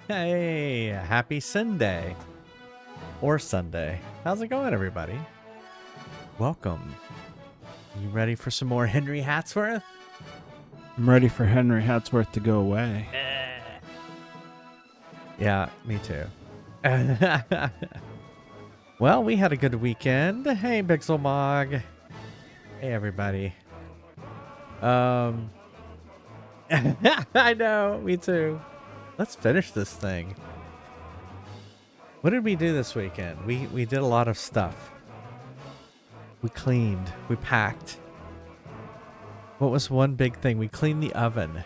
Hey, happy Sunday. Or Sunday. How's it going, everybody? Welcome. You ready for some more Henry Hatsworth? I'm ready for Henry Hatsworth to go away. Yeah, me too. Well, we had a good weekend. Hey, Bixelmog. Hey, everybody. I know, me too. Let's finish this thing. What did we do this weekend? We did a lot of stuff. We cleaned. We packed. What was one big thing? We cleaned the oven.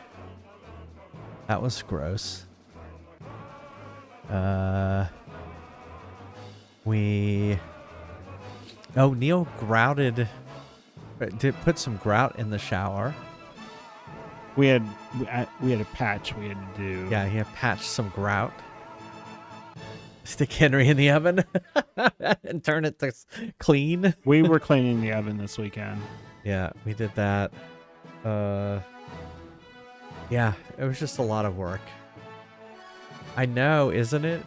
That was gross. Neil grouted. Did put some grout in the shower. We had a patch we had to do. Yeah, he had patched some grout. Stick Henry in the oven and turn it to clean. We were cleaning the oven this weekend. Yeah, we did that. Yeah, it was just a lot of work. I know, isn't it?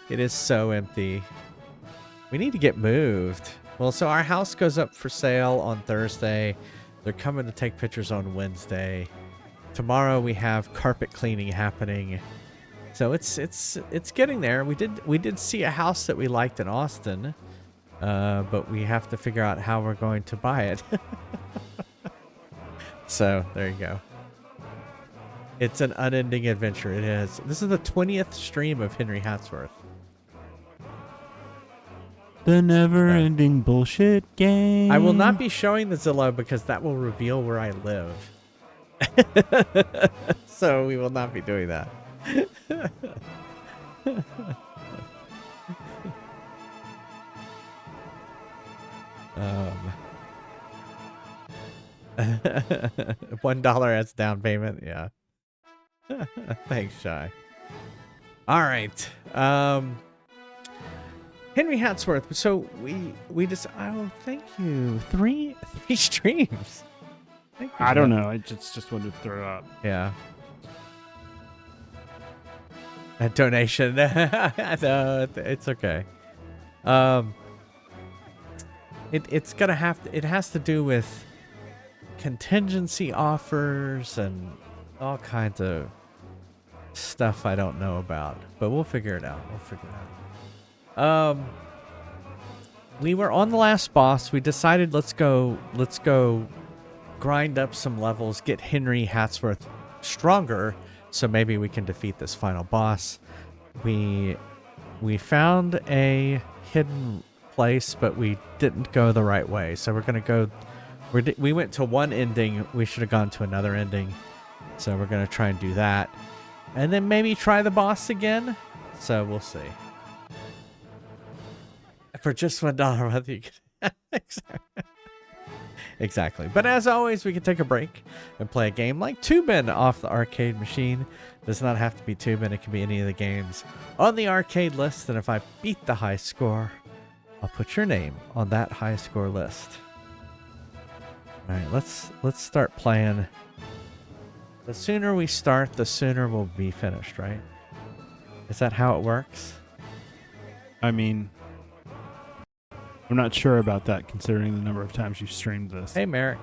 It is so empty. We need to get moved. Well, so our house goes up for sale on Thursday. They're coming to take pictures on Wednesday. Tomorrow we have carpet cleaning happening. So it's getting there. We did see a house that we liked in Austin, but we have to figure out how we're going to buy it. So there you go. It's an unending adventure. It is. This is the 20th stream of Henry Hatsworth. The never-ending bullshit game. I will not be showing the Zillow because that will reveal where I live. So we will not be doing that. $1 as down payment. Yeah. Thanks, Shy. All right. Henry Hatsworth. So we just. Oh, thank you. Three streams. Thank you, I don't know. I just wanted to throw up. Yeah. A donation. No, it's okay. It's gonna have to. It has to do with contingency offers and all kinds of stuff I don't know about, but we'll figure it out. We were on the last boss. We decided let's go grind up some levels, get Henry Hatsworth stronger, so maybe we can defeat this final boss. We found a hidden place, but we didn't go the right way, so we're gonna go. We went to one ending. We should have gone to another ending, so we're gonna try and do that, and then maybe try the boss again. So we'll see. For just $1, whether you can. Exactly. But as always, we can take a break and play a game like Tubin off the arcade machine. It does not have to be Tubin. It can be any of the games on the arcade list. And if I beat the high score, I'll put your name on that high score list. All right, let's start playing. The sooner we start, the sooner we'll be finished, right? Is that how it works? I mean, I'm not sure about that considering the number of times you've streamed this. Hey, Merrick.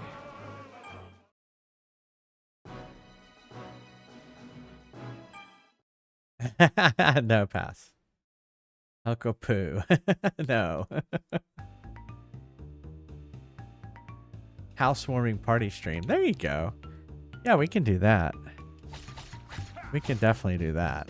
No, pass. Uncle Pooh. No. Housewarming party stream. There you go. Yeah, we can do that. We can definitely do that.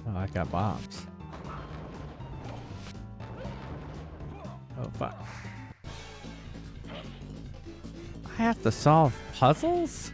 Oh, I got bombs. Oh, fuck. I have to solve puzzles?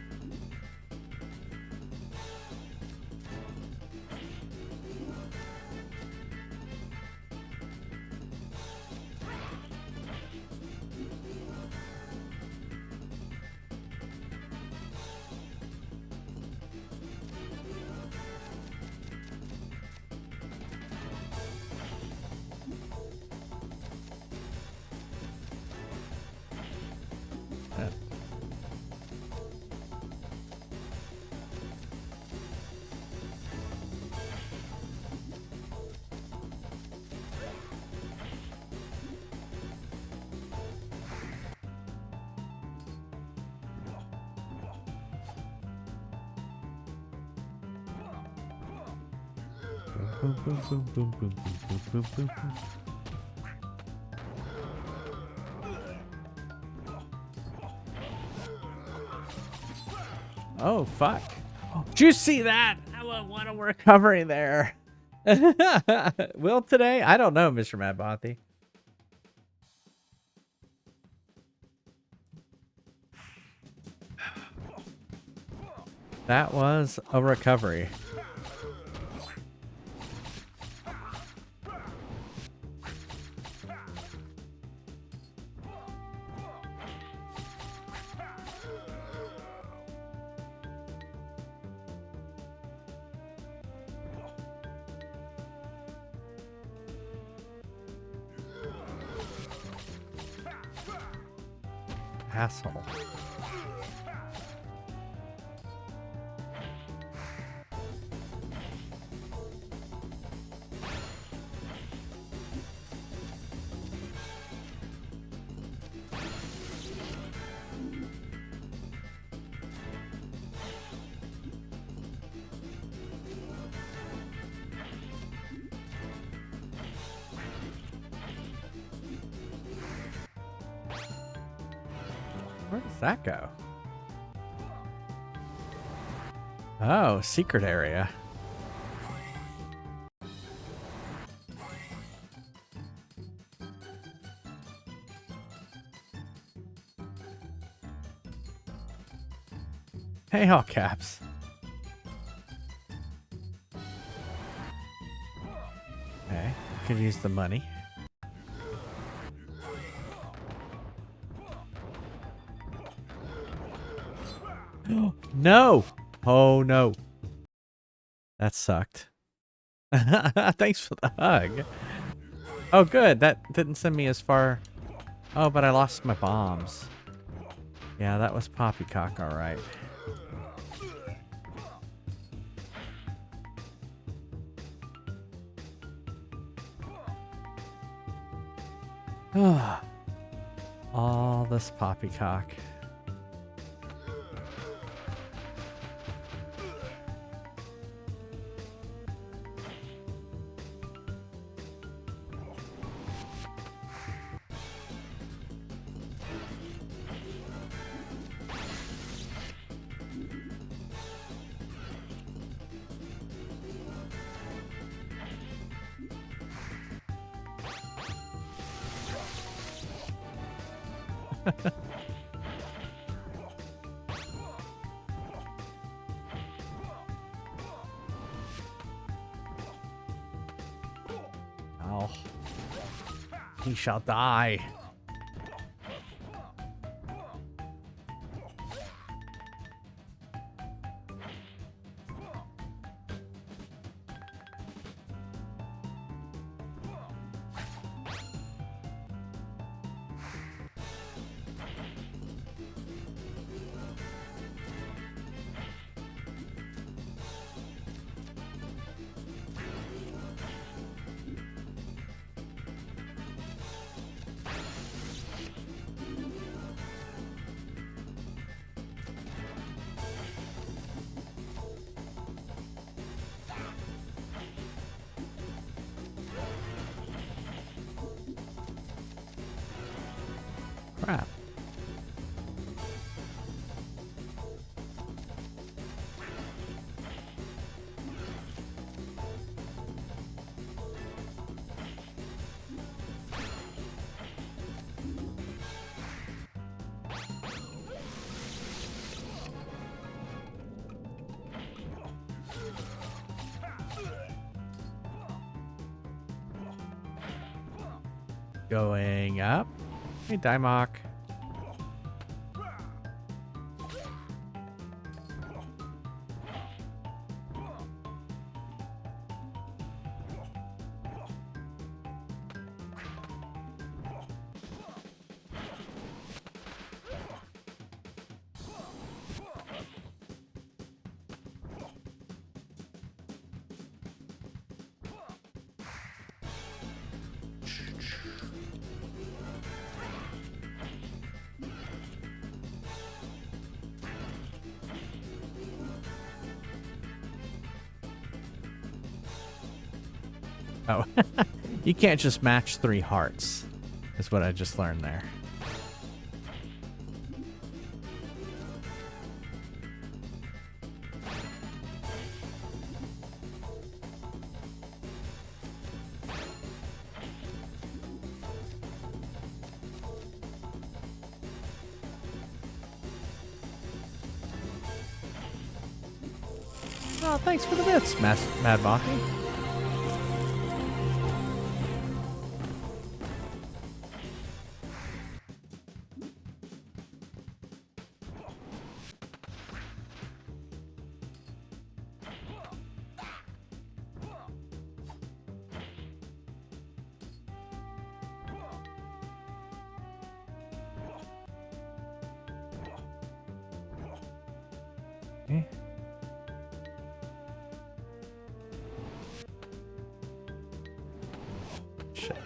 Boom, boom, boom, boom, boom, boom, boom, boom, boom. Oh, fuck. Did you see that? What a recovery there. Will today? I don't know, Mr. Madbothy. That was a recovery. Asshole. Where does that go? Oh, secret area. Hey, all caps. Okay, could use the money. No! Oh no. That sucked. Thanks for the hug. Oh good, that didn't send me as far. Oh, but I lost my bombs. Yeah, that was poppycock, alright. All this poppycock. Ow. He shall die. Going up. Hey, Dimok. Oh, you can't just match 3 hearts, is what I just learned there. Oh, thanks for the bits, Mad Monkey. Okay. Shit.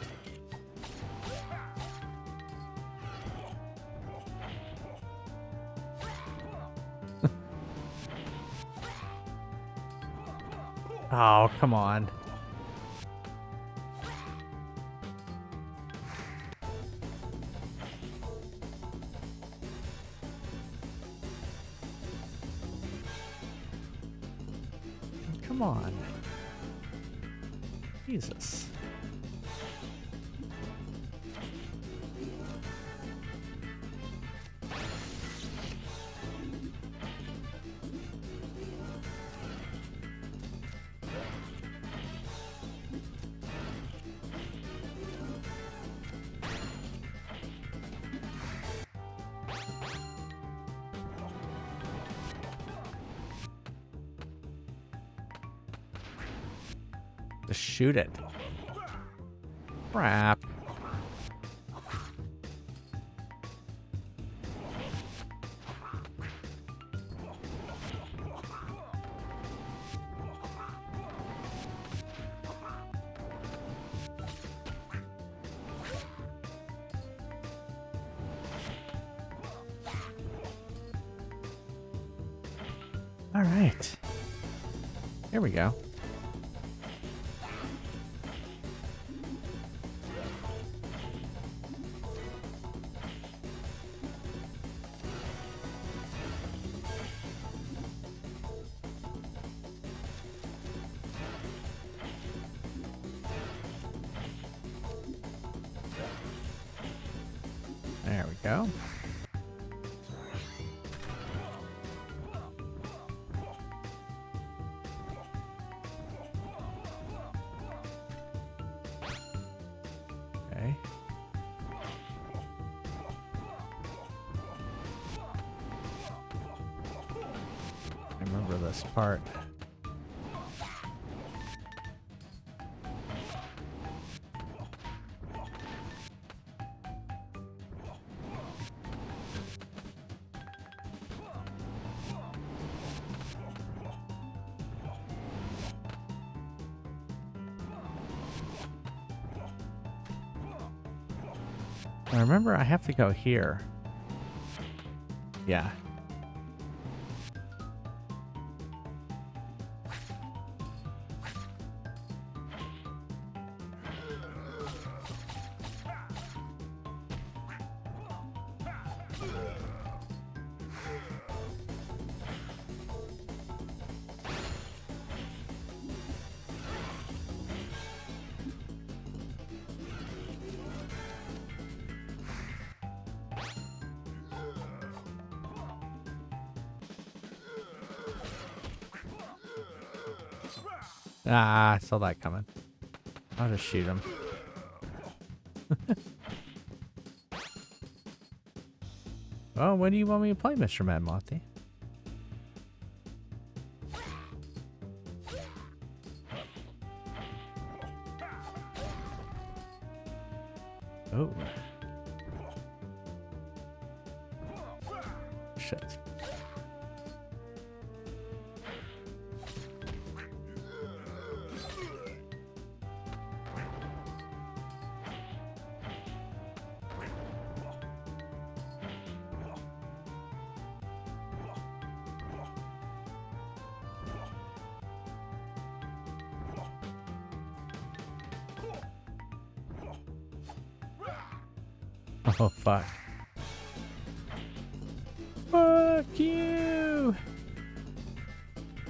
Oh, come on. Come on. Jesus. Just shoot it. Crap. All right. Here we go. There we go. Okay. I remember this part. I remember I have to go here. Yeah. Ah, I saw that coming. I'll just shoot him. Oh, when do you want me to play, Mr. Mad Monty? Oh. Shit. Oh, fuck. Fuck you!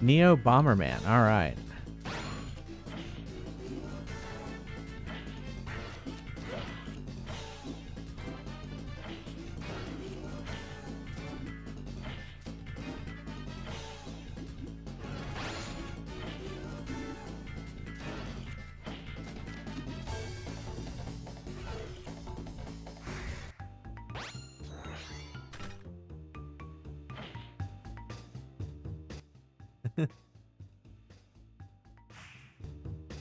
Neo Bomberman, alright.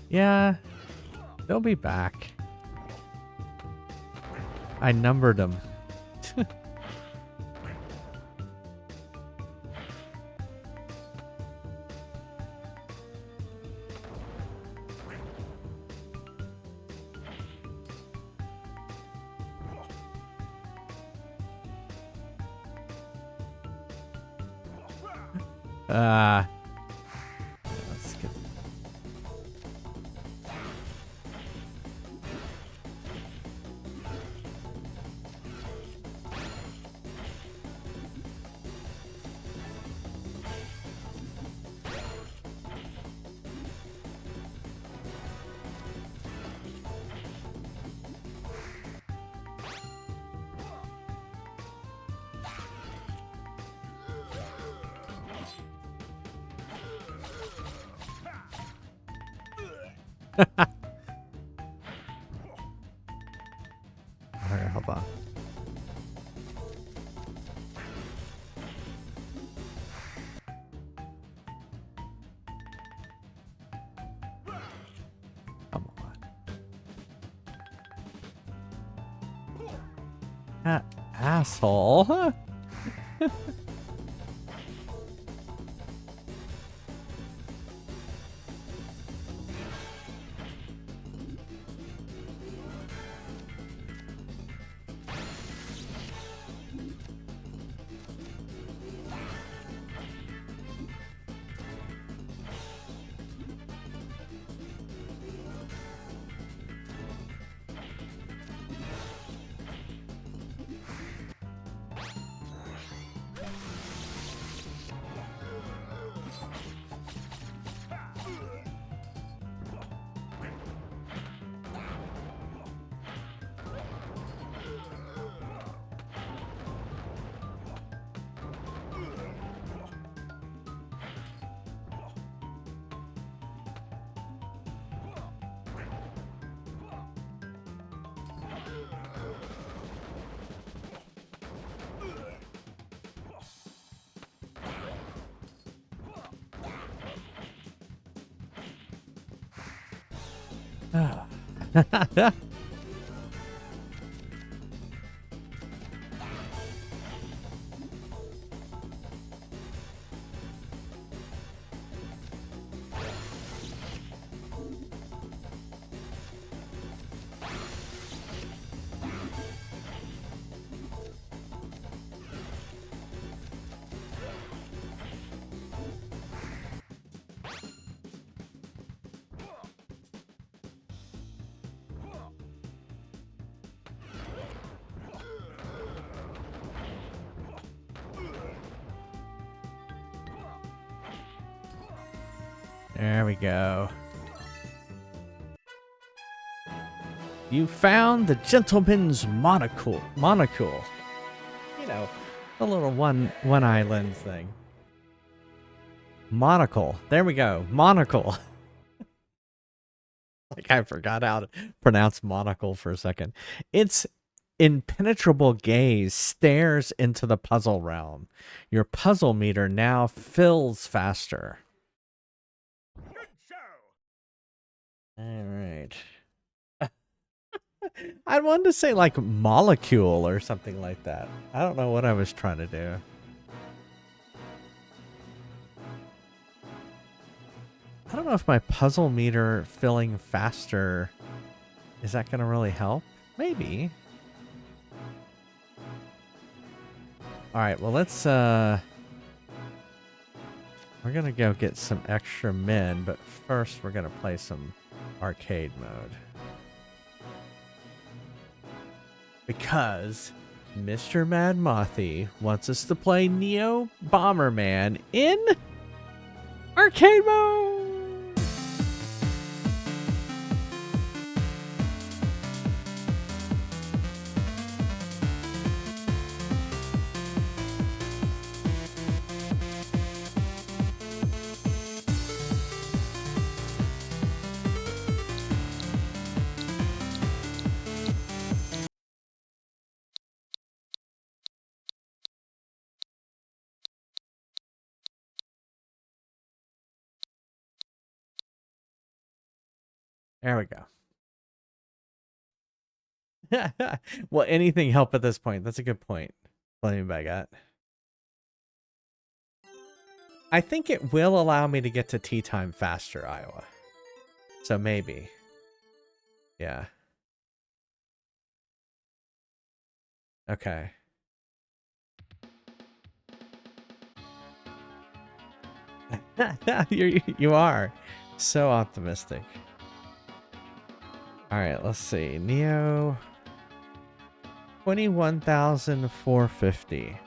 Yeah, they'll be back. I numbered them. Let's get... Alright, hold on. Come on. That asshole. There we go. You found the gentleman's monocle. Monocle. You know, the little one island thing. Monocle. There we go. Monocle. Like I forgot how to pronounce monocle for a second. It's impenetrable gaze stares into the puzzle realm. Your puzzle meter now fills faster. All right. I wanted to say like molecule or something like that. I don't know what I was trying to do. I don't know if my puzzle meter filling faster, is that going to really help? Maybe. All right, well, let's, we're going to go get some extra men, but first we're going to play some arcade mode. Because Mr. Mad Mothy wants us to play Neo Bomberman in arcade mode. There we go. Will anything help at this point? That's a good point. Flaming Baguette. I think it will allow me to get to tea time faster, Iowa. So maybe. Yeah. Okay. You are so optimistic. All right, let's see. Neo 21,450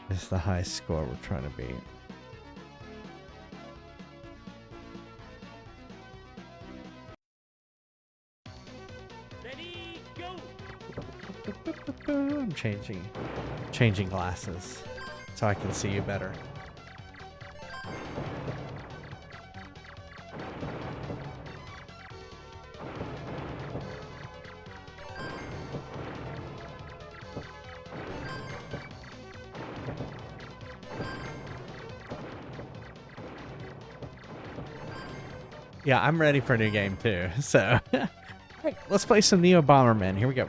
is the high score we're trying to beat. Ready, go. I'm changing glasses so I can see you better. Yeah, I'm ready for a new game too. So, right, let's play some Neo Bomberman. Here we go.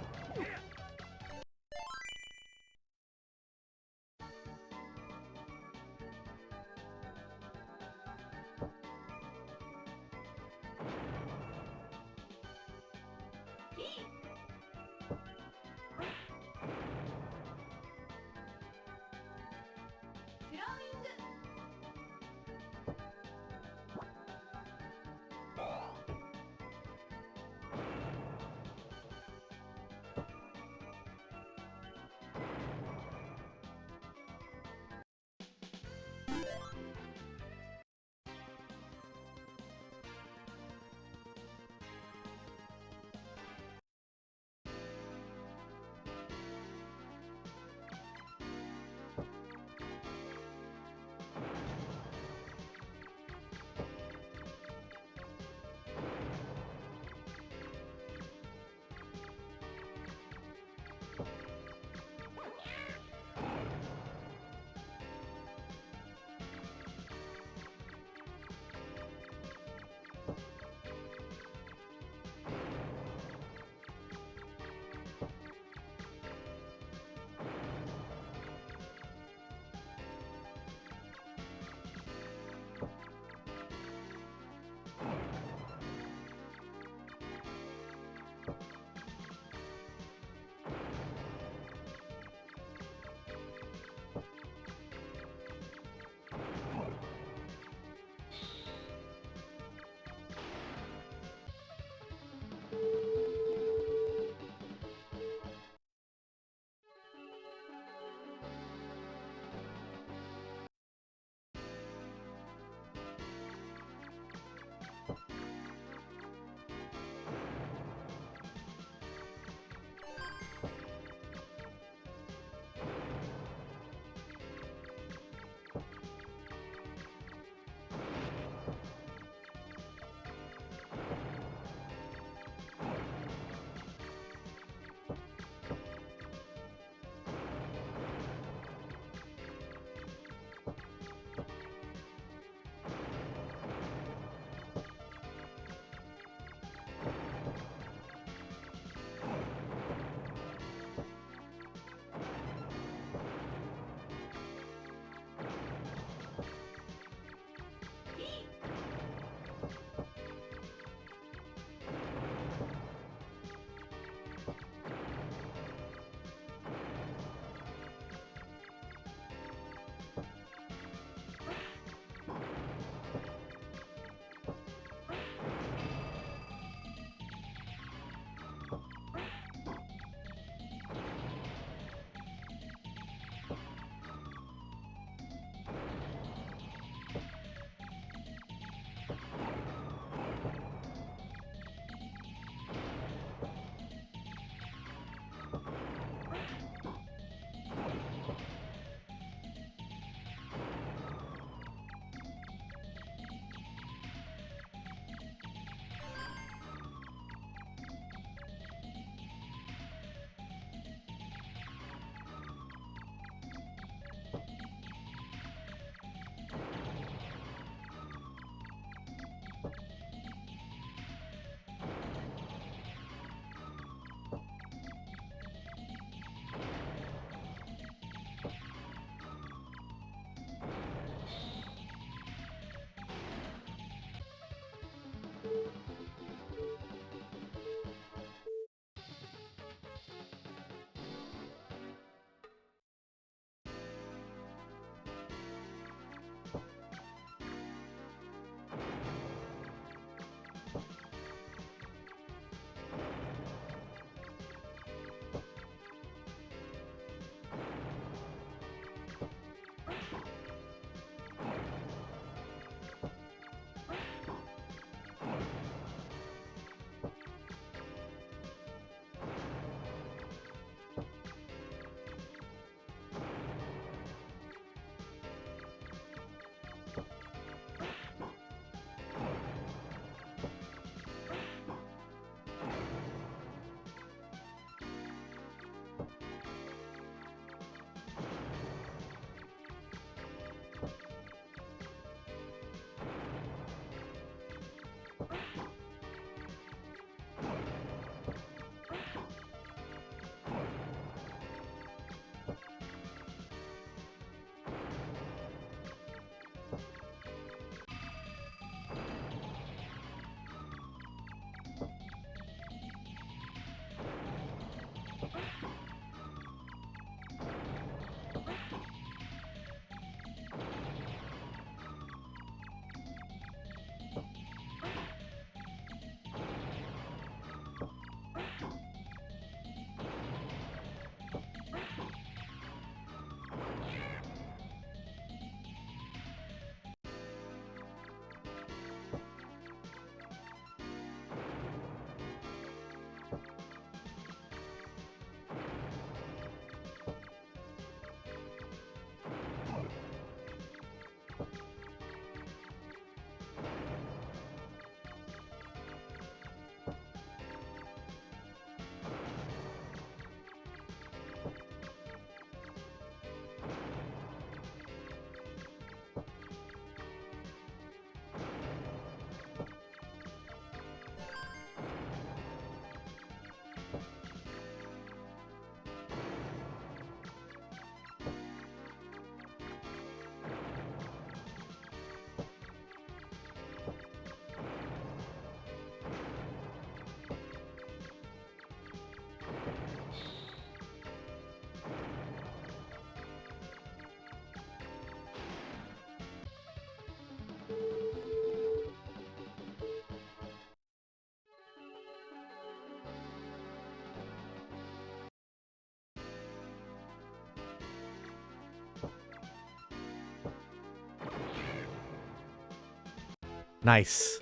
Nice.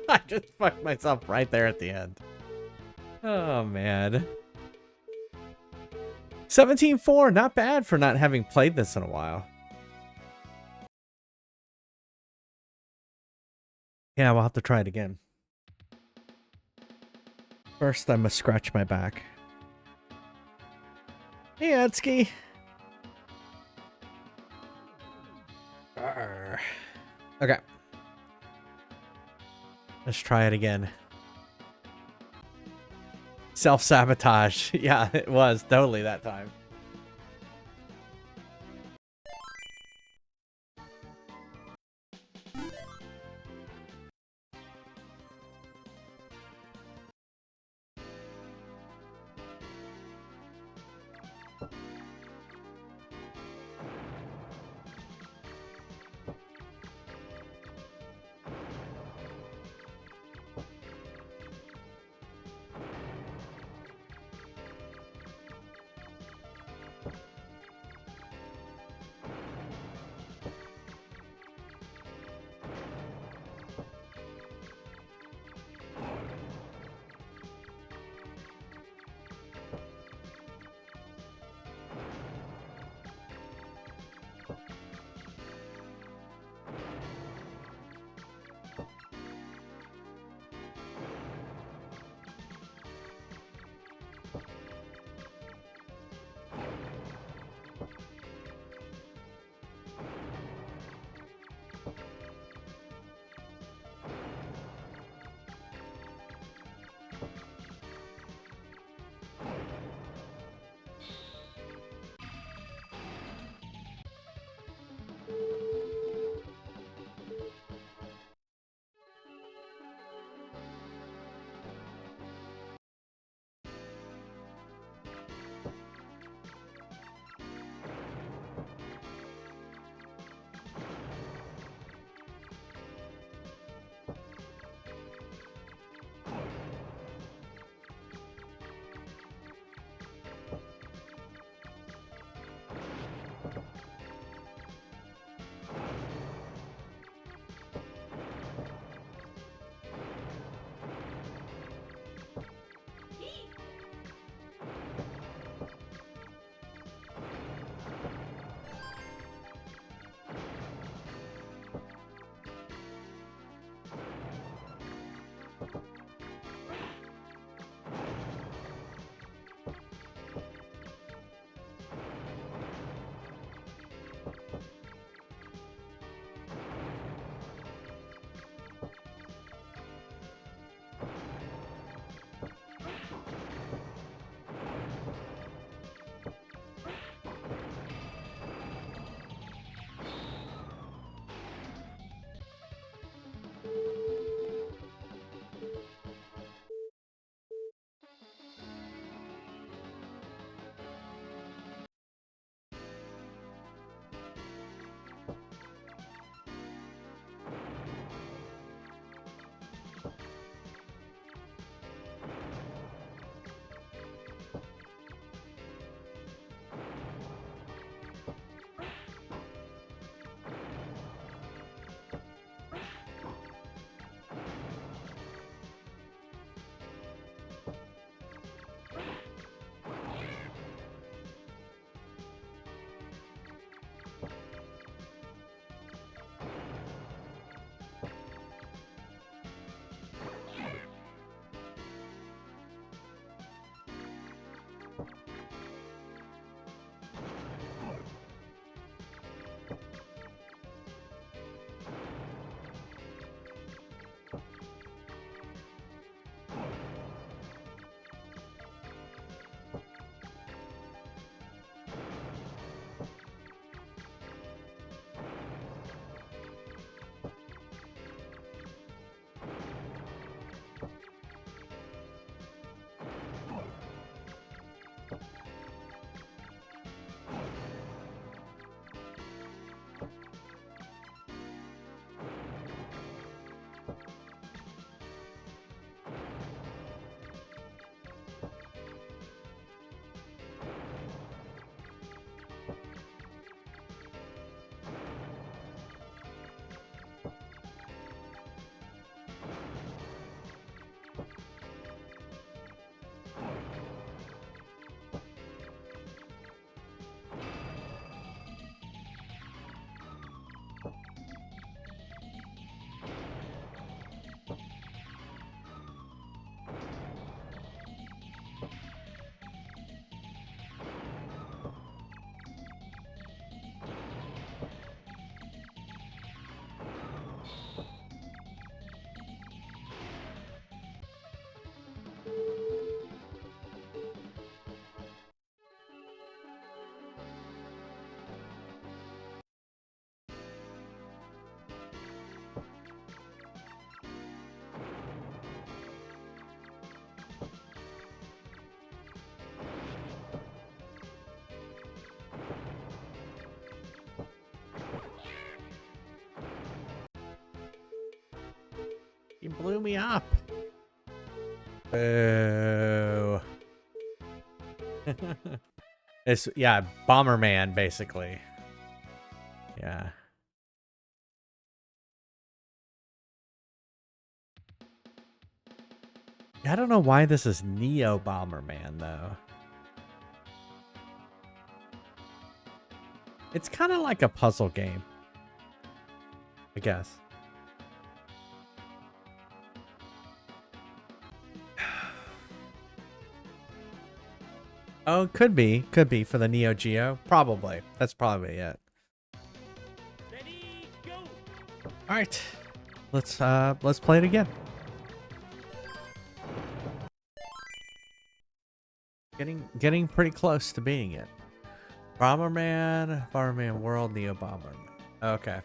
I just fucked myself right there at the end. Oh, man. 17-4, not bad for not having played this in a while. Yeah, we'll have to try it again. First, I must scratch my back. Hey, Atsuki. Okay. Let's try it again. Self-sabotage. Yeah, it was totally that time. He blew me up. Boo. It's, yeah, Bomberman, basically. Yeah. I don't know why this is Neo Bomberman, though. It's kind of like a puzzle game, I guess. Oh, could be for the Neo Geo. Probably. That's probably it. Ready, go. All right, let's play it again. Getting pretty close to beating it. Bomberman World, Neo Bomberman. Okay.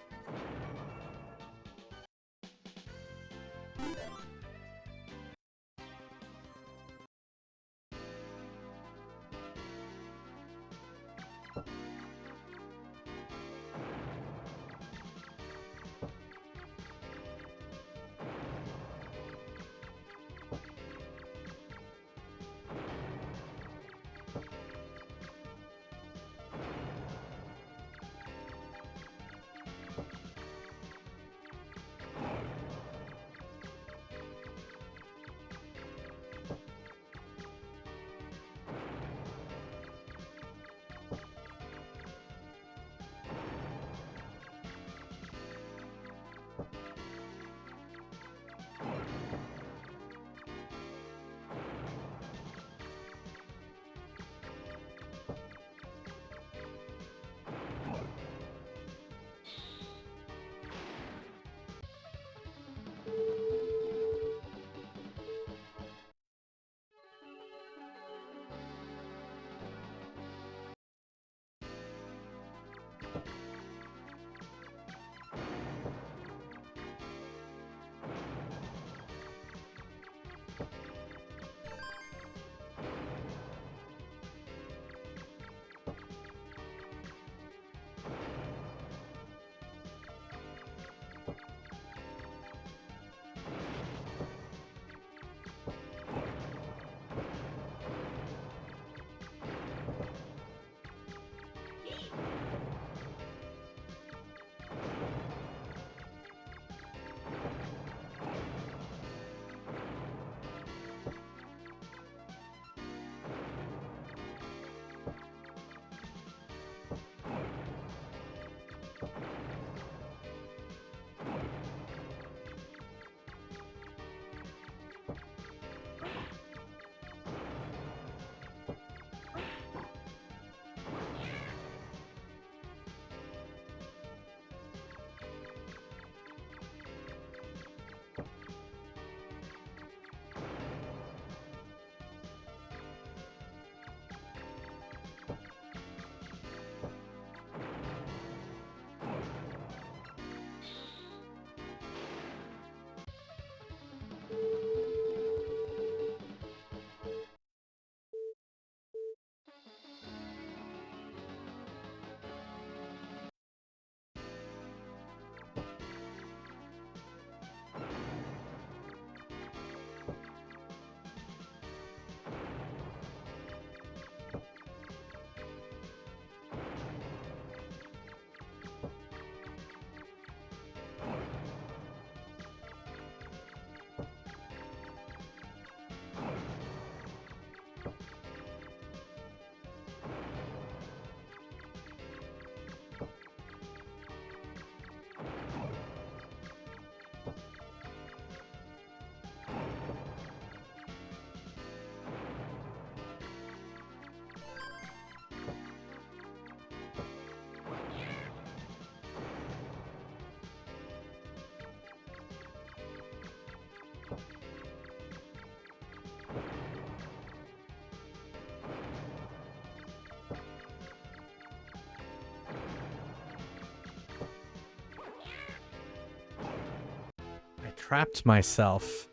Trapped myself.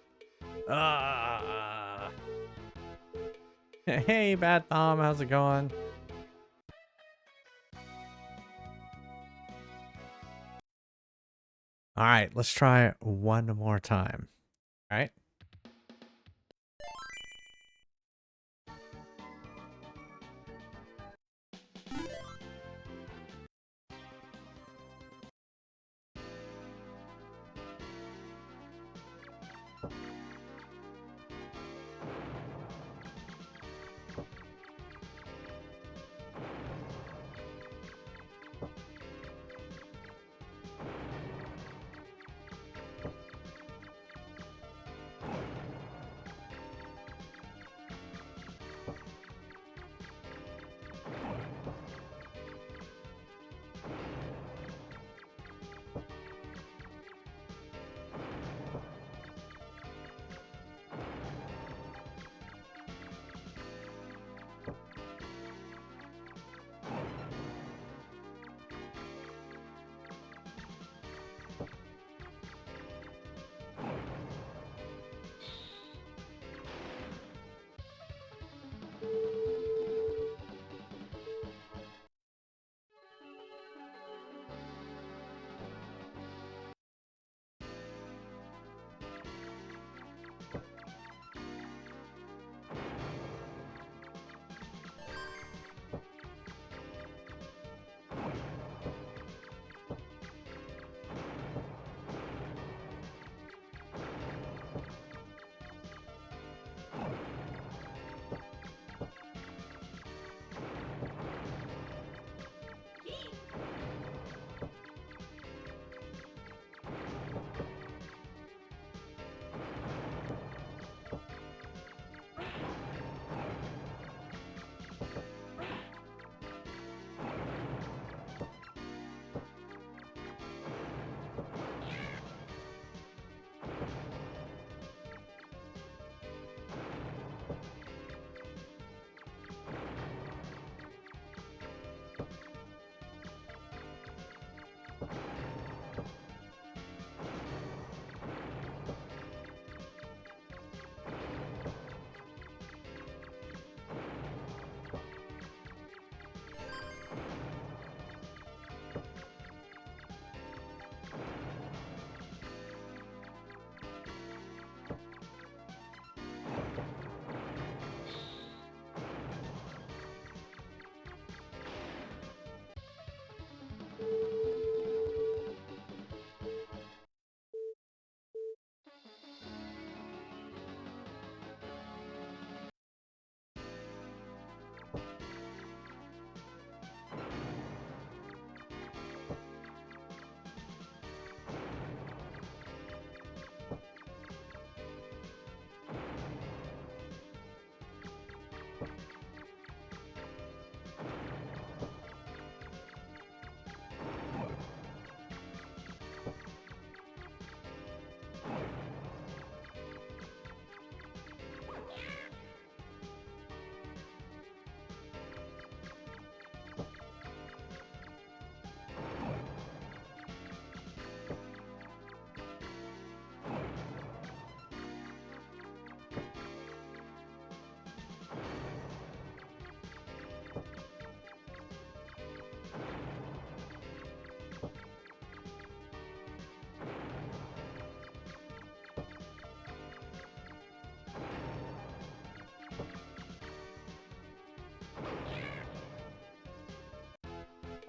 Hey, Bad Thom, how's it going? All right, let's try one more time. All right.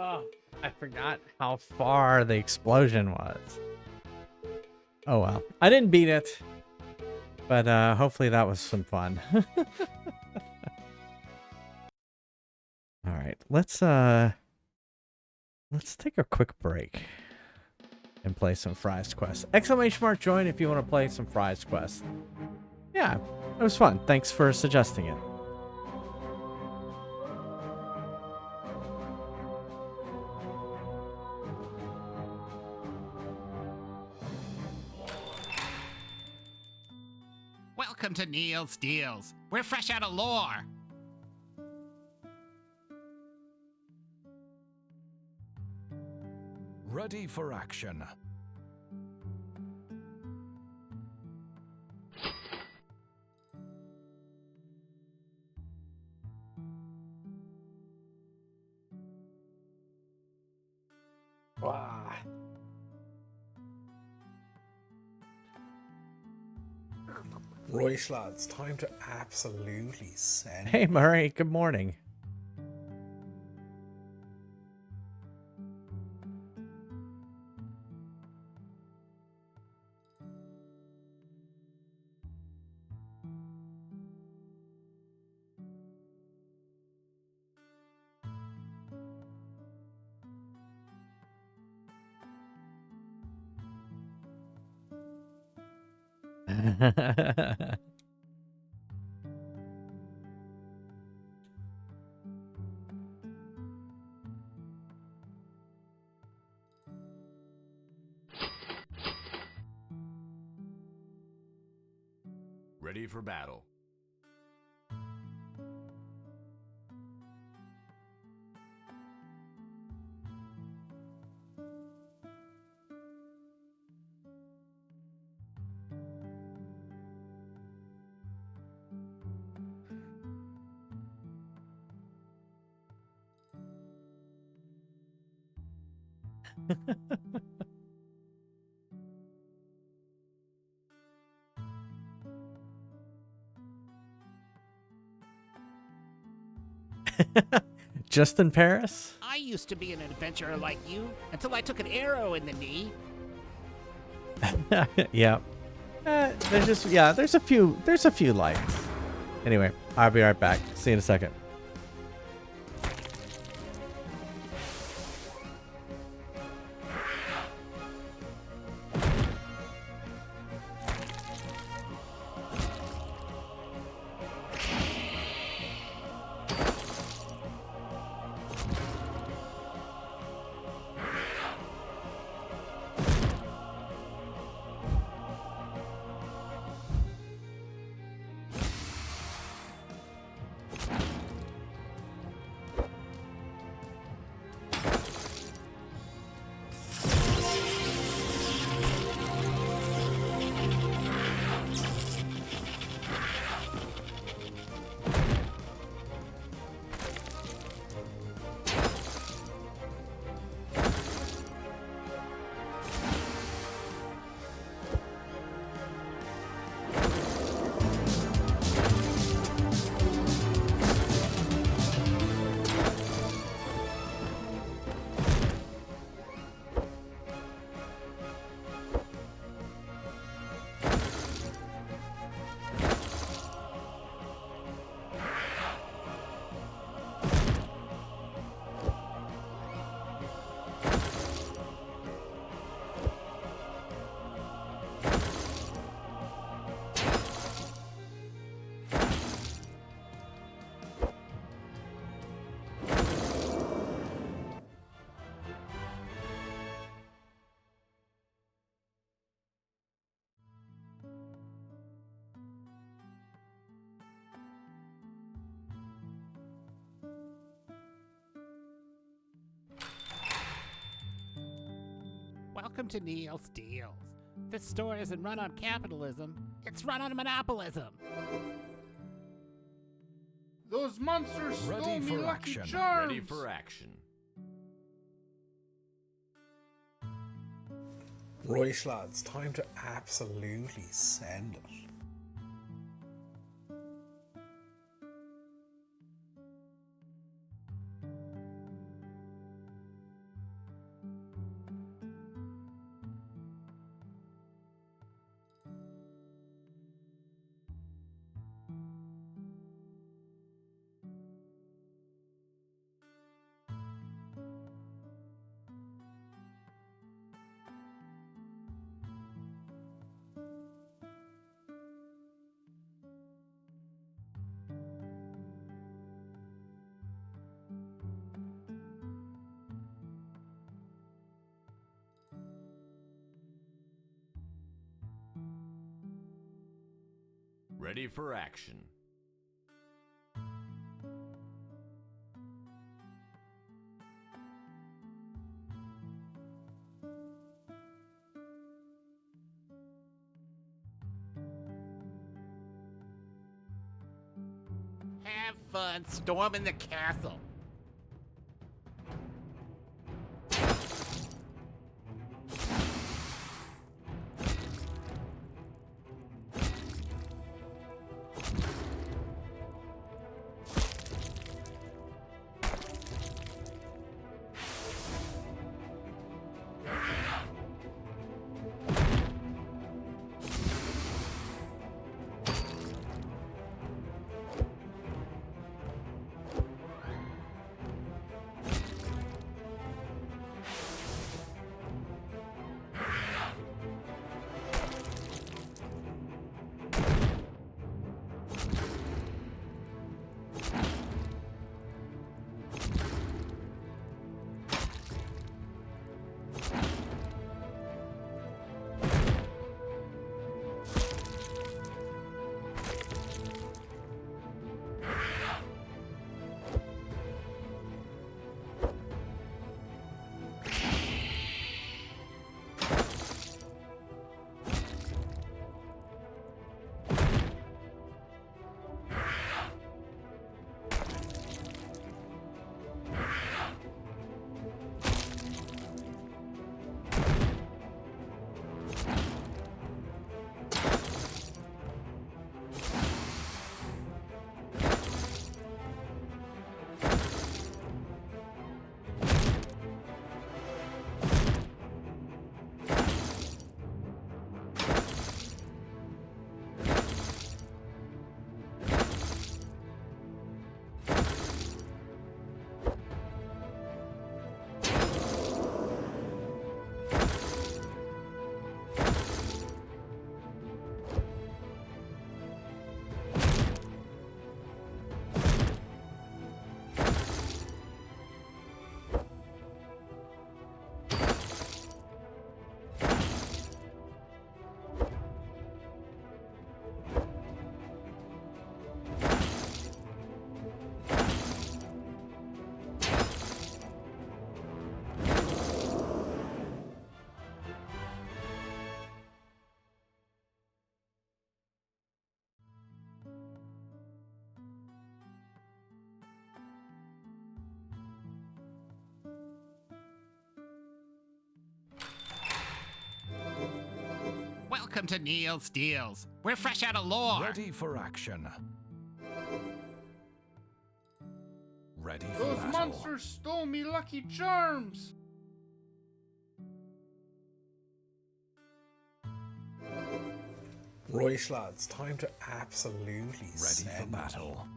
Oh, I forgot how far the explosion was. Oh well. I didn't beat it. But hopefully that was some fun. All right. Let's take a quick break and play some Fry's Quest. Exclamation mark join if you want to play some Fry's Quest. Yeah, it was fun. Thanks for suggesting it. Welcome to Neil's Deals. We're fresh out of lore. Ready for action. Wow. Right, lads, time to absolutely send. Hey, Murray. Good morning. Ready for battle. Just in Paris? I used to be an adventurer like you until I took an arrow in the knee. Yeah. There's a few lights. Anyway, I'll be right back. See you in a second. Welcome to Neil's Deals. This store isn't run on capitalism, it's run on monopolism. Those monsters stole Ready me for Lucky action. Charms! Ready for action. Right, lads, time to absolutely send it. Ready for action. Have fun storming the castle. Welcome to Neil's Deals. We're fresh out of lore. Ready for action. Ready for Those battle. monsters stole me Lucky Charms! Right, lads, time to absolutely Ready for send battle.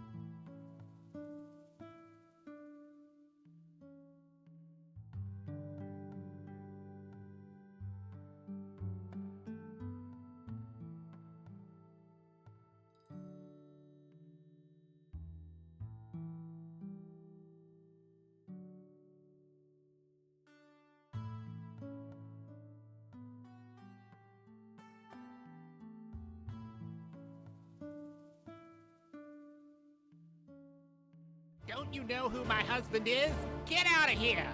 Don't you know who my husband is? Get out of here!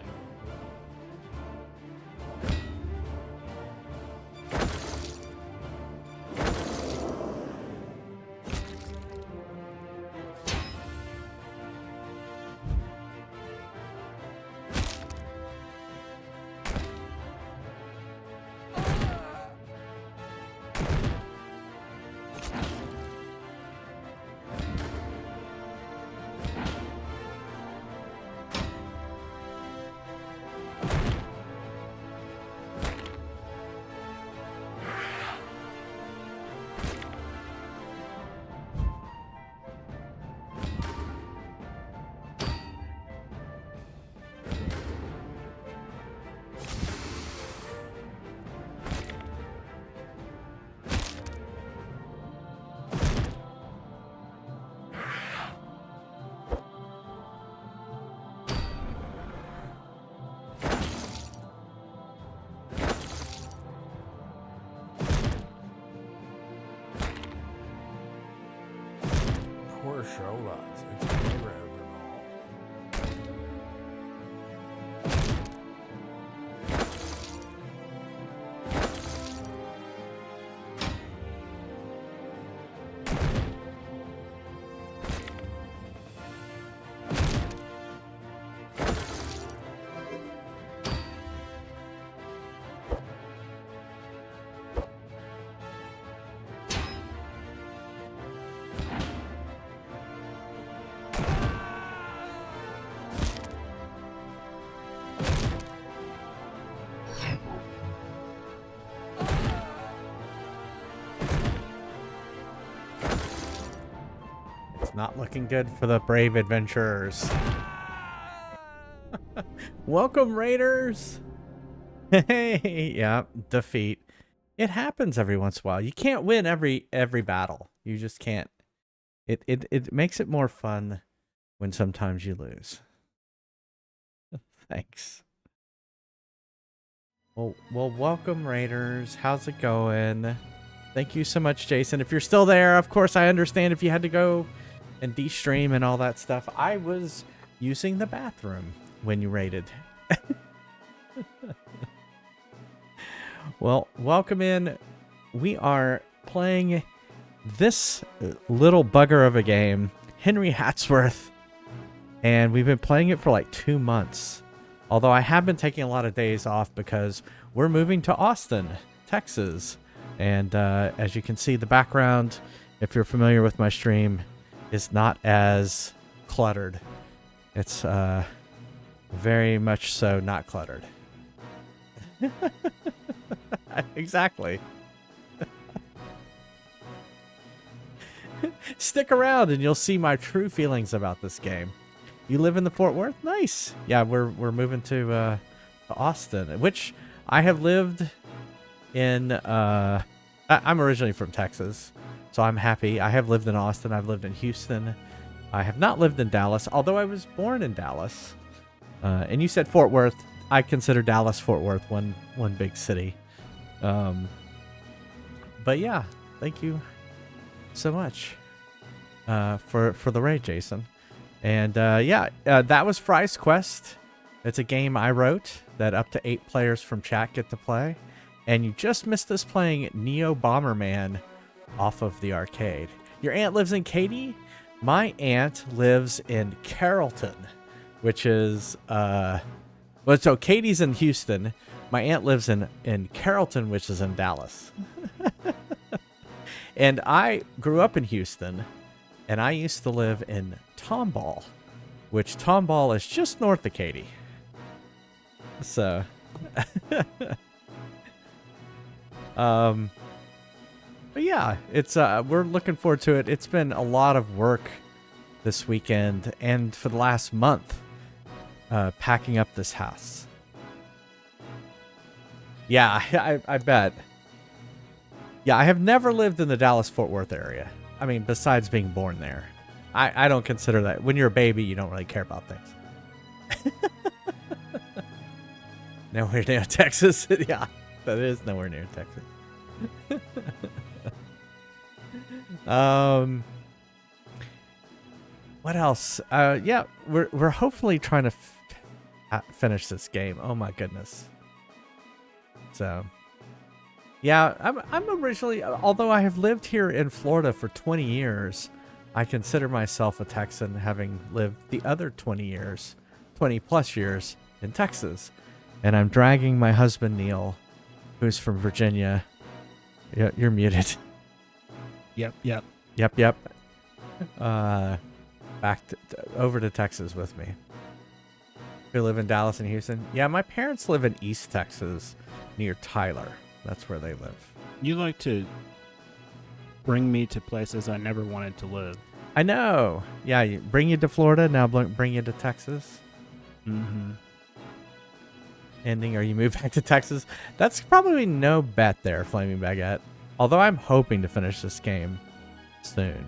Poor show, lads. It's way round and all. It's not looking good for the brave adventurers. Welcome, Raiders! Hey, yeah, defeat. It happens every once in a while. You can't win every battle. You just can't. It makes it more fun when sometimes you lose. Thanks. Well, welcome, Raiders. How's it going? Thank you so much, Jason. If you're still there, of course, I understand if you had to go and de-stream and all that stuff. I was using the bathroom when you raided. Well, welcome in. We are playing this little bugger of a game, Henry Hatsworth, and we've been playing it for like 2 months. Although I have been taking a lot of days off because we're moving to Austin, Texas. And as you can see, the background, if you're familiar with my stream, is not as cluttered. It's very much so not cluttered. Exactly. Stick around and you'll see my true feelings about this game. You live in the Fort Worth? Nice. Yeah, we're moving to Austin, which I have lived in. I'm originally from Texas, so I'm happy. I have lived in Austin. I've lived in Houston. I have not lived in Dallas, although I was born in Dallas. And you said Fort Worth. I consider Dallas, Fort Worth one big city. But yeah, thank you so much for the raid, Jason. And that was Fry's Quest. It's a game I wrote that up to 8 players from chat get to play. And you just missed us playing Neo Bomberman off of the arcade. Your aunt lives in Katy? My aunt lives in Carrollton, which is so Katie's in Houston. My aunt lives in Carrollton, which is in Dallas. And I grew up in Houston, and I used to live in Tomball, which Tomball is just north of Katy. So, but yeah, it's we're looking forward to it. It's been a lot of work this weekend and for the last month, packing up this house. Yeah, I bet. Yeah, I have never lived in the Dallas-Fort Worth area. I mean, besides being born there. I don't consider that. When you're a baby, you don't really care about things. Nowhere near Texas. Yeah, that is nowhere near Texas. What else? Yeah, we're hopefully trying to finish this game. Oh my goodness. So, yeah, I'm originally, although I have lived here in Florida for 20 years, I consider myself a Texan, having lived the other 20 plus years in Texas. And I'm dragging my husband, Neil, who's from Virginia. Yeah, you're muted. Yep. Yep. Back over to Texas with me. We live in Dallas and Houston. Yeah, my parents live in East Texas, near Tyler. That's where they live. You like to bring me to places I never wanted to live. I know. Yeah, bring you to Florida, now bring you to Texas. Mm-hmm. Ending, or you move back to Texas. That's probably no bet there, Flaming Baguette. Although I'm hoping to finish this game soon.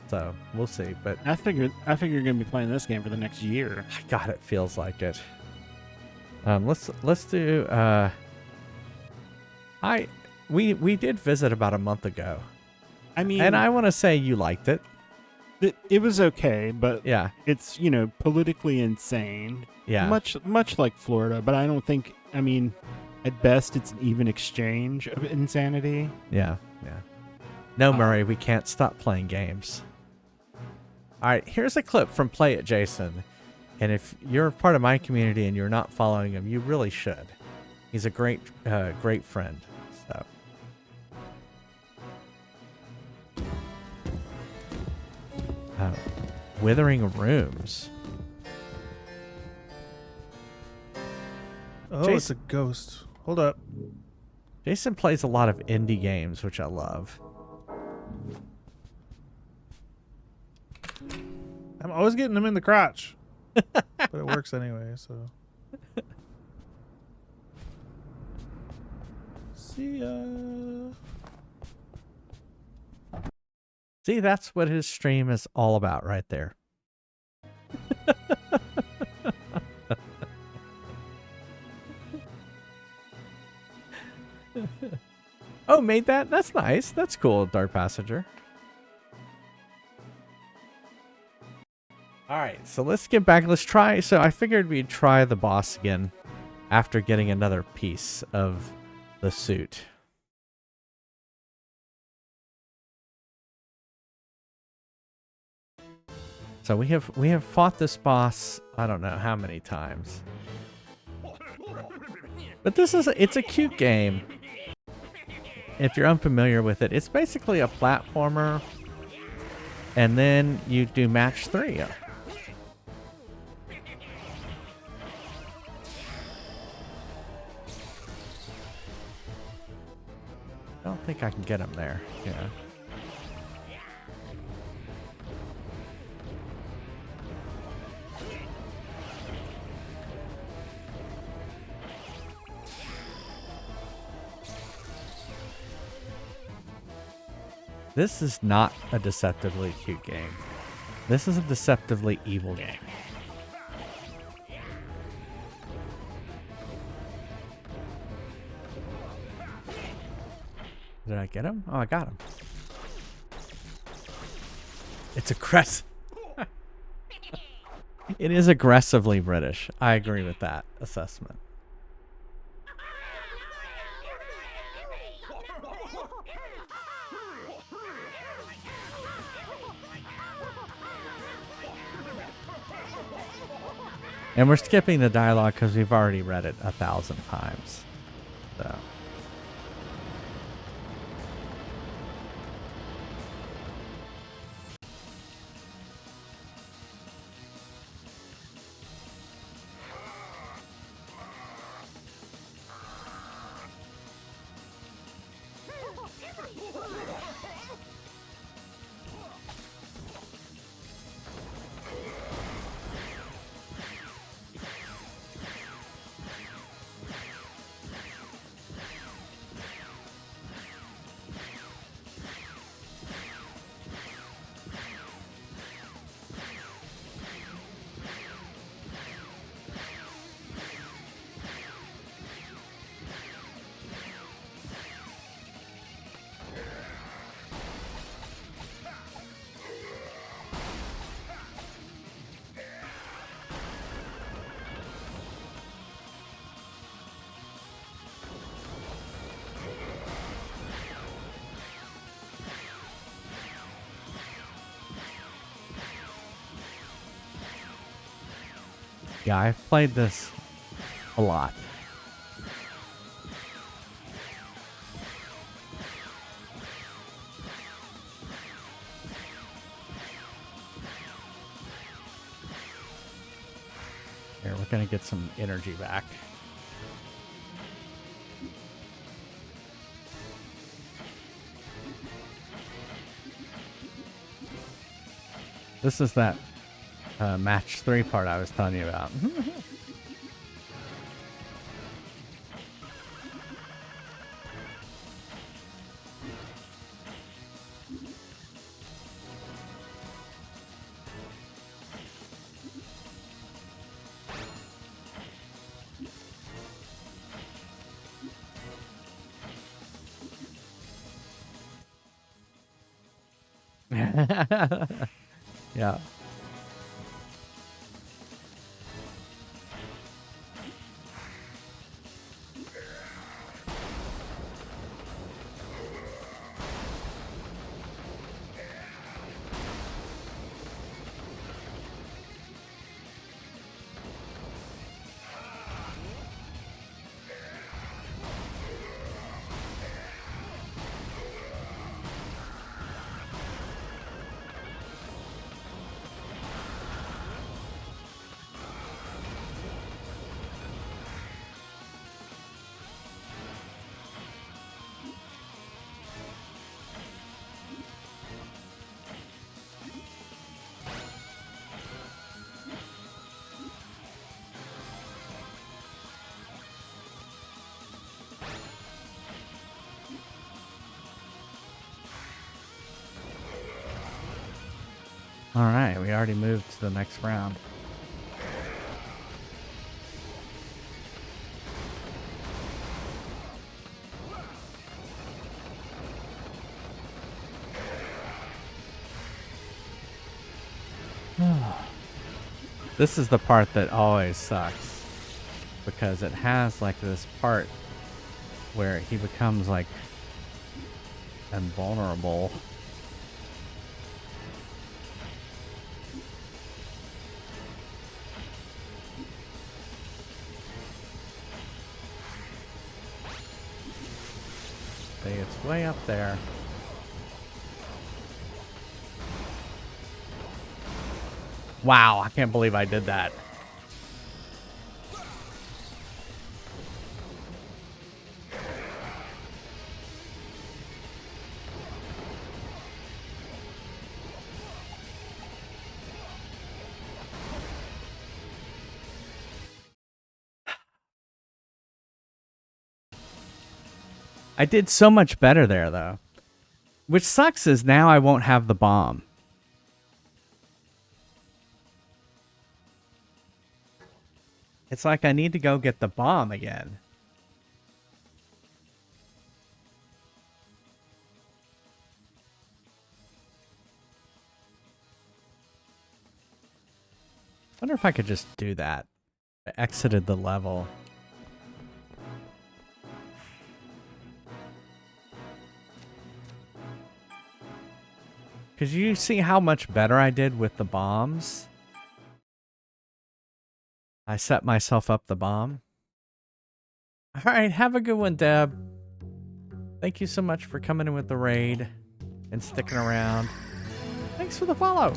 So we'll see. But I figure you're gonna be playing this game for the next year. God, it feels like it. Let's do. We did visit about a month ago. I mean, and I want to say you liked it. It was okay, but Yeah. it's politically insane. Yeah. Much like Florida, but I don't think. I mean, at best, it's an even exchange of insanity. Yeah. No, Murray, we can't stop playing games. All right, here's a clip from Play It Jason. And if you're part of my community and you're not following him, you really should. He's a great friend. So. Withering Rooms. Oh, it's a ghost. Hold up. Jason plays a lot of indie games, which I love. I'm always getting them in the crotch. But it works anyway, so. See ya. See, that's what his stream is all about right there. Oh, made that? That's nice. That's cool, Dark Passenger. Alright, so let's get back. Let's try. So I figured we'd try the boss again after getting another piece of the suit. So we have fought this boss, I don't know how many times. But it's a cute game. If you're unfamiliar with it, it's basically a platformer. And then you do match 3. I don't think I can get him there. Yeah. This is not a deceptively cute game. This is a deceptively evil game. Did I get him? Oh, I got him. It's aggressive. It is aggressively British. I agree with that assessment. And we're skipping the dialogue because we've already read it 1,000 times. So. Yeah, I've played this a lot. Here, we're gonna get some energy back. This is that match 3 part I was telling you about. Yeah. All right, we already moved to the next round. This is the part that always sucks because it has like this part where he becomes like invulnerable. See, it's way up there. Wow, I can't believe I did that. I did so much better there, though. Which sucks is now I won't have the bomb. It's like I need to go get the bomb again. I wonder if I could just do that. I exited the level. Because you see how much better I did with the bombs? I set myself up the bomb. Alright, have a good one, Deb. Thank you so much for coming in with the raid and sticking around. Thanks for the follow.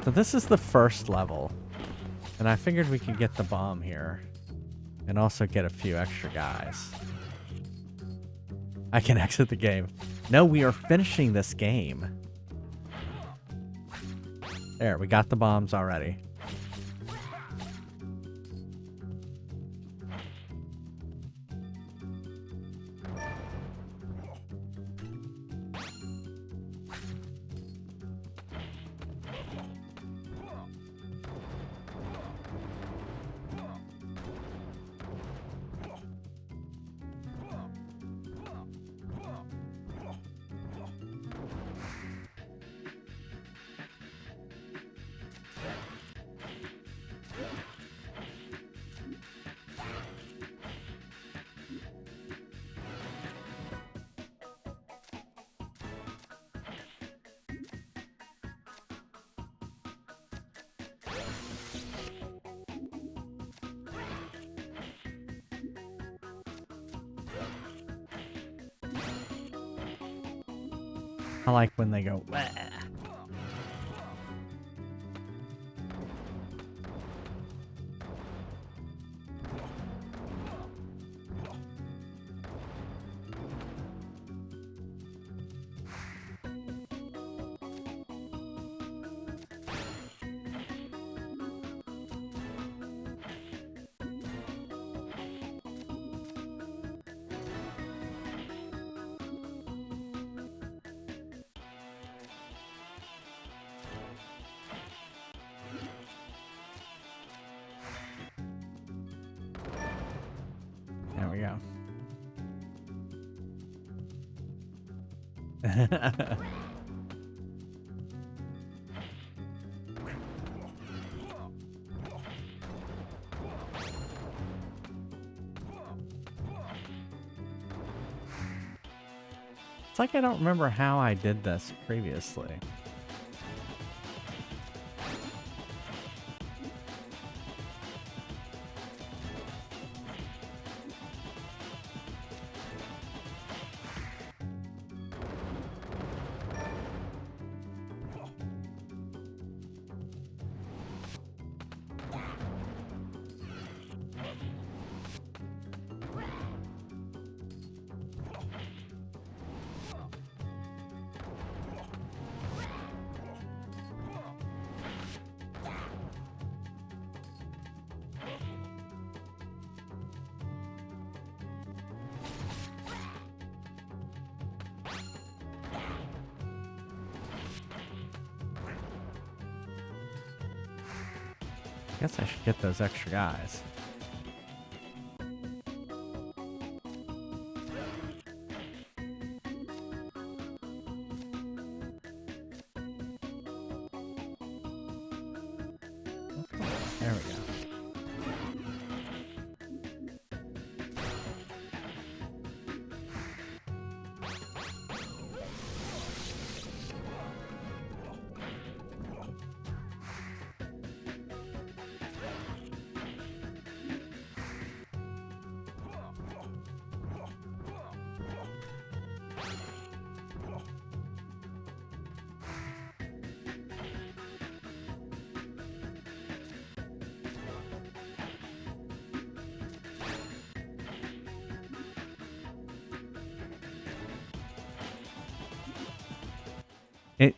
So this is the first level. And I figured we could get the bomb here. And also get a few extra guys. I can exit the game. No, we are finishing this game. There, we got the bombs already. I like when they go. "Wah." There we go. It's like I don't remember how I did this previously. I guess I should get those extra guys. There we go.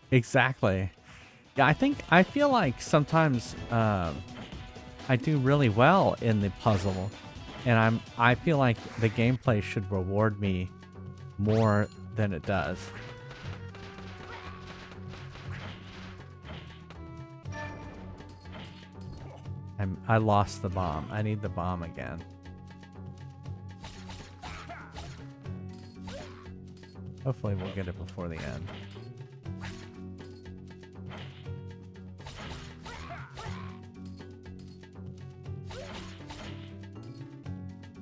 Exactly. Yeah, I feel like sometimes I do really well in the puzzle, and I feel like the gameplay should reward me more than it does. I lost the bomb. I need the bomb again. Hopefully we'll get it before the end.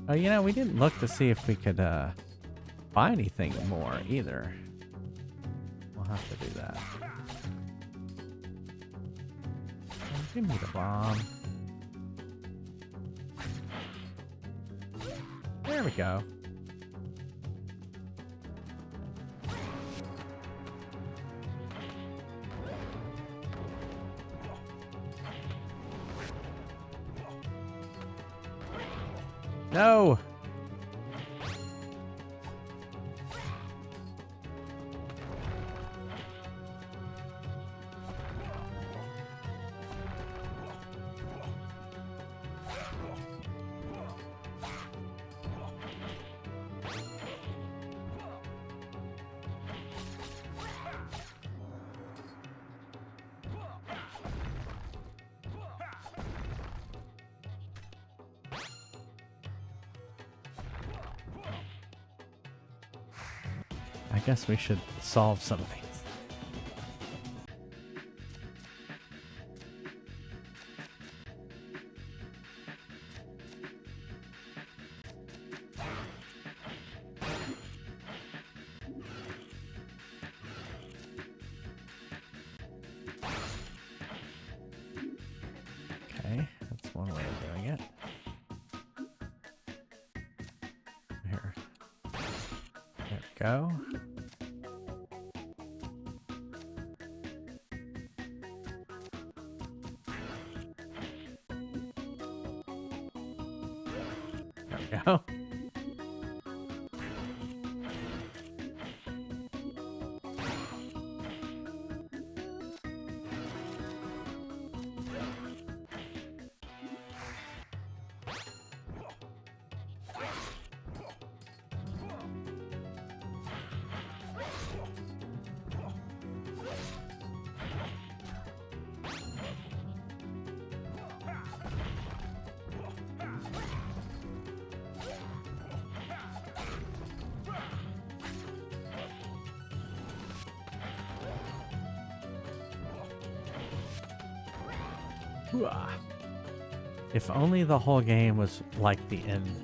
Oh, you know, we didn't look to see if we could buy anything more either. We'll have to do that. Give me the bomb. There we go. No! I guess we should solve some of these. Okay, that's one way of doing it. Here. There we go. There we go. Hooah. If only the whole game was like the end.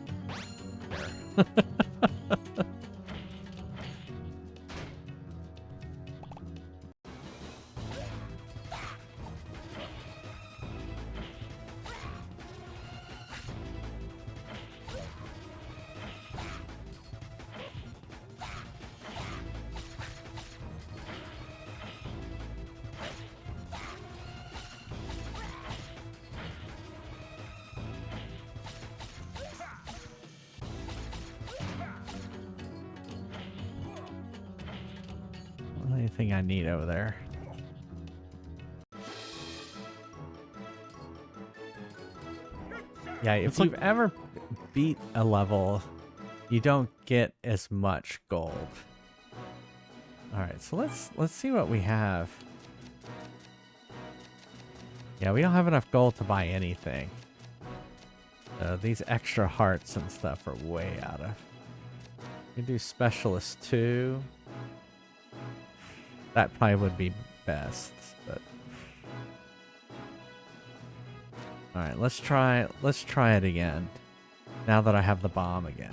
Anything I need over there? Yeah, if It's like- you've ever beat a level, you don't get as much gold. All right, so let's see what we have. Yeah, we don't have enough gold to buy anything. These extra hearts and stuff are way out of. We can do specialist 2. That probably would be best, but all right, let's try it again. Now that I have the bomb again.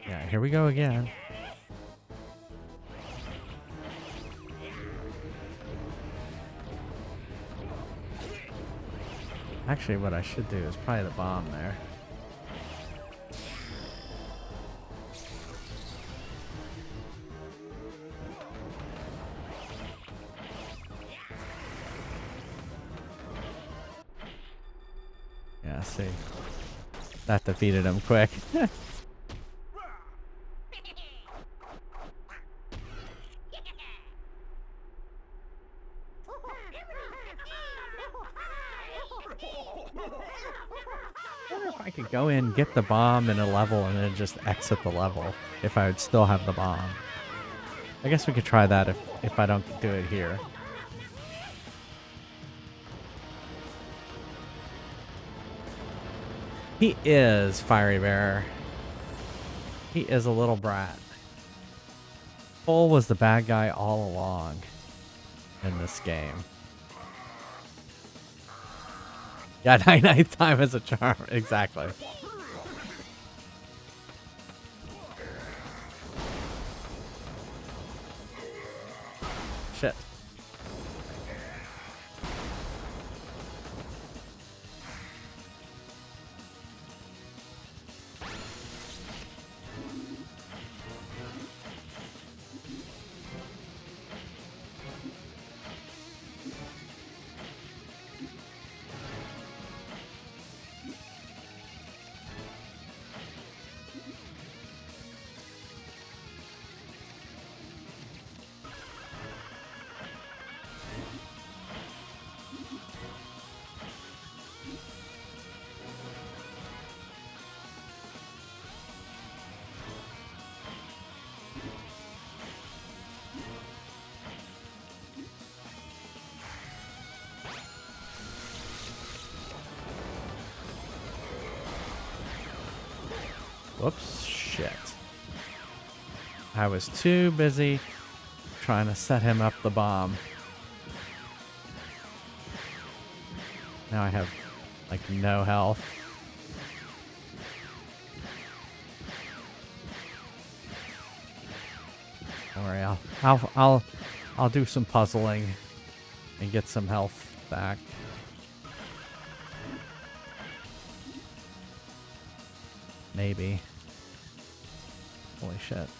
Yeah, here we go again. Actually, what I should do is probably the bomb there. Yeah, see. That defeated him quick. I wonder if I could go in, get the bomb in a level, and then just exit the level if I would still have the bomb. I guess we could try that if I don't do it here. He is Fiery Bear. He is a little brat. Bull was the bad guy all along in this game. Yeah, 99th time is a charm. Exactly. Shit. Whoops, shit. I was too busy trying to set him up the bomb. Now I have, like, no health. Don't worry, I'll I'll do some puzzling and get some health back. Maybe. Holy shit.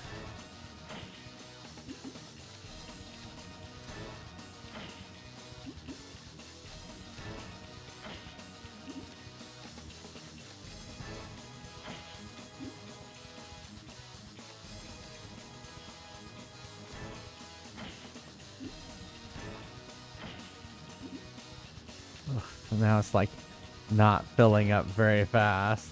Now it's like not filling up very fast.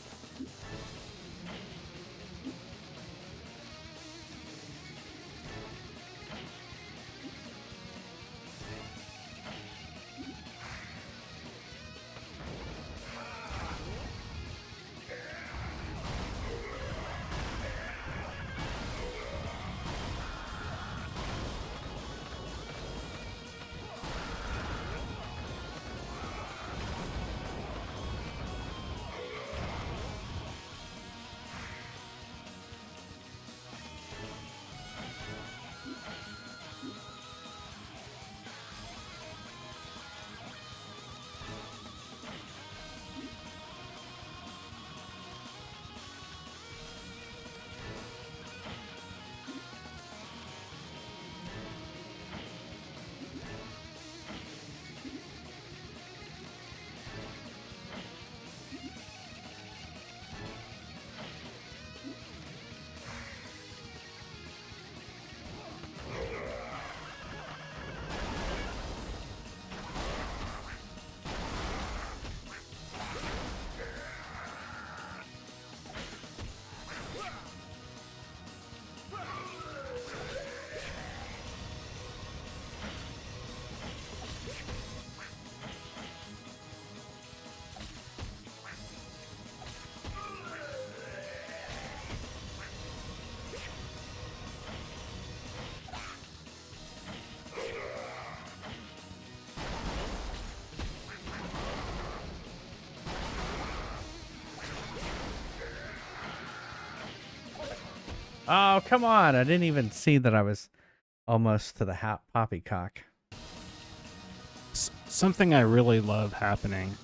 Oh, come on. I didn't even see that I was almost to the poppycock. Something I really love happening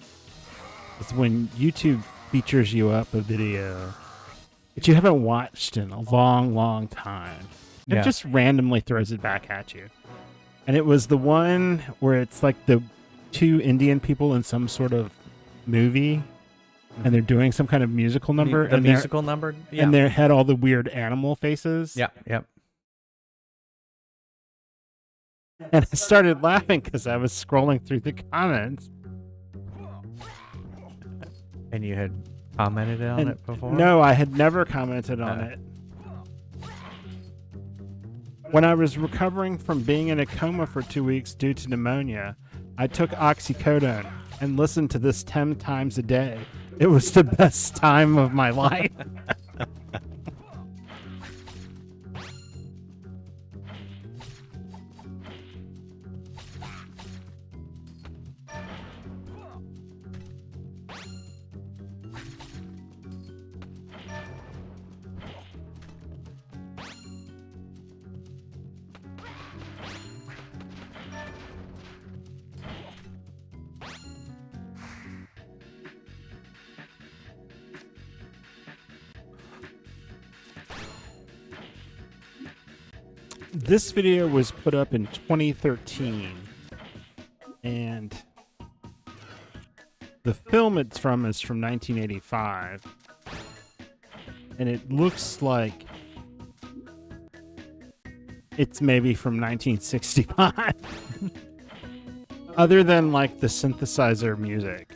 is when YouTube features you up a video that you haven't watched in a long, long time. It Yeah. just randomly throws it back at you. And it was the one where it's like the two Indian people in some sort of movie and they're doing some kind of musical number. The and musical number? Yeah. And they had all the weird animal faces. Yep, yep. And I started laughing because I was scrolling through the comments. And you had commented on And it before? No, I had never commented on it. When I was recovering from being in a coma for 2 weeks due to pneumonia, I took oxycodone and listened to this 10 times a day. It was the best time of my life. This video was put up in 2013, and the film it's from is from 1985, and it looks like it's maybe from 1965, other than like the synthesizer music.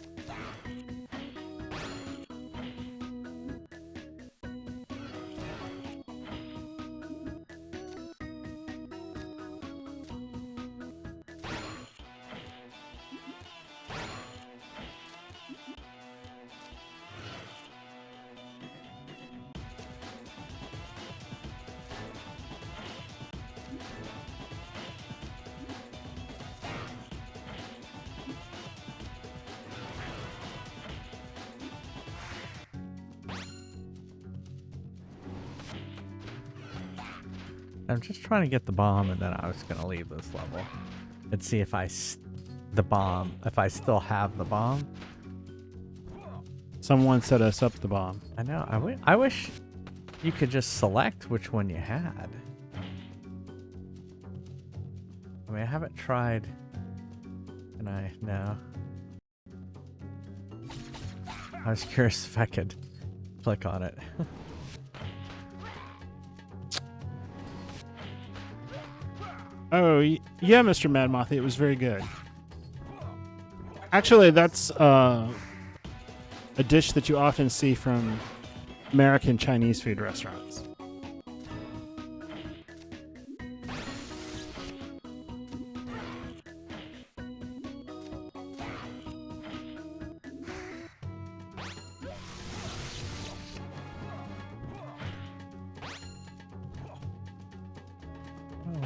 I'm just trying to get the bomb, and then I was gonna leave this level and see if if I still have the bomb. Someone set us up the bomb. I know. I wish you could just select which one you had. I mean, I haven't tried. Can I? No. I was curious if I could click on it. Oh, yeah, Mr. Mad Mothy, it was very good. Actually, that's a dish that you often see from American Chinese food restaurants.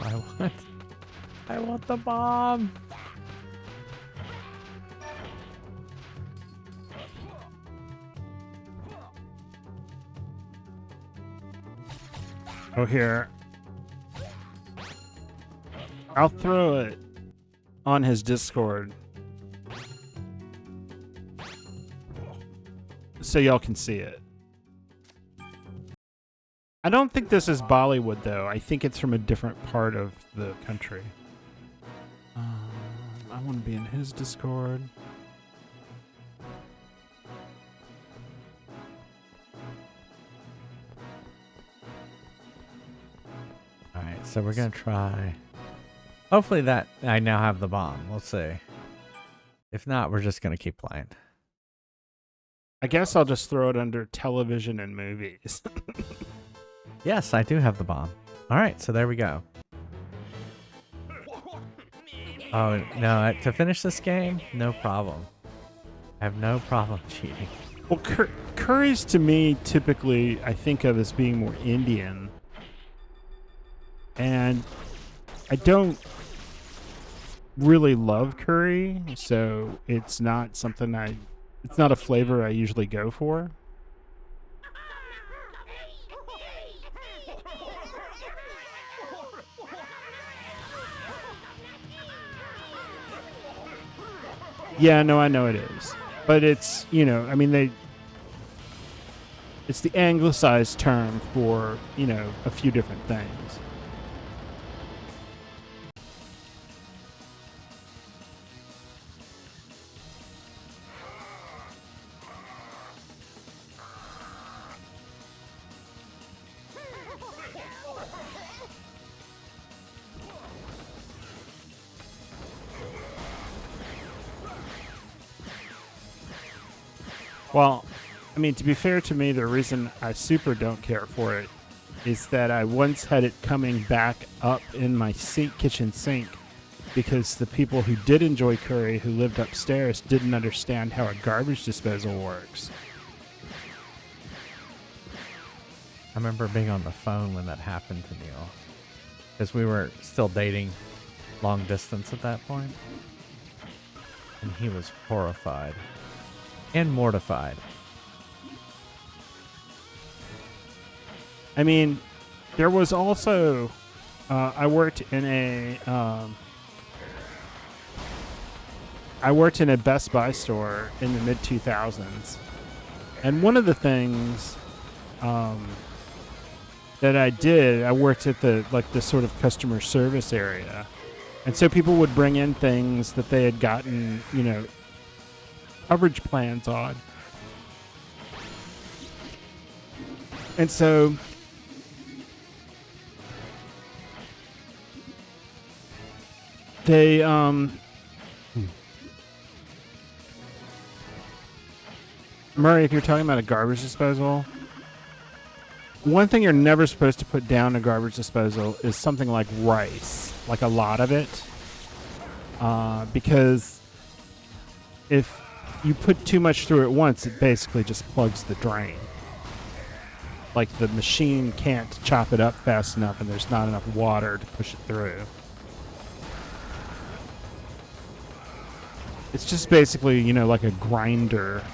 Oh, I want the bomb. Oh, here. I'll throw it on his Discord so y'all can see it. I don't think this is Bollywood, though. I think it's from a different part of the country. I want to be in his Discord. Alright, so we're gonna try. Hopefully that I now have the bomb. We'll see. If not, we're just gonna keep playing. I guess I'll just throw it under television and movies. Yes, I do have the bomb. Alright, so there we go. Oh, no, to finish this game, no problem. I have no problem cheating. Well, curries to me, typically, I think of as being more Indian. And I don't really love curry, so it's not something it's not a flavor I usually go for. Yeah, no, I know it is. But it's, you know, I mean, it's the anglicized term for, you know, a few different things. Well, I mean, to be fair to me, the reason I super don't care for it is that I once had it coming back up in my kitchen sink because the people who did enjoy curry, who lived upstairs, didn't understand how a garbage disposal works. I remember being on the phone when that happened to Neil. Because we were still dating long distance at that point. And he was horrified. And mortified. I mean, there was also, I worked in a Best Buy store in the mid 2000s, and one of the things that I did, I worked at the sort of customer service area, and so people would bring in things that they had gotten, you know, coverage plans on. And so they Murray, if you're talking about a garbage disposal, one thing you're never supposed to put down a garbage disposal is something like rice, like a lot of it, because if you put too much through at once, it basically just plugs the drain. Like the machine can't chop it up fast enough, and there's not enough water to push it through. It's just basically, you know, like a grinder.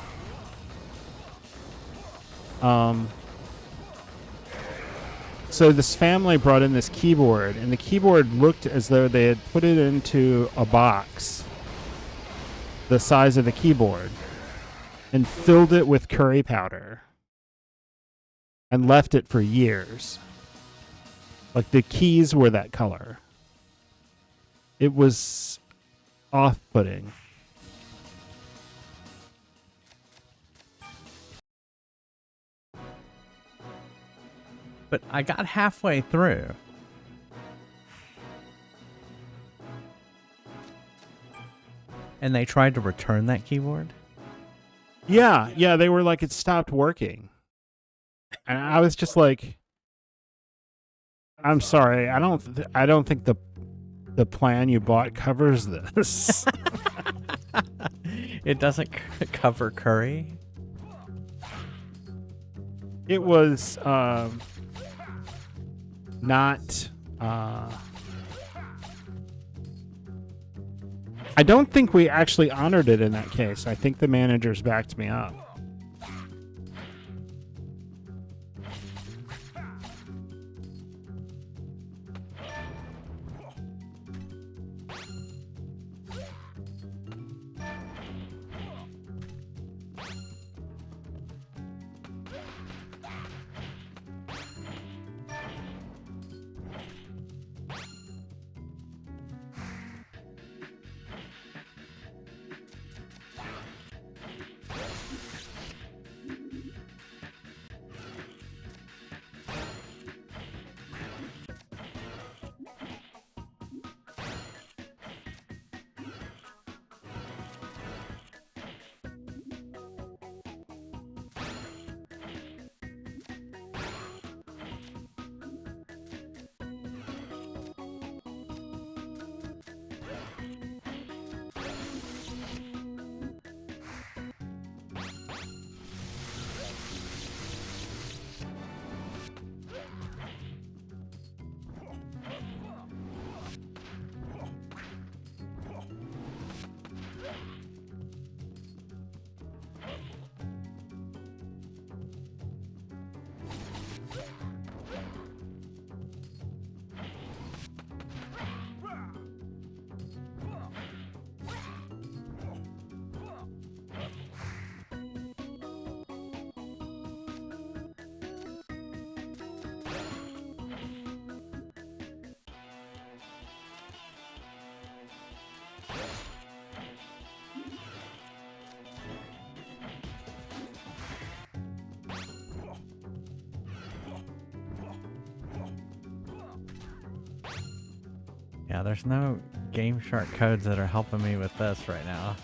So this family brought in this keyboard, and the keyboard looked as though they had put it into a box the size of the keyboard and filled it with curry powder and left it for years. Like the keys were that color. It was off-putting. But I got halfway through. And they tried to return that keyboard? Yeah, they were like, it stopped working. And I was just like, I'm sorry, I don't think the plan you bought covers this. It doesn't cover curry? It was not. I don't think we actually honored it in that case. I think the managers backed me up. Yeah, there's no Game Shark codes that are helping me with this right now.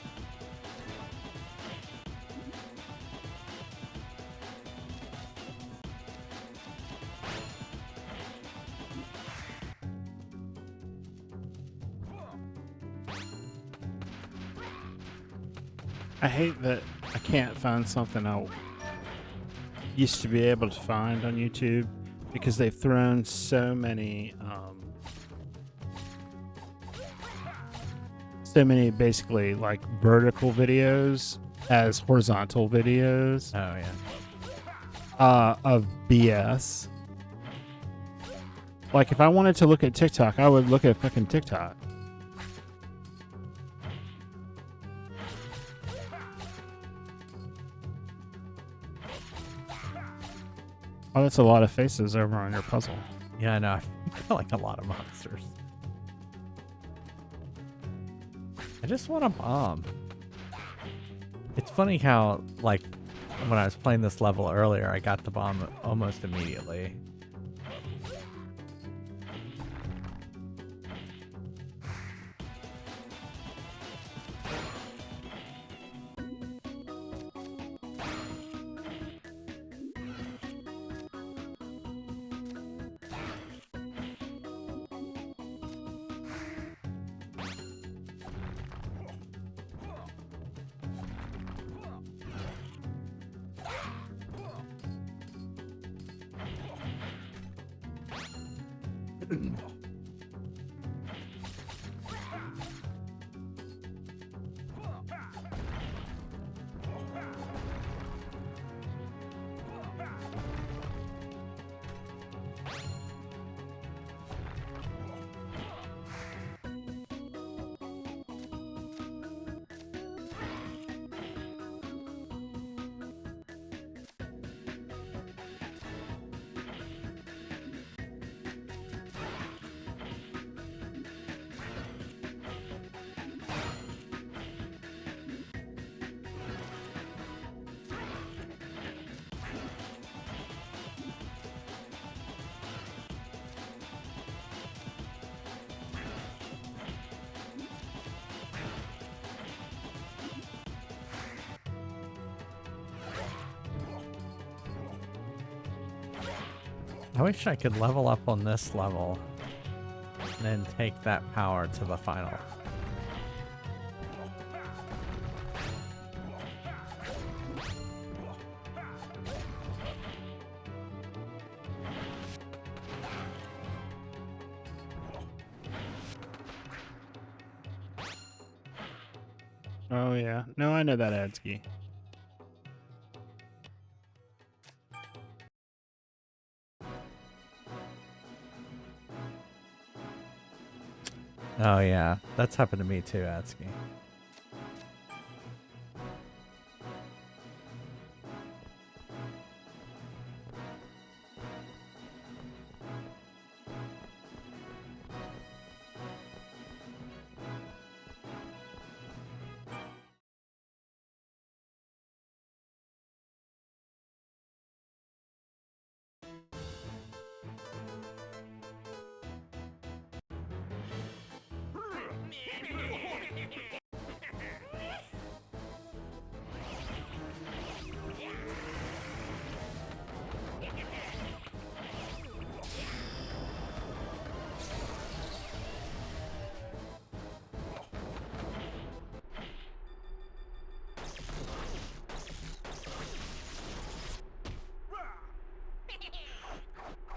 I hate that I can't find something I used to be able to find on YouTube because they've thrown so many basically like vertical videos as horizontal videos Oh, yeah. of BS. Like if I wanted to look at TikTok, I would look at fucking TikTok. Oh, that's a lot of faces over on your puzzle. Yeah, I know. I feel like a lot of monsters. I just want a bomb. It's funny how, like, when I was playing this level earlier, I got the bomb almost immediately. I wish I could level up on this level and then take that power to the final. Oh yeah. No, I know that Adski. Oh yeah, that's happened to me too, Atsuki.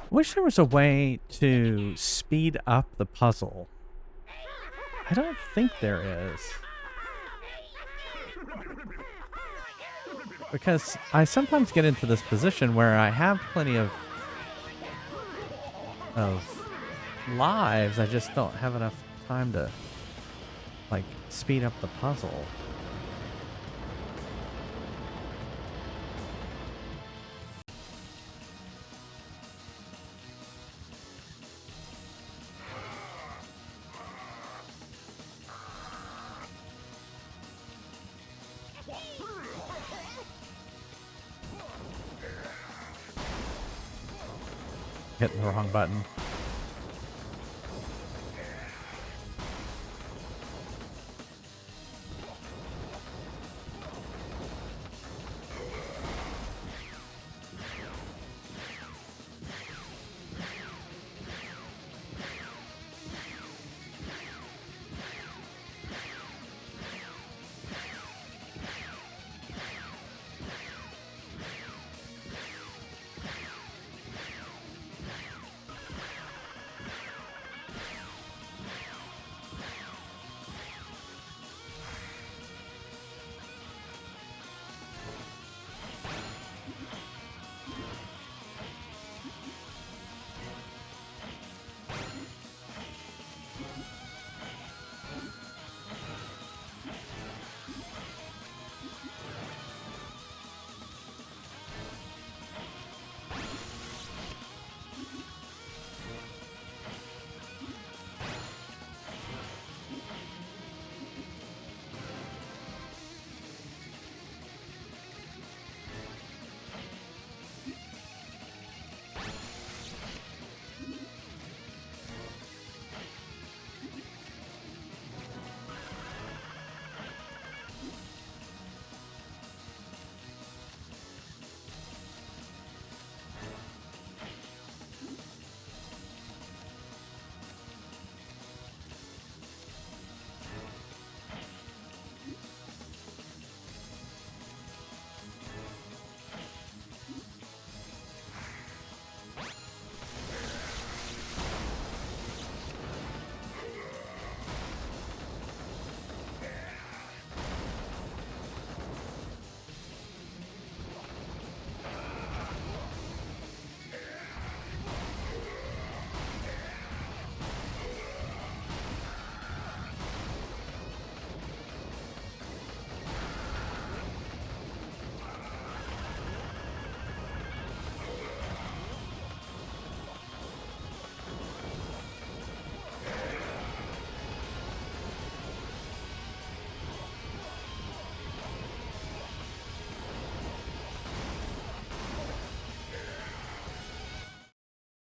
Wish there was a way to speed up the puzzle. I don't think there is. Because I sometimes get into this position where I have plenty of lives, I just don't have enough time to like speed up the puzzle. Hitting the wrong button.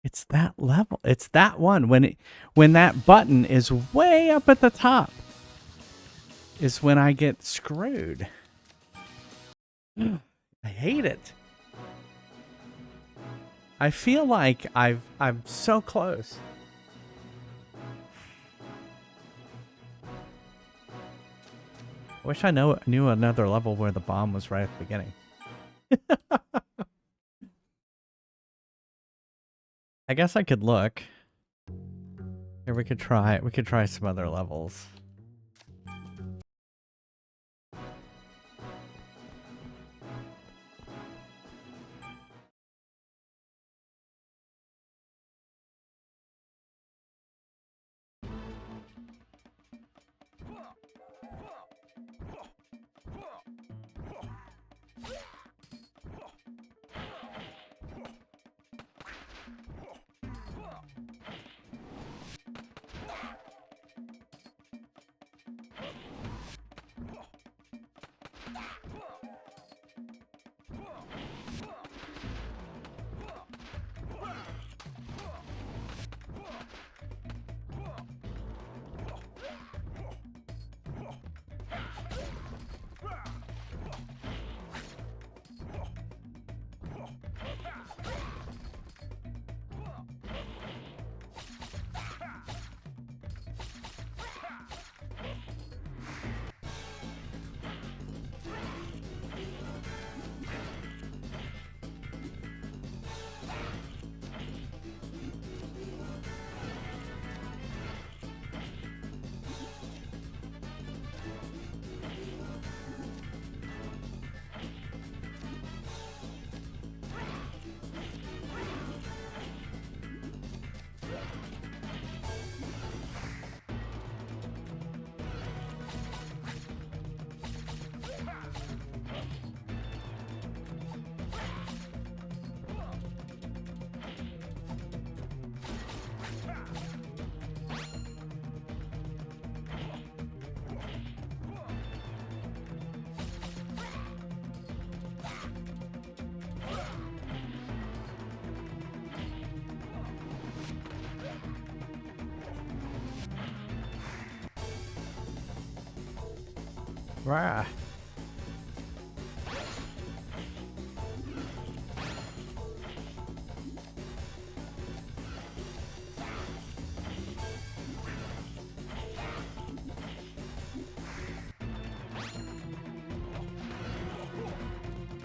It's that level. It's that one when that button is way up at the top is when I get screwed. I hate it. I feel like I'm so close. Wish I knew another level where the bomb was right at the beginning. I guess I could look. Here we could try some other levels. Rah.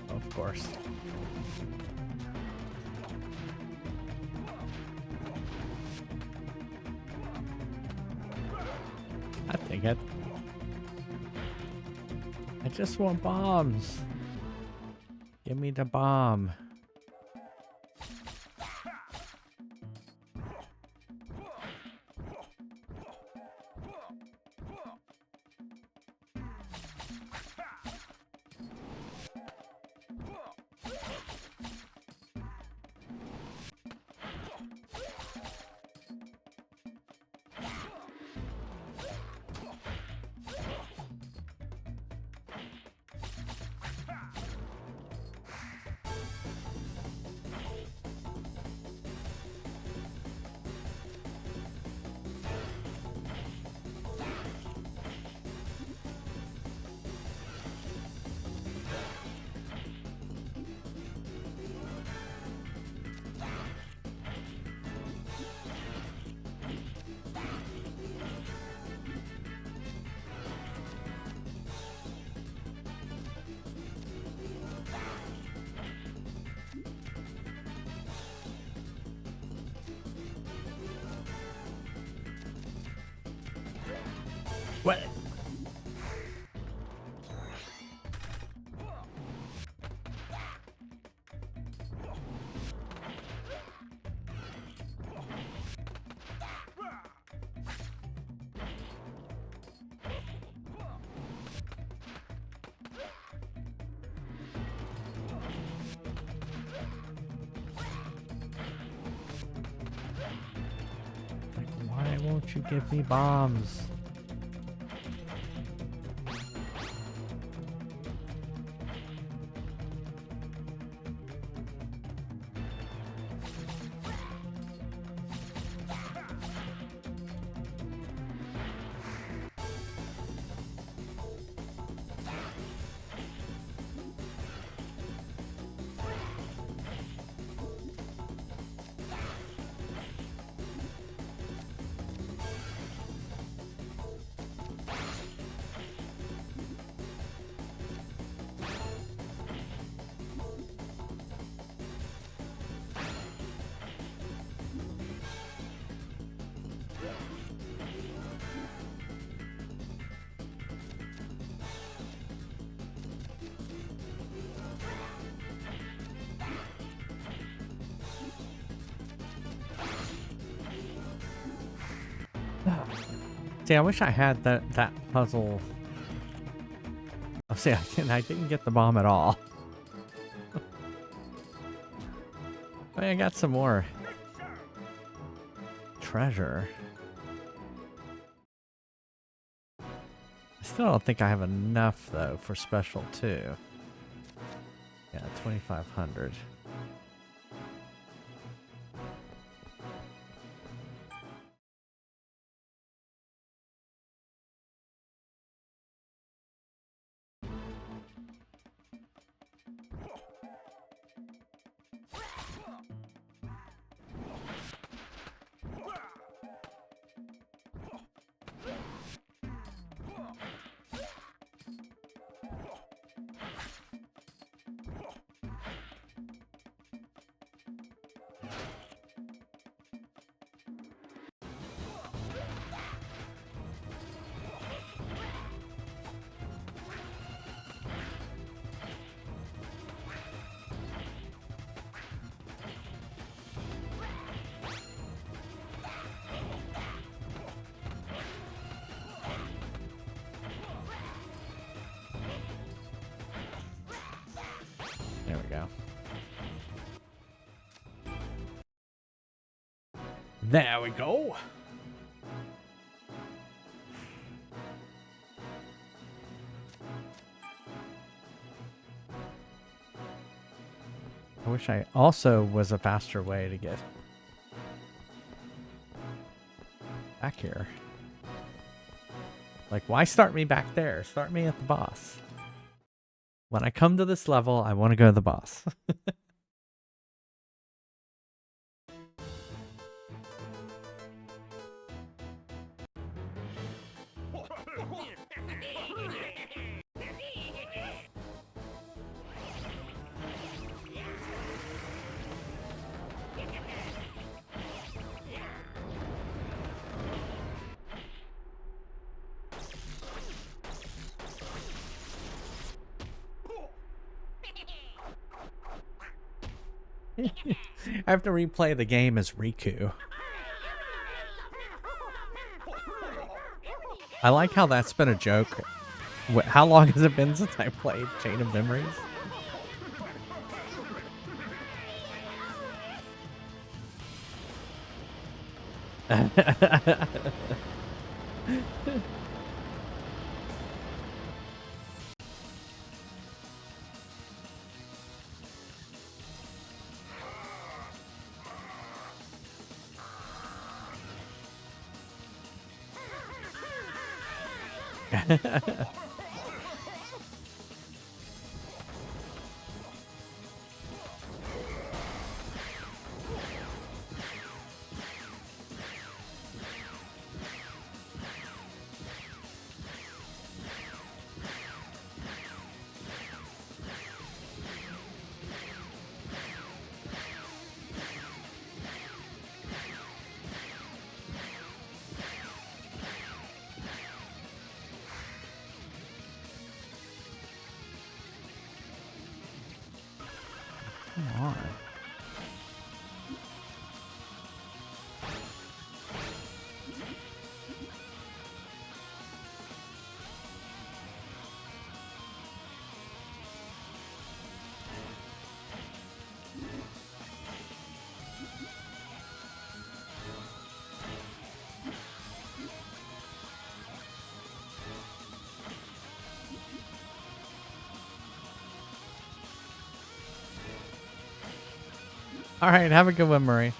Of course. I think it. I just want bombs. Give me the bomb. What? Like, why won't you give me bombs? See, I wish I had that puzzle. Oh, see, I didn't get the bomb at all. But I got some more treasure. I still don't think I have enough though for special 2. Yeah, 2,500. There we go. There we go. I wish I also was a faster way to get back here. Like, why start me back there? Start me at the boss. When I come to this level, I want to go to the boss. I have to replay the game as Riku. I like how that's been a joke. How long has it been since I played Chain of Memories? Come on. All right, have a good one, Murray.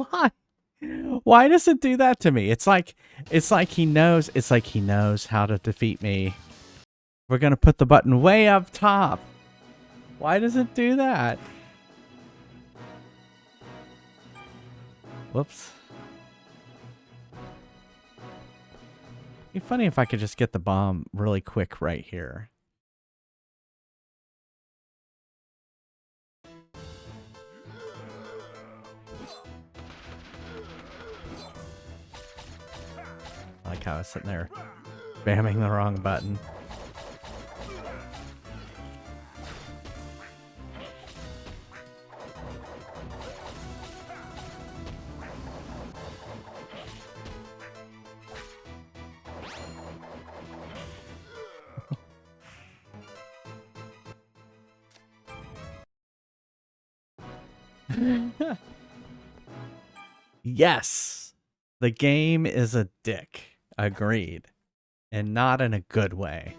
Why? Why does it do that to me? It's like he knows. It's like he knows how to defeat me. We're gonna put the button way up top. Why does it do that? Whoops. It'd be funny if I could just get the bomb really quick right here. I like how I was sitting there spamming the wrong button. Yes, the game is a dick. Agreed. And not in a good way.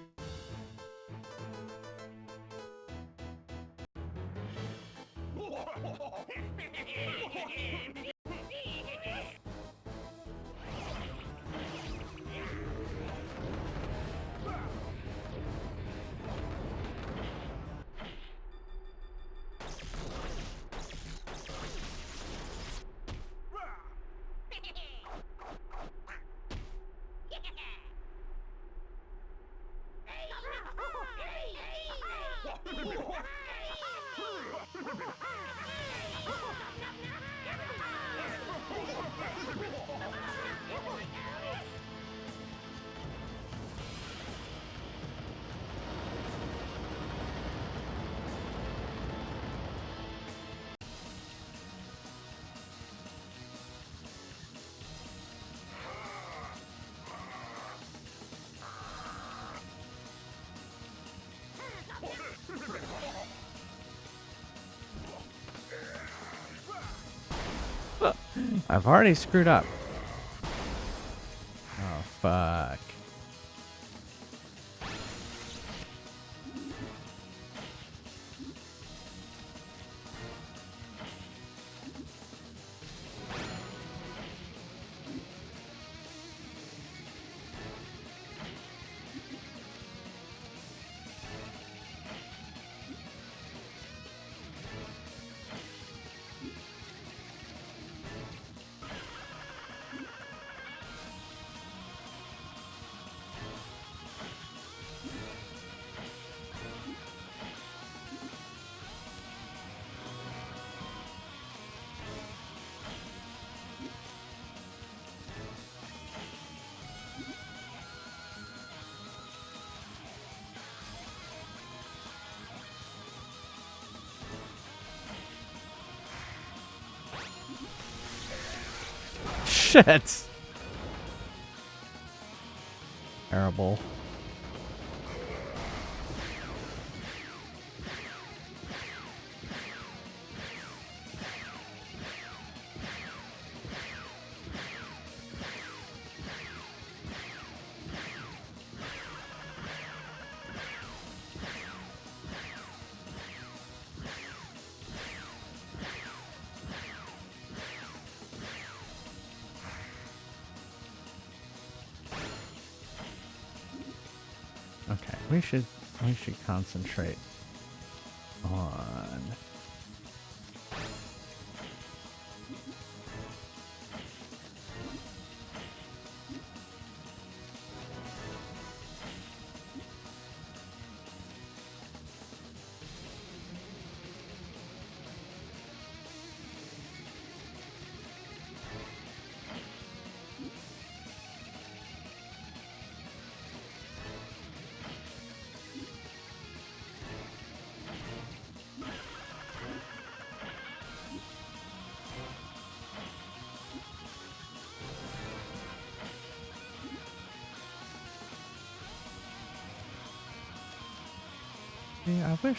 I've already screwed up. Oh, fuck. Shit. Terrible. Okay, we should concentrate on yeah, I wish.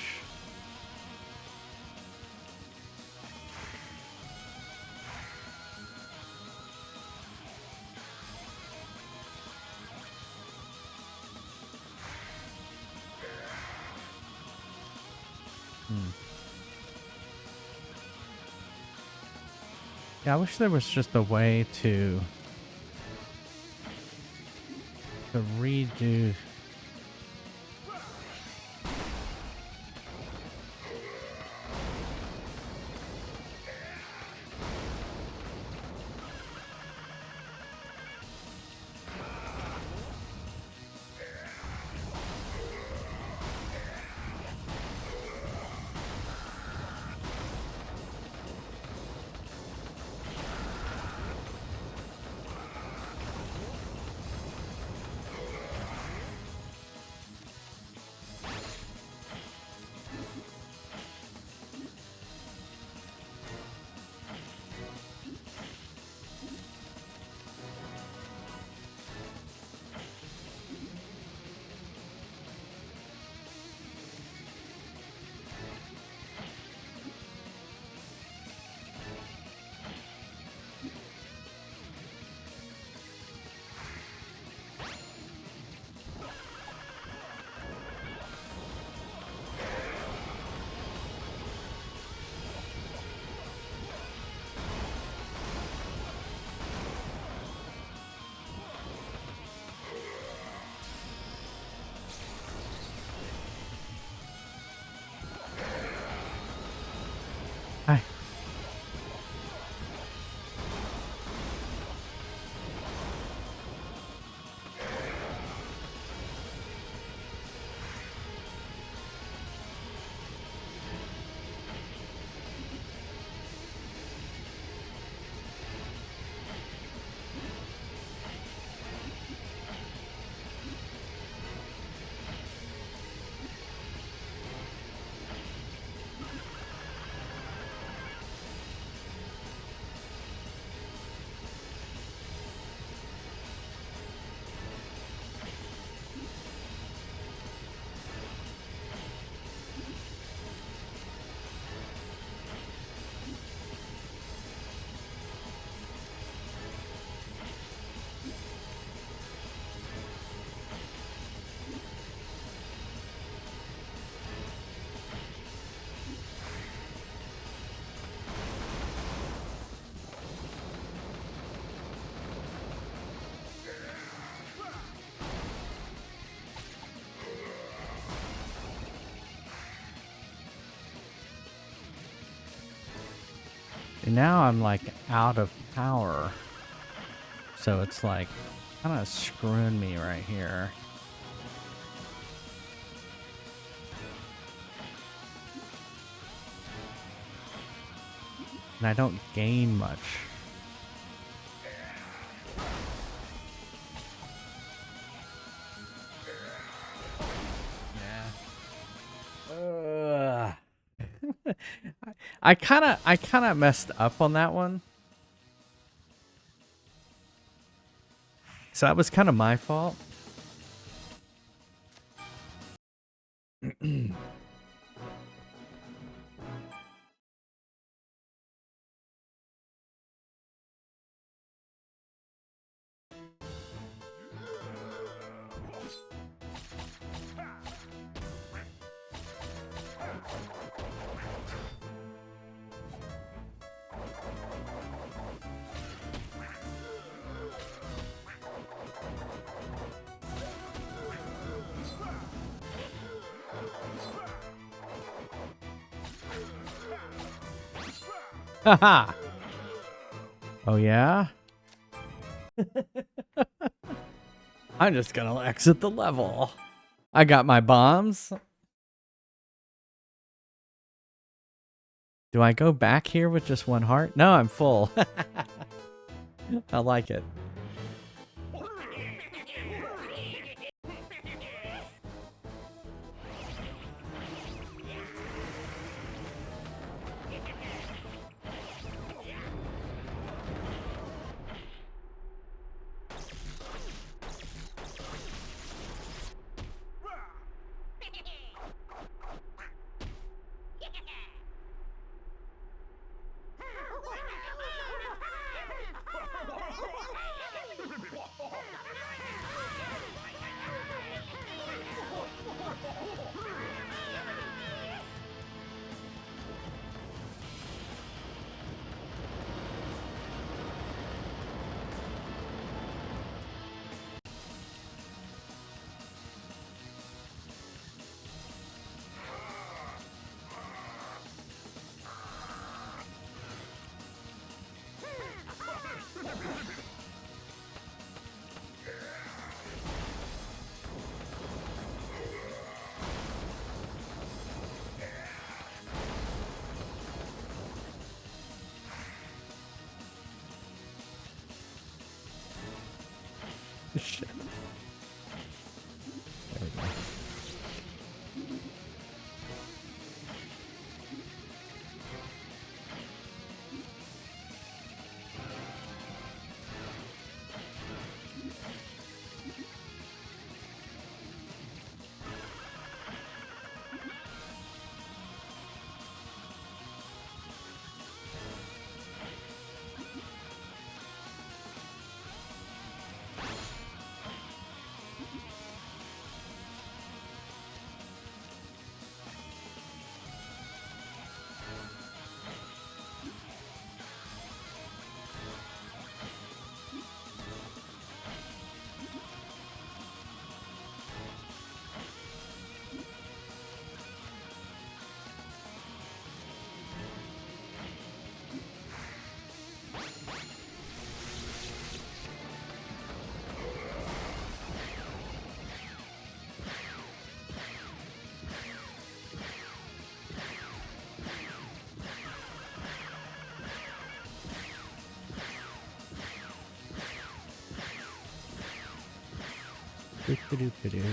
Yeah, I wish there was just a way to redo. Hi. And now I'm like out of power. So it's like kind of screwing me right here. And I don't gain much. Yeah. I kind of messed up on that one. So that was kind of my fault. Haha. Oh yeah? I'm just gonna exit the level. I got my bombs. Do I go back here with just one heart? No, I'm full. I like it. Shit. There we go. Doop-a-doop-a-doo.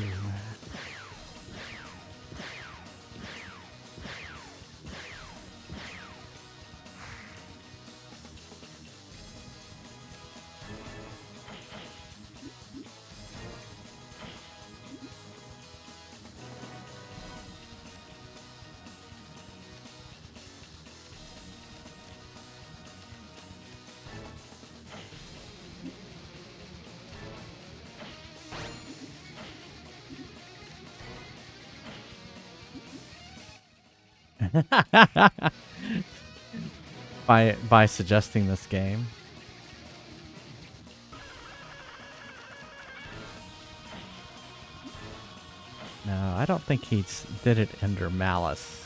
by suggesting this game. No, I don't think he did it under malice.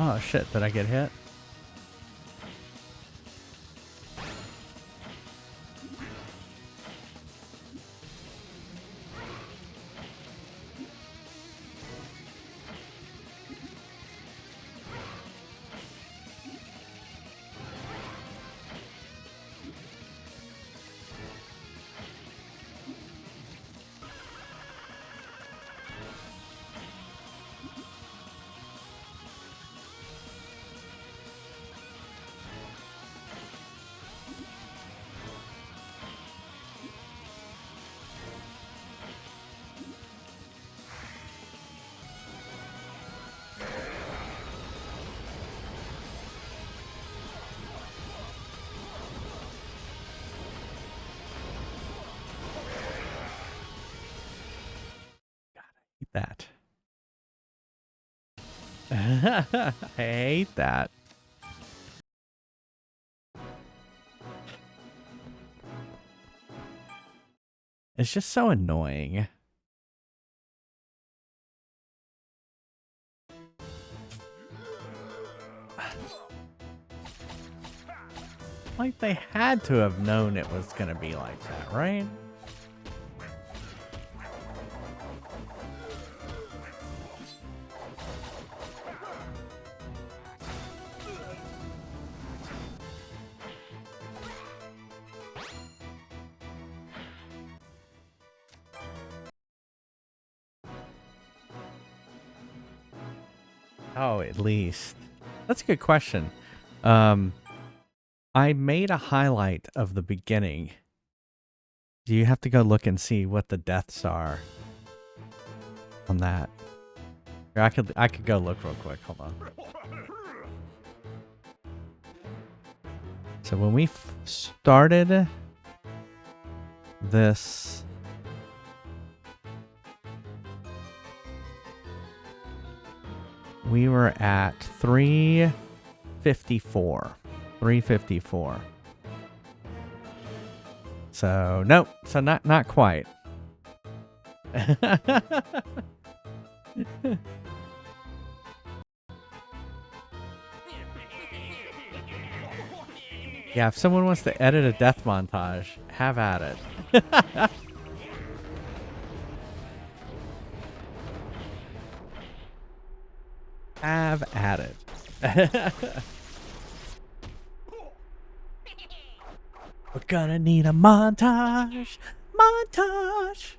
Oh shit, did I get hit? That. I hate that. It's just so annoying. Like they had to have known it was gonna be like that, right? Oh, at least. That's a good question. I made a highlight of the beginning. Do you have to go look and see what the deaths are on that? Or I could go look real quick. Hold on. So when we started this, we were at 354. 354. So nope. So not quite. Yeah, if someone wants to edit a death montage, have at it. Have at it. We're gonna need a montage. Montage.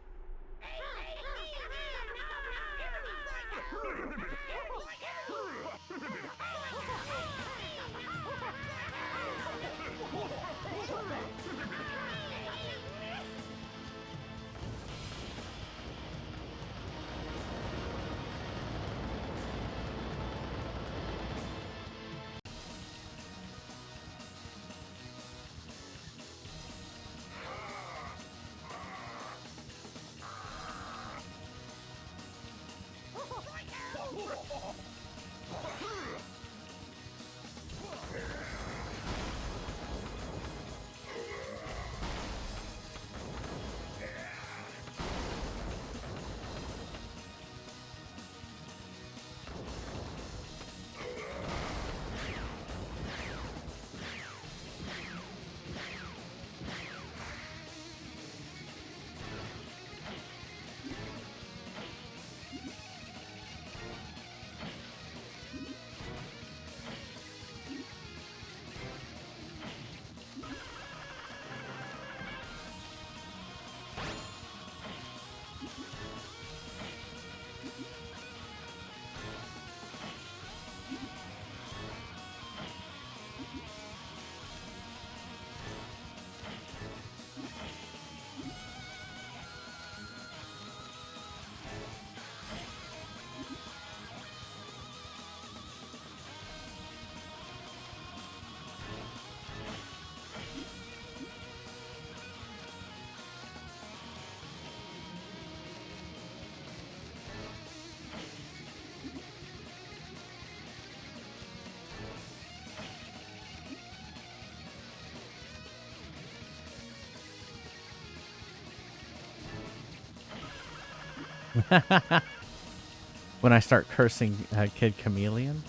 When I start cursing Kid Chameleon.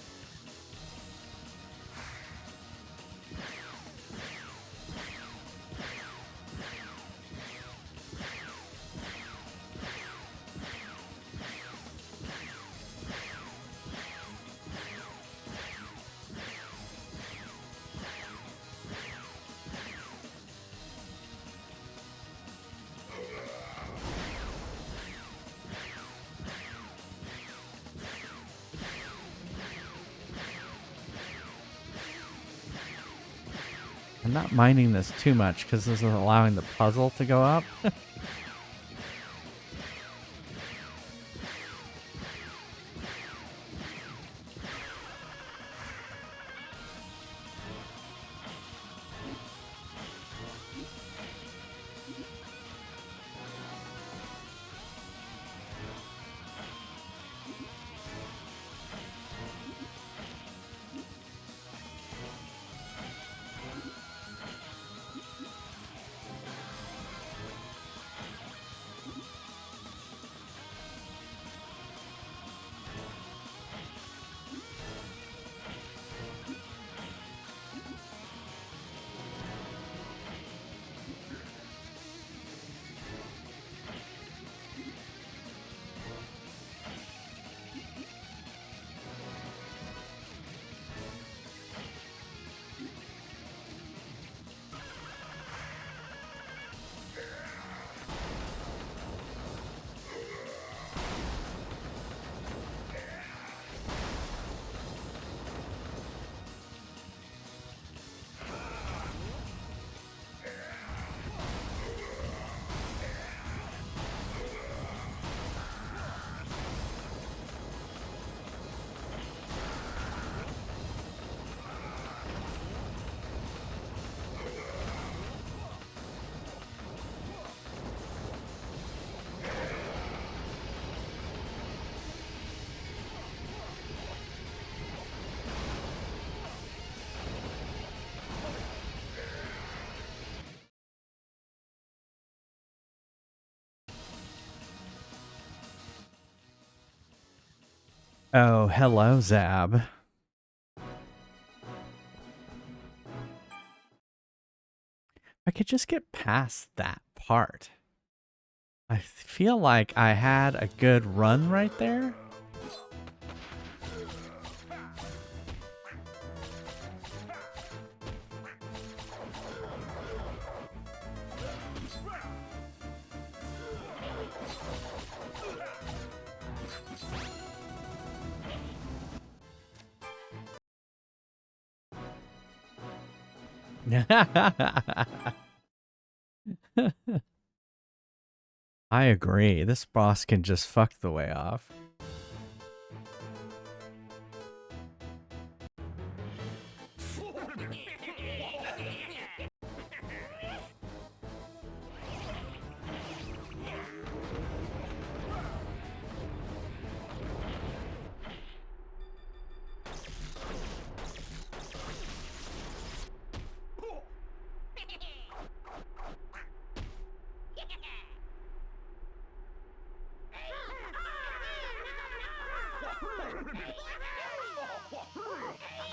I'm not minding this too much because this is allowing the puzzle to go up. Oh, hello, Zab. I could just get past that part. I feel like I had a good run right there. I agree. This boss can just fuck the way off.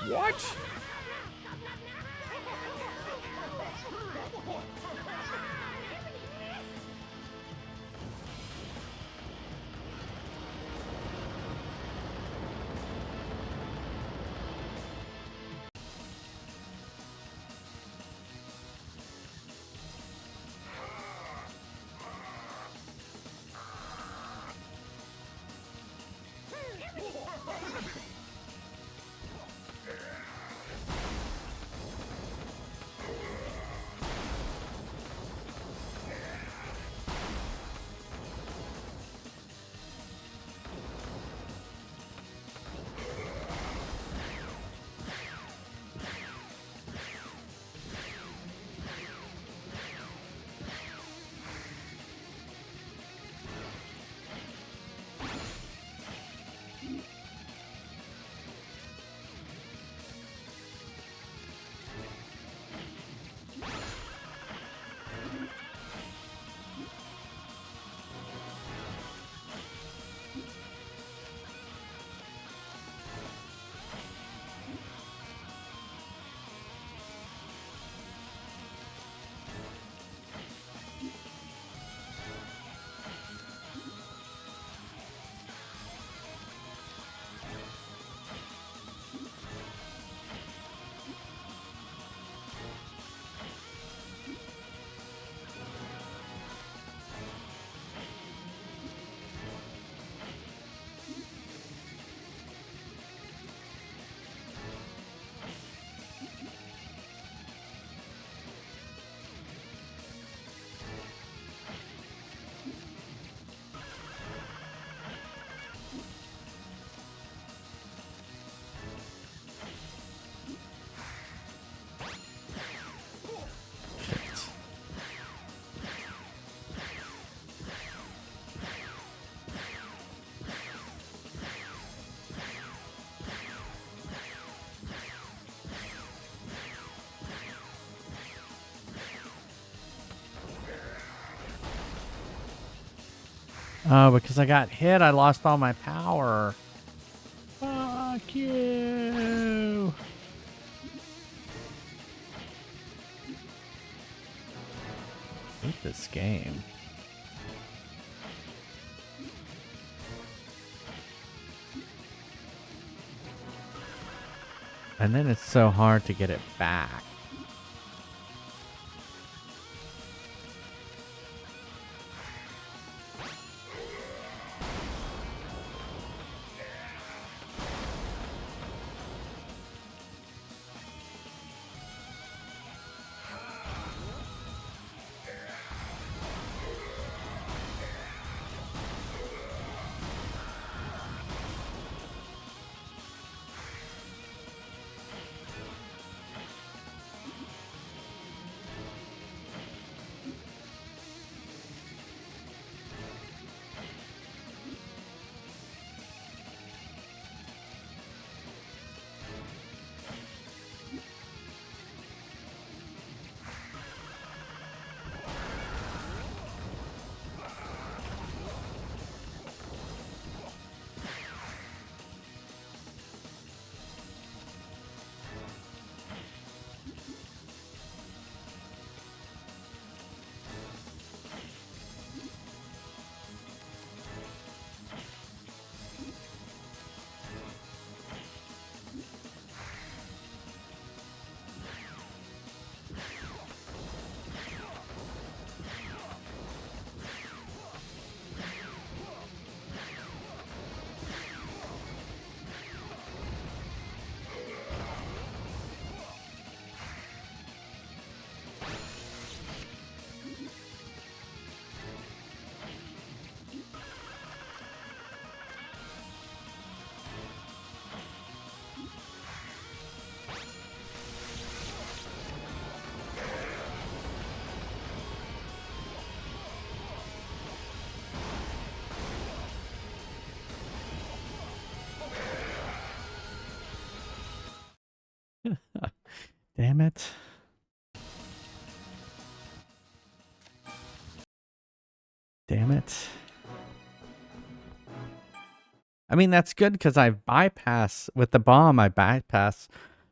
What? Oh, because I got hit, I lost all my power. Fuck you. I hate this game. And then it's so hard to get it back. Damn it. Damn it. I mean, that's good because I bypass, with the bomb, I bypass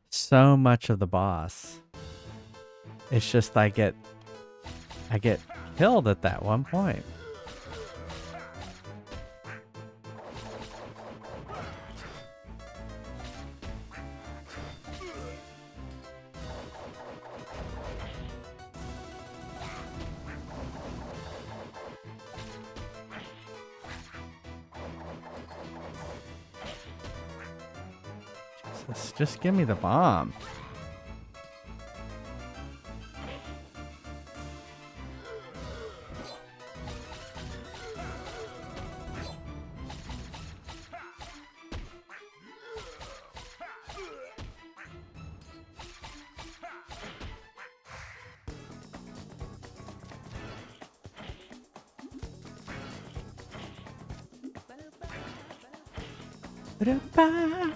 so much of the boss. It's just I get killed at that one point. Just give me the bomb. Ba-da-ba.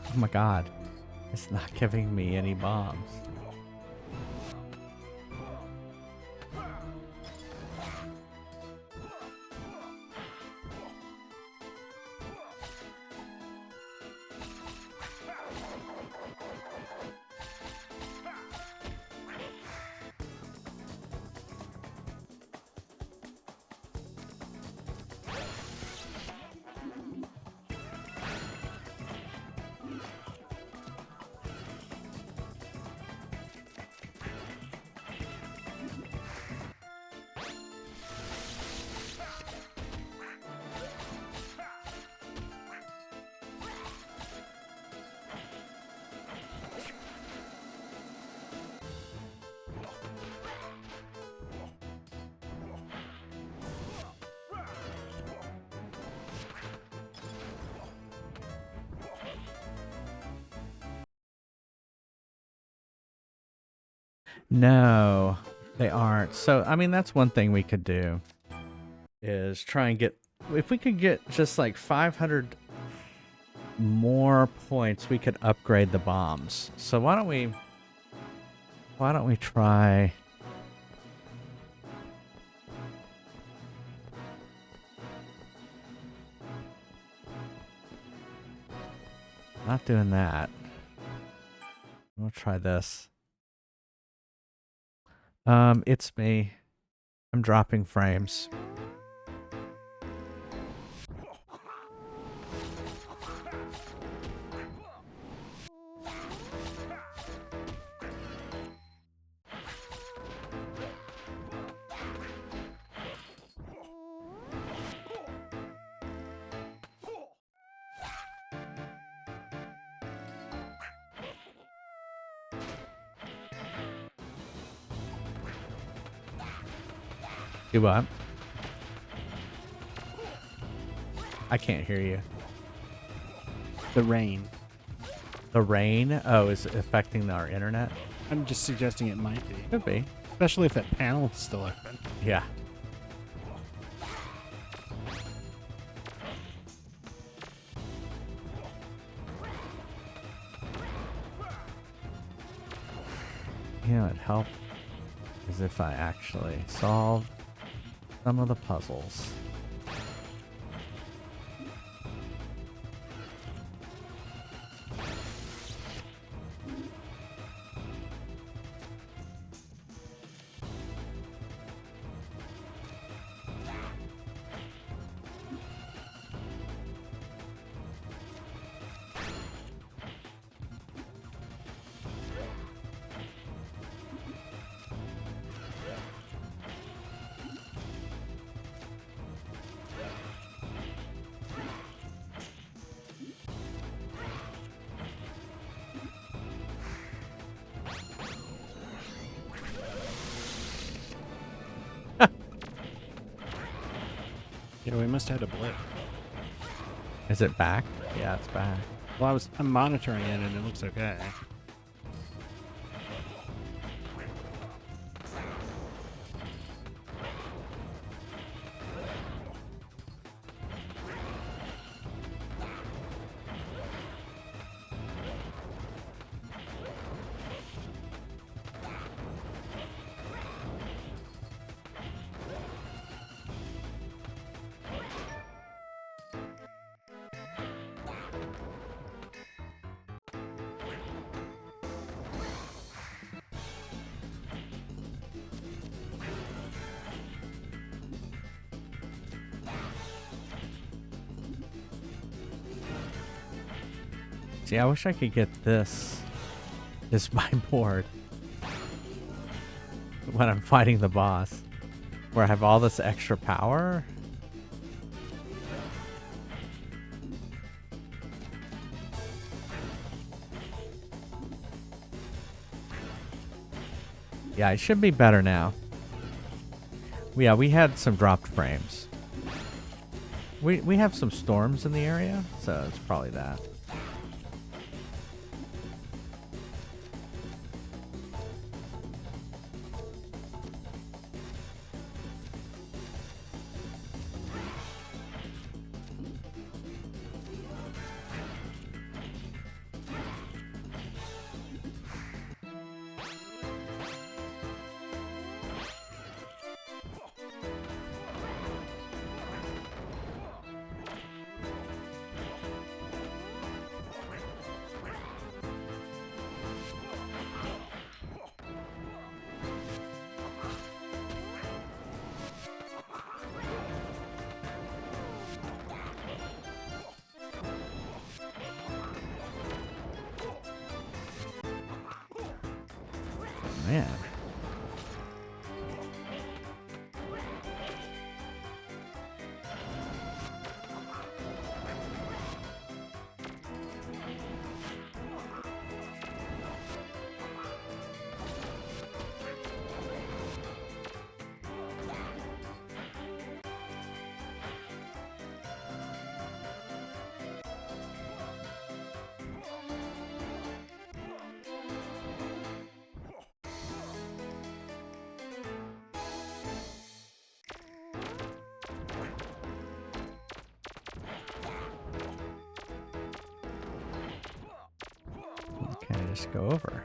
Oh my god. It's not giving me any bombs. No, they aren't. So, I mean, that's one thing we could do is try and get, if we could get just like 500 more points, we could upgrade the bombs. So why don't we try not doing that. We'll try this. It's me. I'm dropping frames. Do what? I can't hear you. The rain. The rain? Oh, is it affecting our internet? I'm just suggesting it might be. Could be. Especially if that panel is still open. Yeah. You know, it'd help is if I actually solved some of the puzzles. Yeah, we must have had a blip. Is it back? Yeah, it's back. Well, I'm monitoring it and it looks okay. See, I wish I could get this my board when I'm fighting the boss, where I have all this extra power. Yeah, it should be better now. Yeah, we had some dropped frames. We have some storms in the area, so it's probably that. Man. Okay, just go over.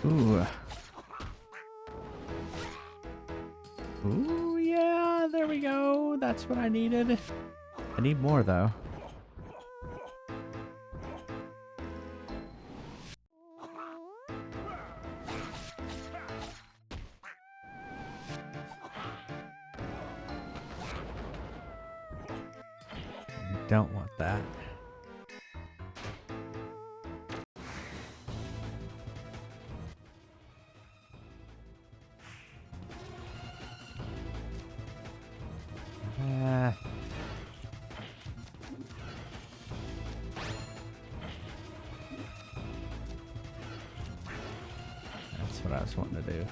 Ooh. Ooh, yeah, there we go. That's what I needed. I need more, though. Don't want that. That's what I was wanting to do.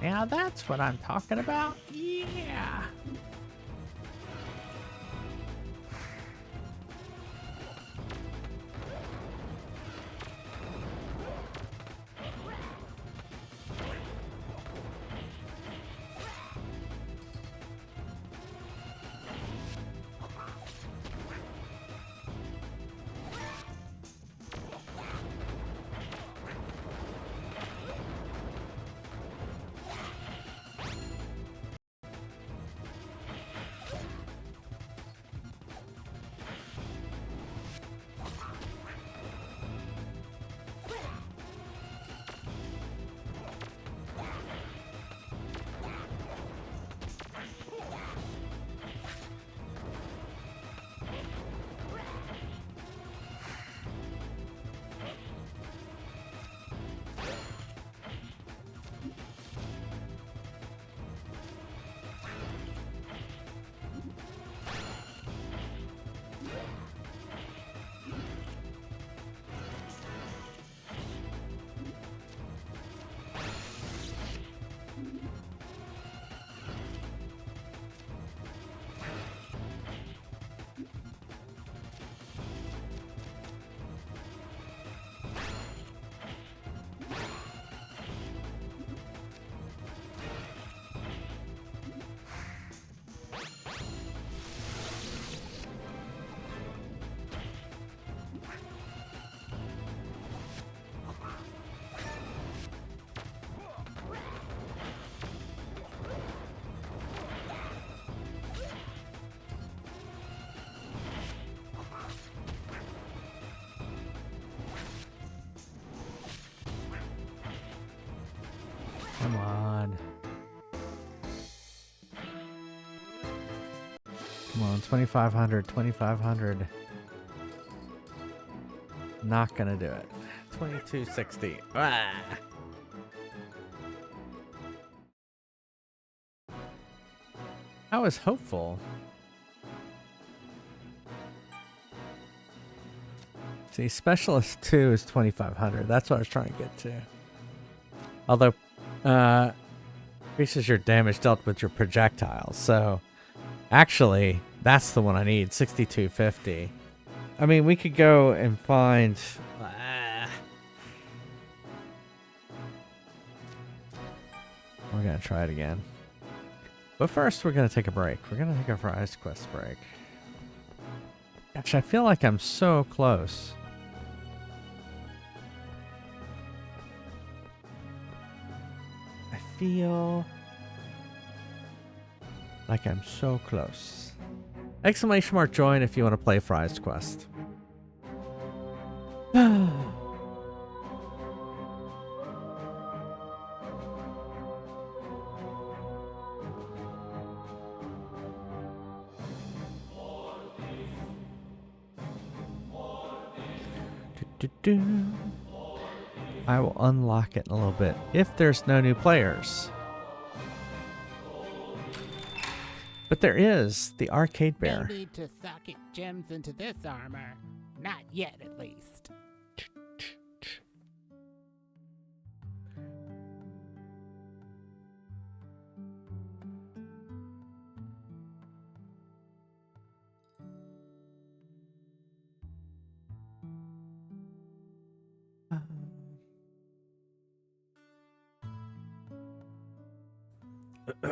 Yeah, that's what I'm talking about. Yeah. Come on. Come on, 2,500, 2,500. Not gonna do it. 2260. Ah. I was hopeful. See, Specialist 2 is 2,500. That's what I was trying to get to. Although, increases your damage dealt with your projectiles. So, actually, that's the one I need. 6,250. I mean, we could go and find. We're gonna try it again. But first, we're gonna take a break. We're gonna take a Fry's Quest break. Gosh, I feel like I'm so close. I feel like I'm so close. Exclamation mark join if you want to play Fry's Quest. I will unlock it in a little bit if there's no new players. But there is the arcade No bear. need to socket gems into this armor. Not yet, at least.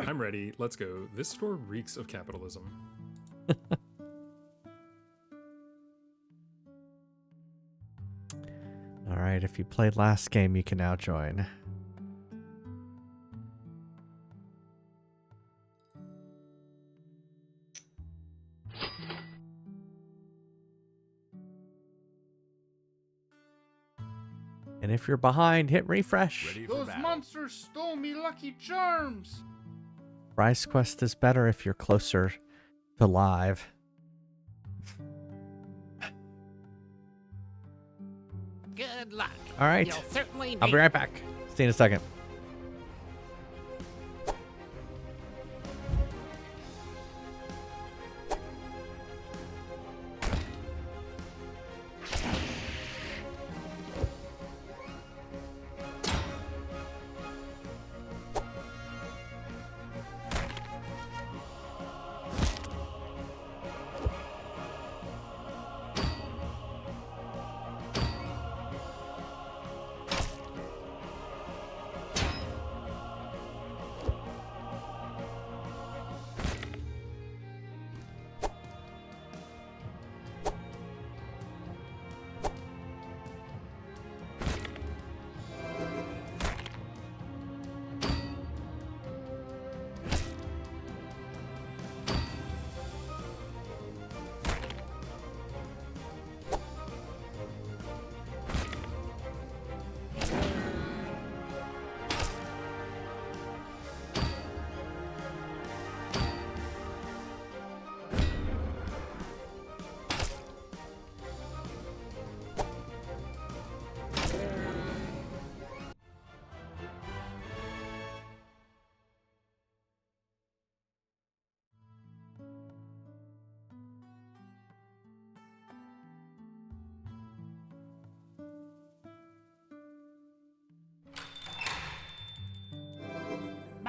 I'm ready. Let's go. This store reeks of capitalism. All right, if you played last game, you can now join. And if you're behind, hit refresh. Ready for Those battle. monsters stole me Lucky Charms. Rise Quest is better if you're closer to live. Good luck. All right. You'll certainly I'll be need right back. See you in a second.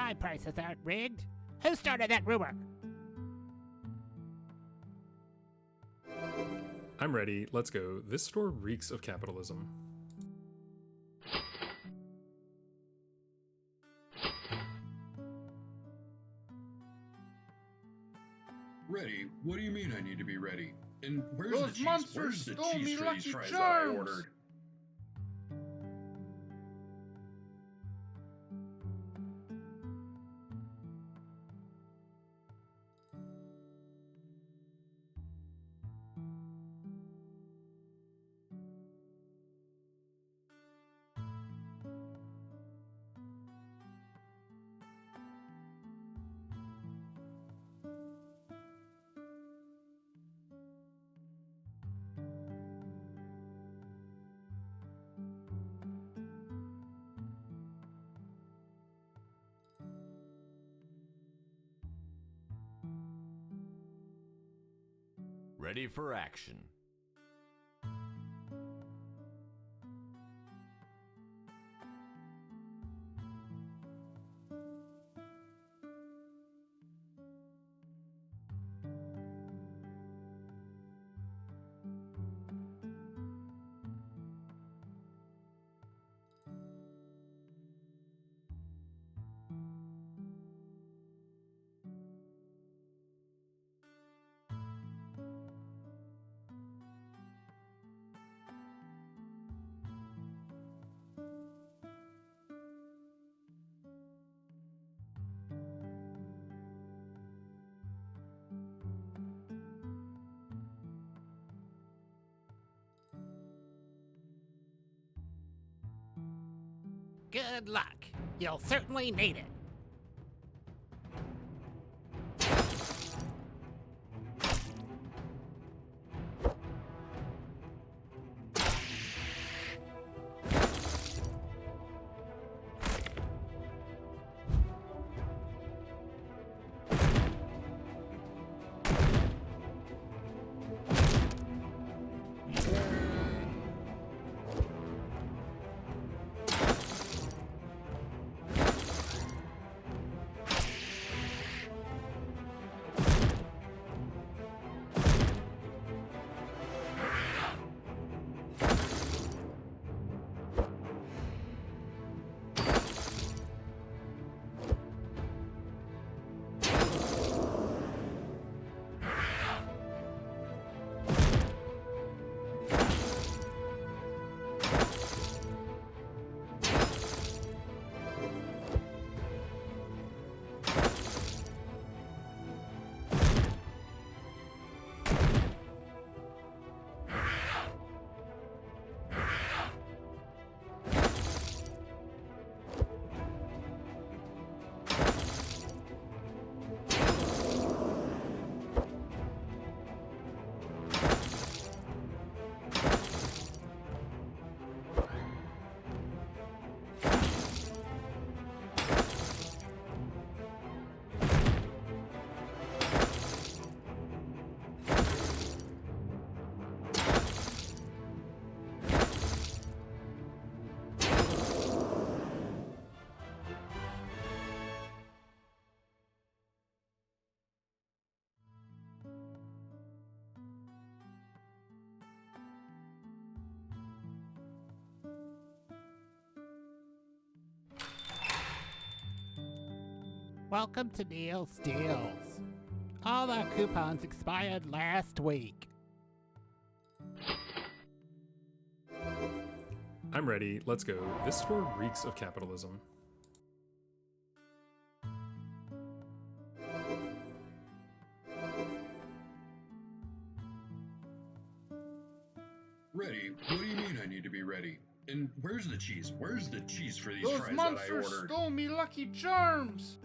my prices aren't rigged. Who started that rumor? I'm ready. Let's go. This store reeks of capitalism. Ready? What do you mean I need to be ready? And where's Those the cheese? monsters Where's the stole cheese me for Lucky these fries Charms? that I ordered? Ready for action. Good luck. You'll certainly need it. Welcome to Neil's Deals. All our coupons expired last week. I'm ready. Let's go. This store reeks of capitalism. Ready? What do you mean I need to be ready? And where's the cheese? Where's the cheese for these Those fries that I monsters ordered? stole me Lucky Charms!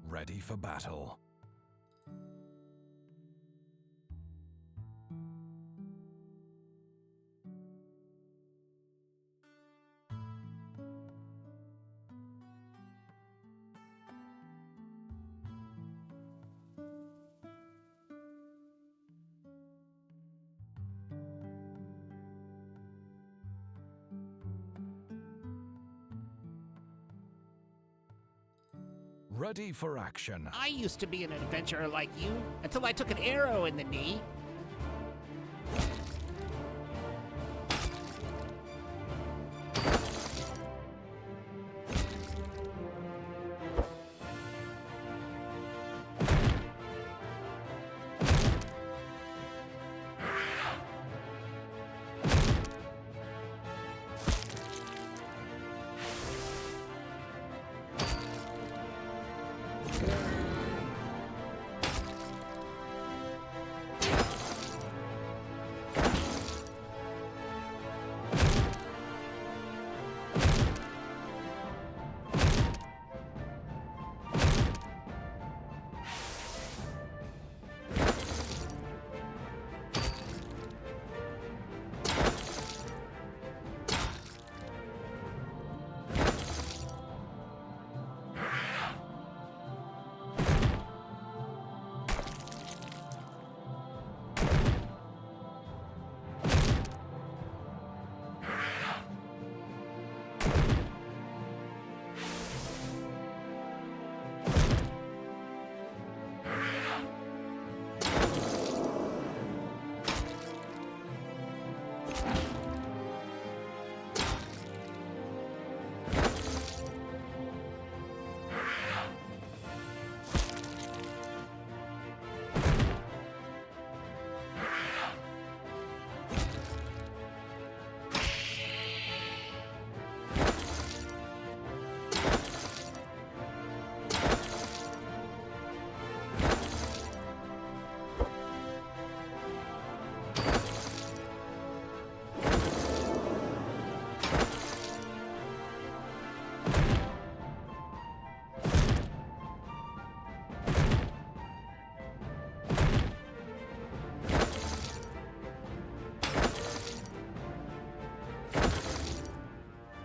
Ready for battle. Ready for action. I used to be an adventurer like you until I took an arrow in the knee.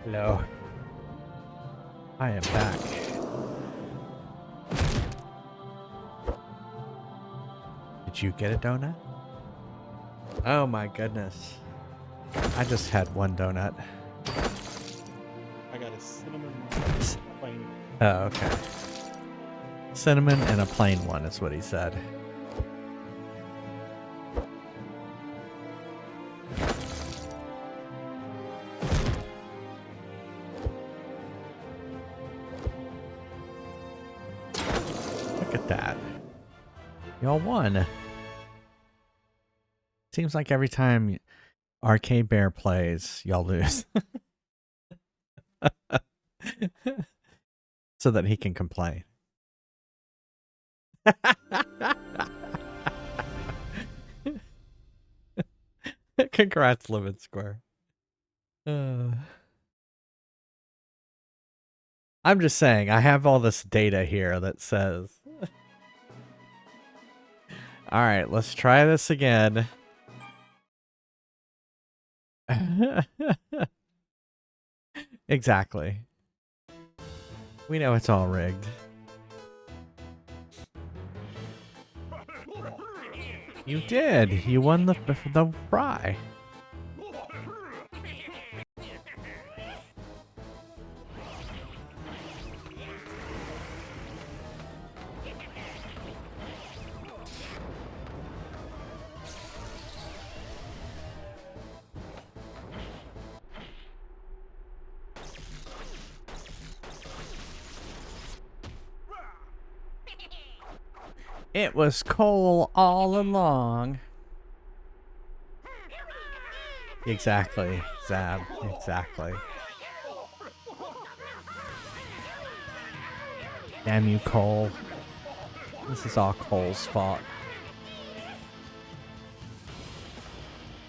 Hello. I am back. Did you get a donut? Oh my goodness. I just had one donut. I got a cinnamon plain. Oh, okay. Cinnamon and a plain one is what he said. Look at that. Y'all won. Seems like every time Arcade Bear plays, y'all lose. So that he can complain. Congrats, Limit Square. I'm just saying, I have all this data here that says... Alright, let's try this again. Exactly. We know it's all rigged. You did. You won the fry. It was Cole all along. Exactly, Zab. Exactly. Damn you, Cole. This is all Cole's fault.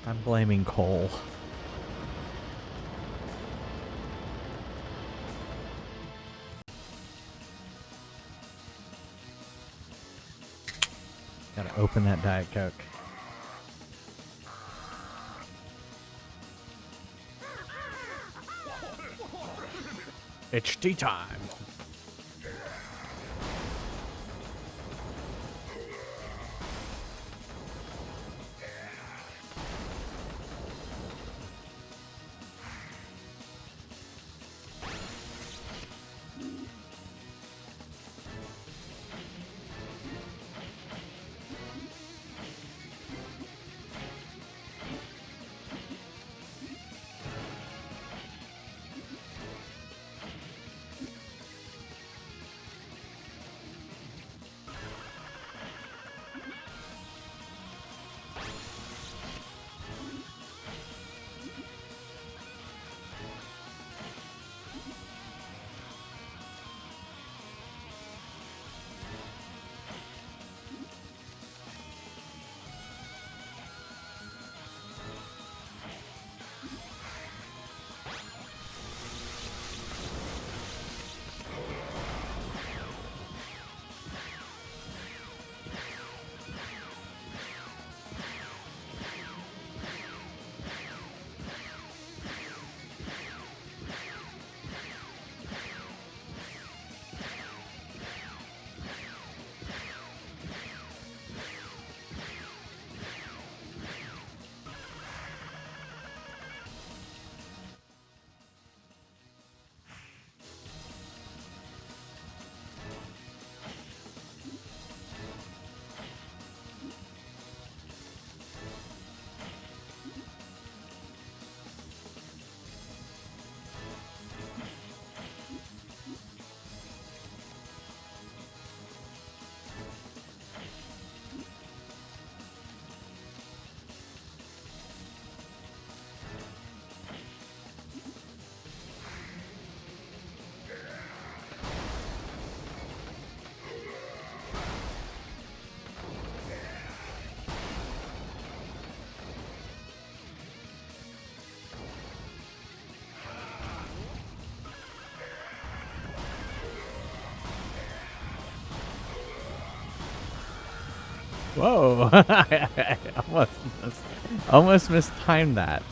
I'm blaming Cole. Gotta open that Diet Coke. It's tea time. Whoa! I almost mistimed that.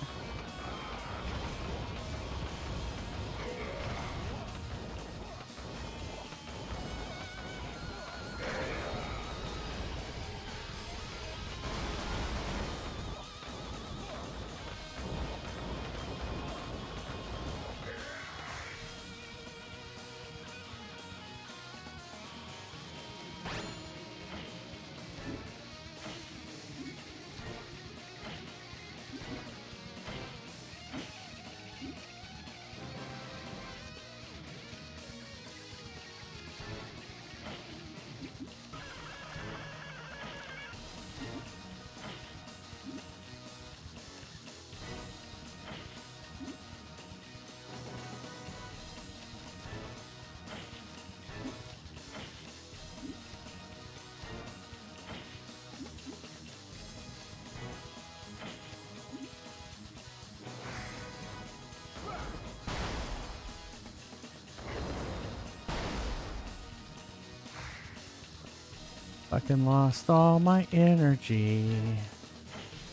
Fucking lost all my energy.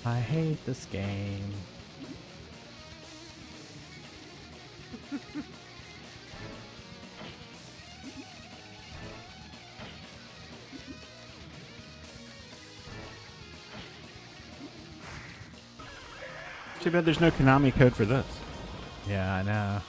I hate this game. Too bad there's no Konami code for this. Yeah, I know.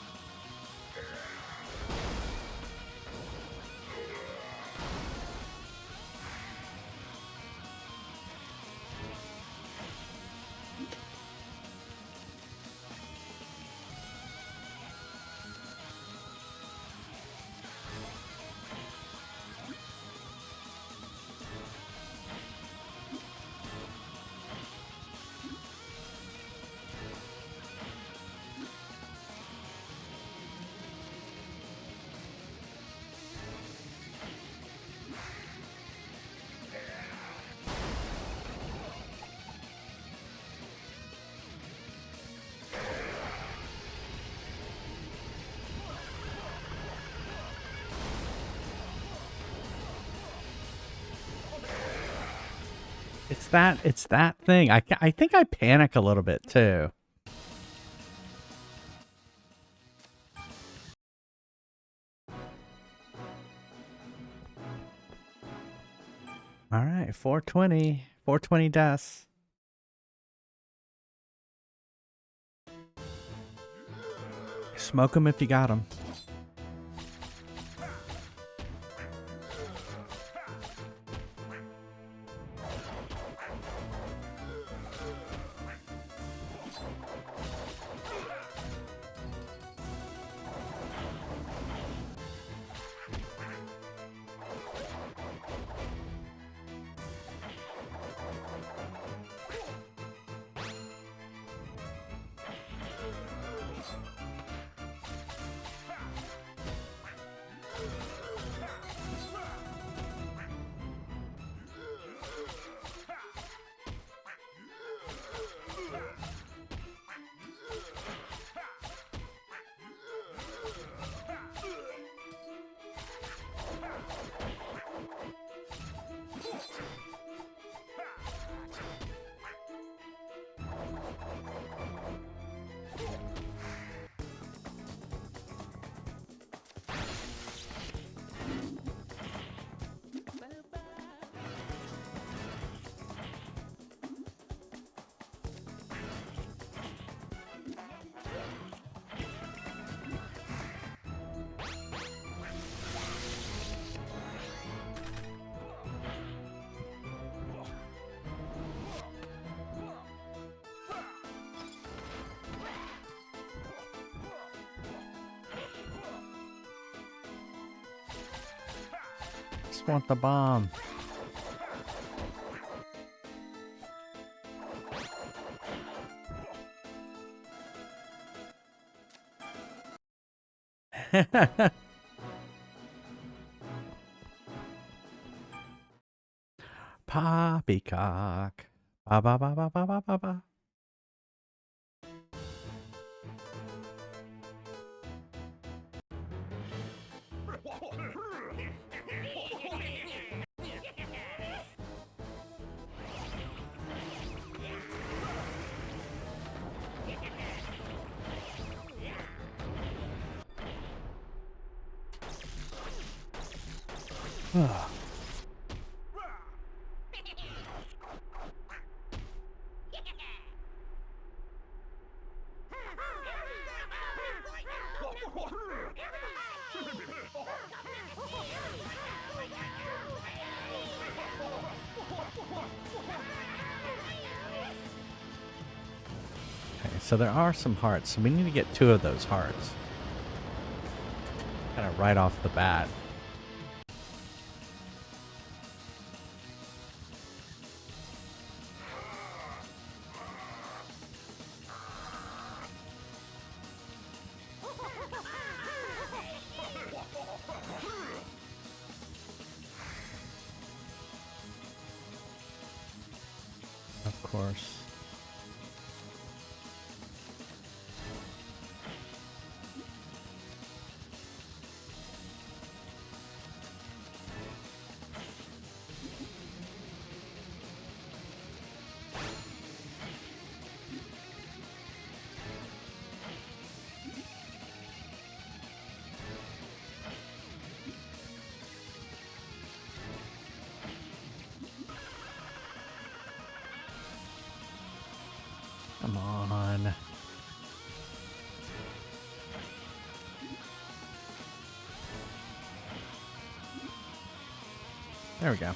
It's that thing. I think I panic a little bit too. All right, 420 deaths. Smoke them if you got them. Just want the bomb. Poppycock. Ba ba ba ba ba ba ba ba. So there are some hearts, so we need to get 2 of those hearts. Kind of right off the bat. Of course. Come on. There we go.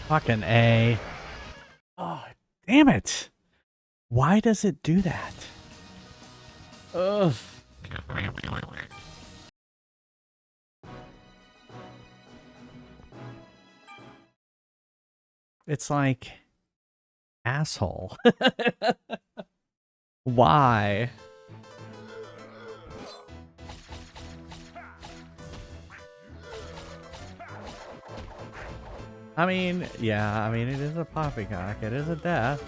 Fucking A. Oh, damn it. Why does it do that? Ugh. It's like, asshole. Why? I mean, yeah, I mean, it is a poppycock. It is a death.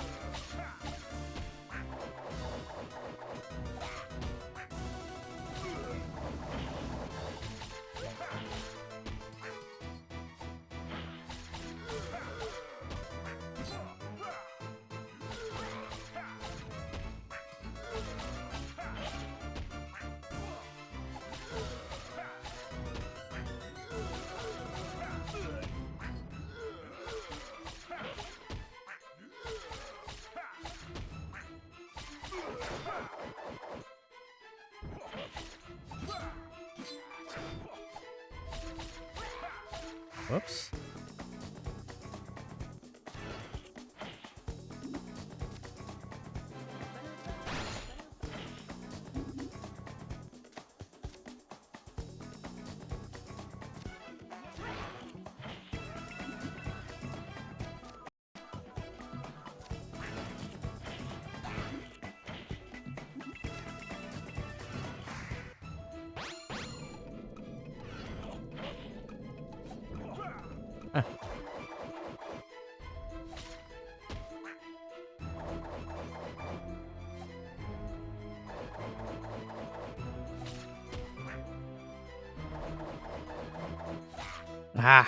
Whoops. Ah.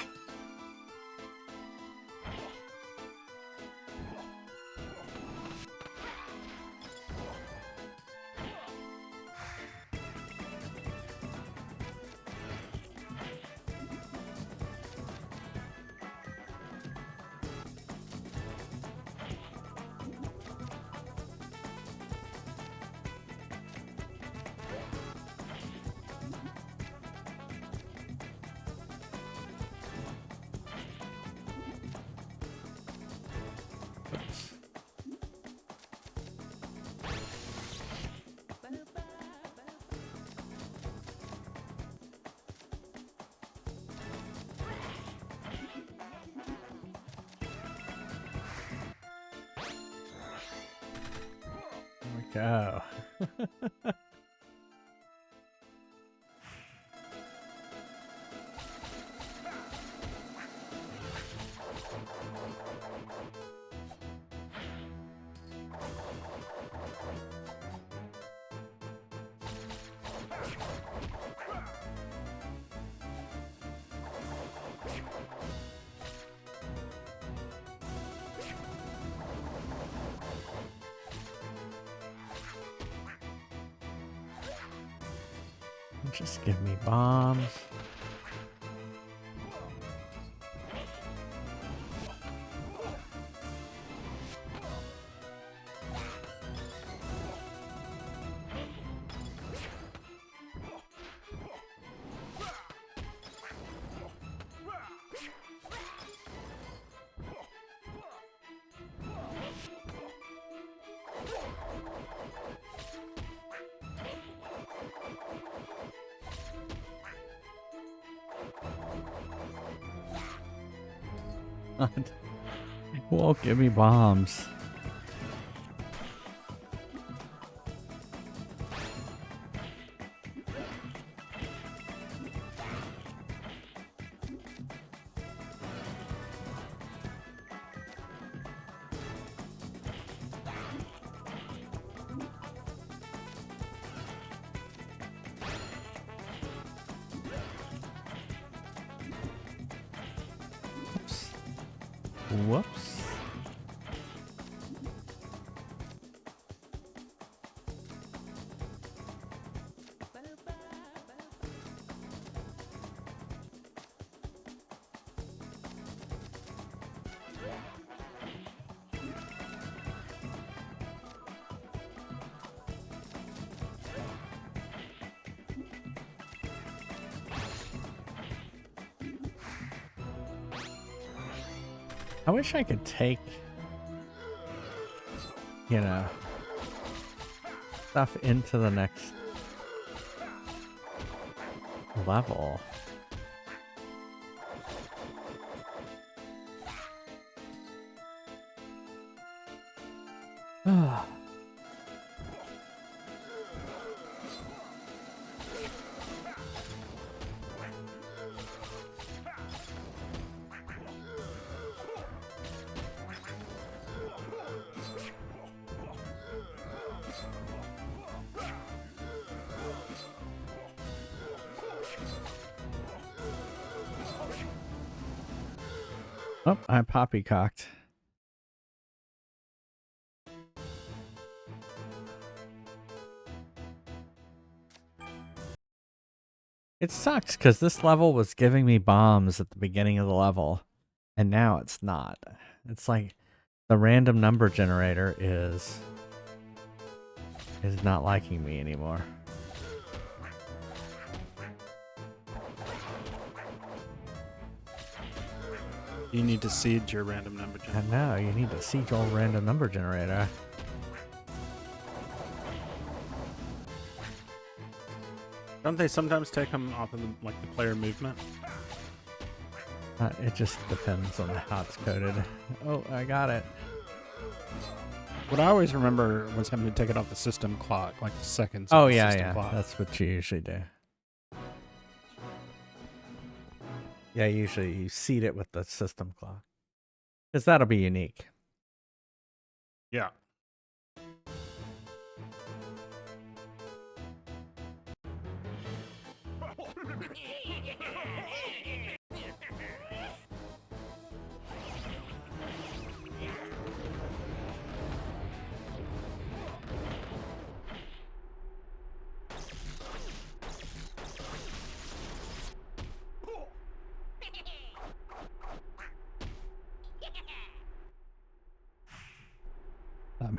go. Just give me bombs. Won't give me bombs. Whoops. I wish I could take, you know, stuff into the next level. Oh, I poppycocked. It sucks because this level was giving me bombs at the beginning of the level, and now it's not. It's like the random number generator is not liking me anymore. You need to seed your random number generator. I know, you need to seed your random number generator. Don't they sometimes take them off of the player movement? It just depends on how it's coded. Oh, I got it. What I always remember was having to take it off the system clock, like the seconds. Oh of the yeah, system yeah. clock. That's what you usually do. Yeah, usually you seed it with the system clock. Because that'll be unique. Yeah.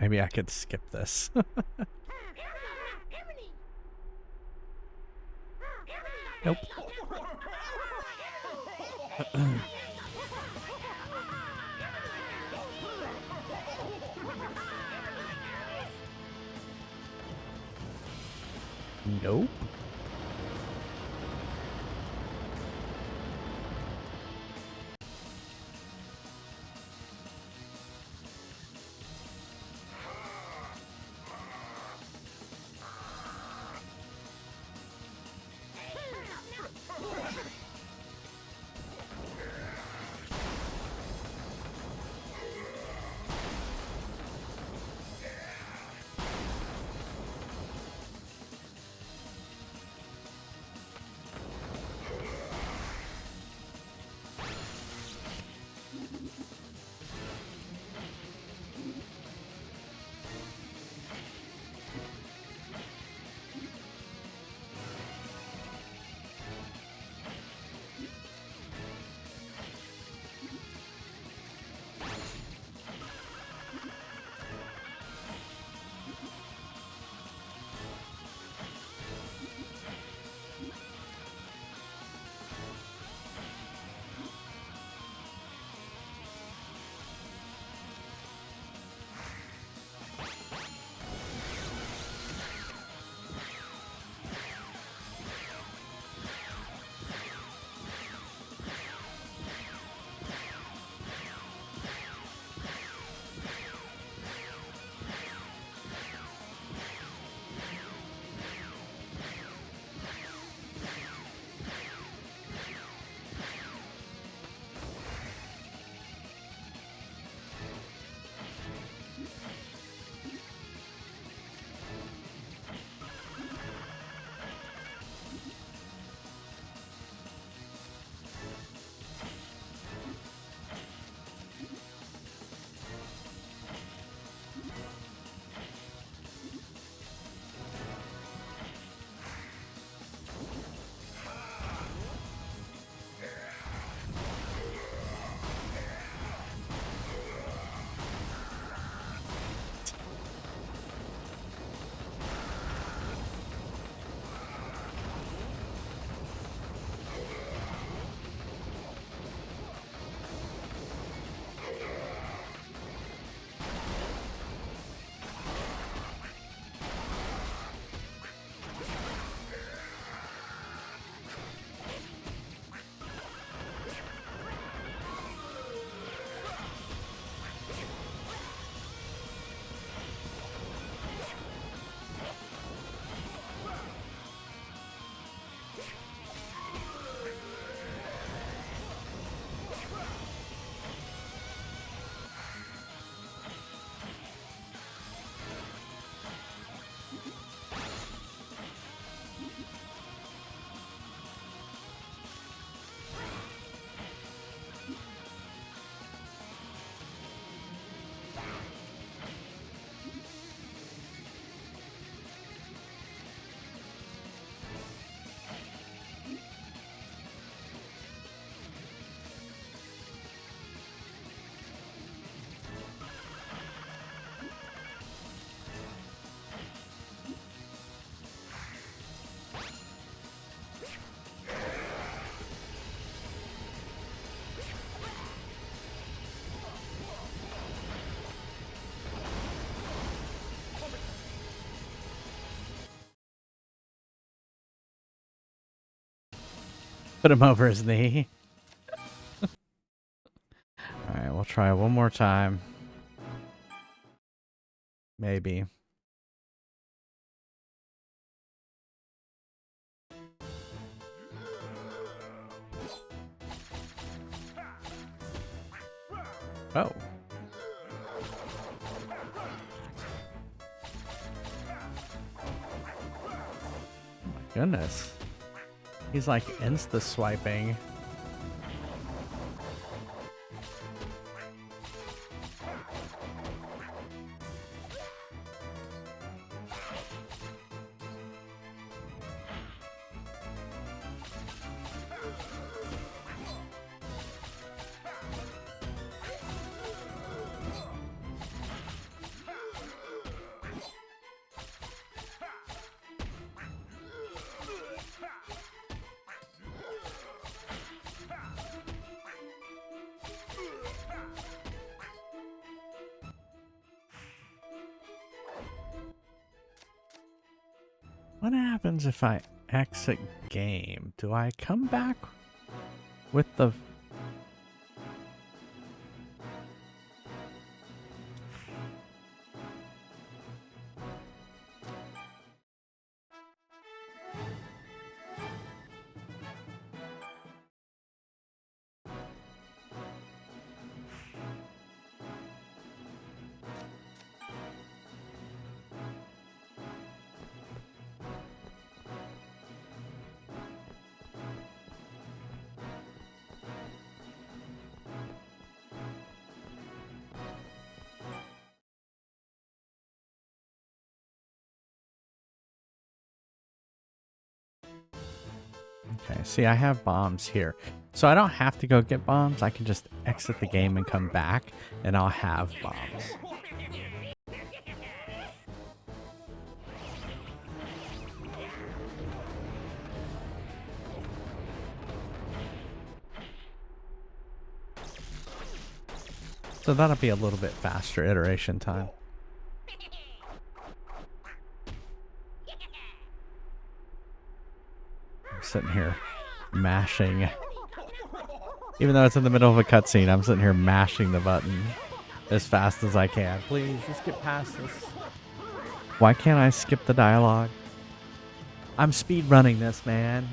Maybe I could skip this. Nope. Nope. Put him over his knee. Alright, we'll try one more time. Maybe. Oh. My goodness. He's like insta swiping. What happens if I exit game? Do I come back with the... Okay, see, I have bombs here. So I don't have to go get bombs. I can just exit the game and come back, and I'll have bombs. So that'll be a little bit faster iteration time. I'm sitting here mashing. Even though it's in the middle of a cutscene, I'm sitting here mashing the button as fast as I can. Please, just get past this. Why can't I skip the dialogue? I'm speed running this, man.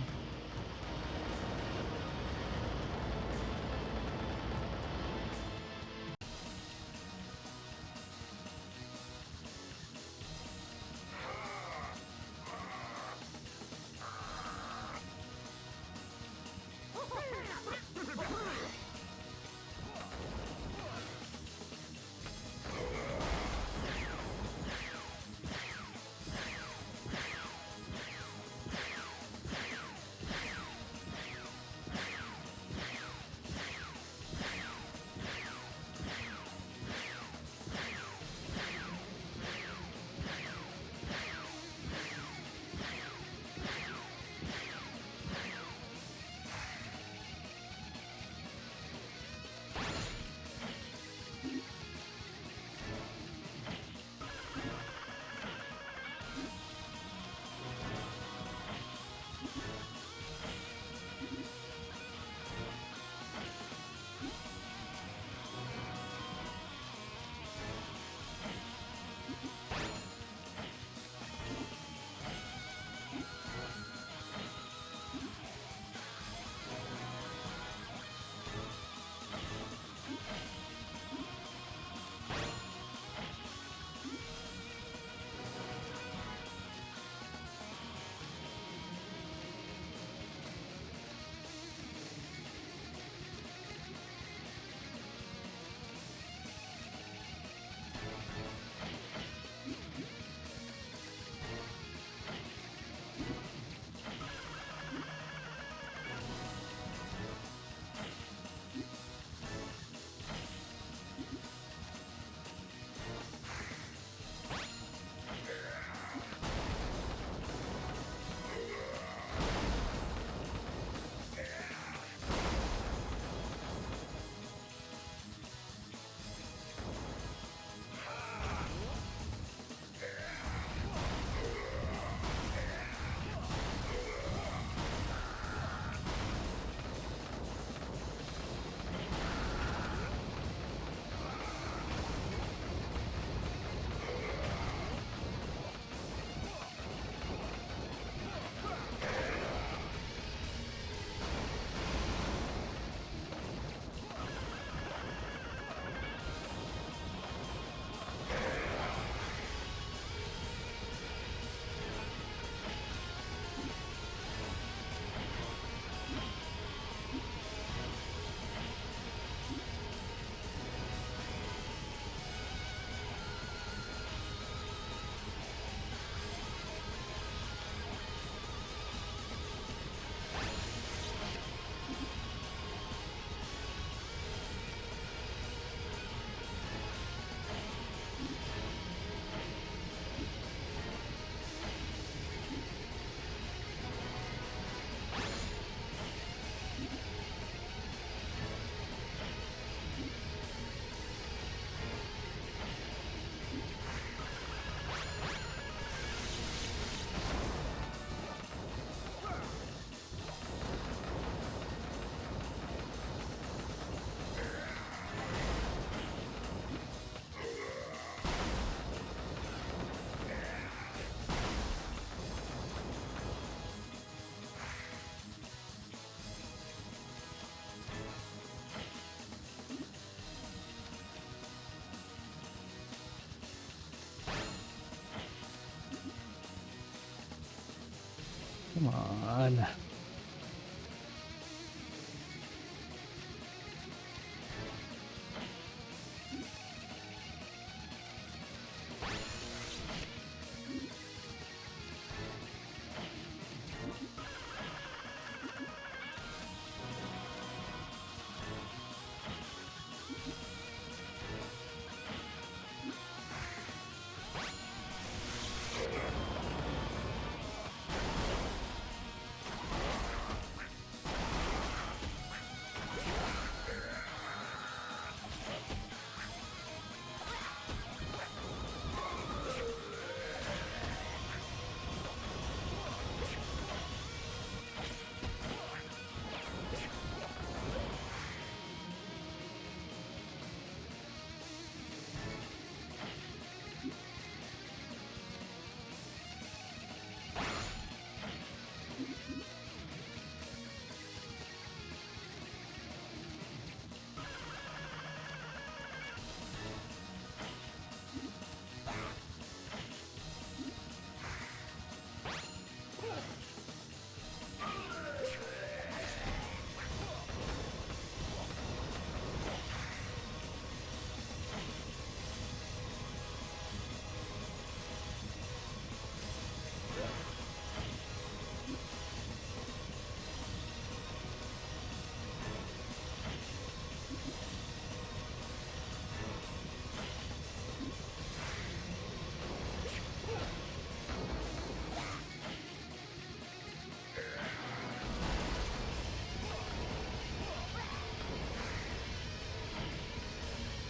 Come on.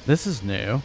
This is new.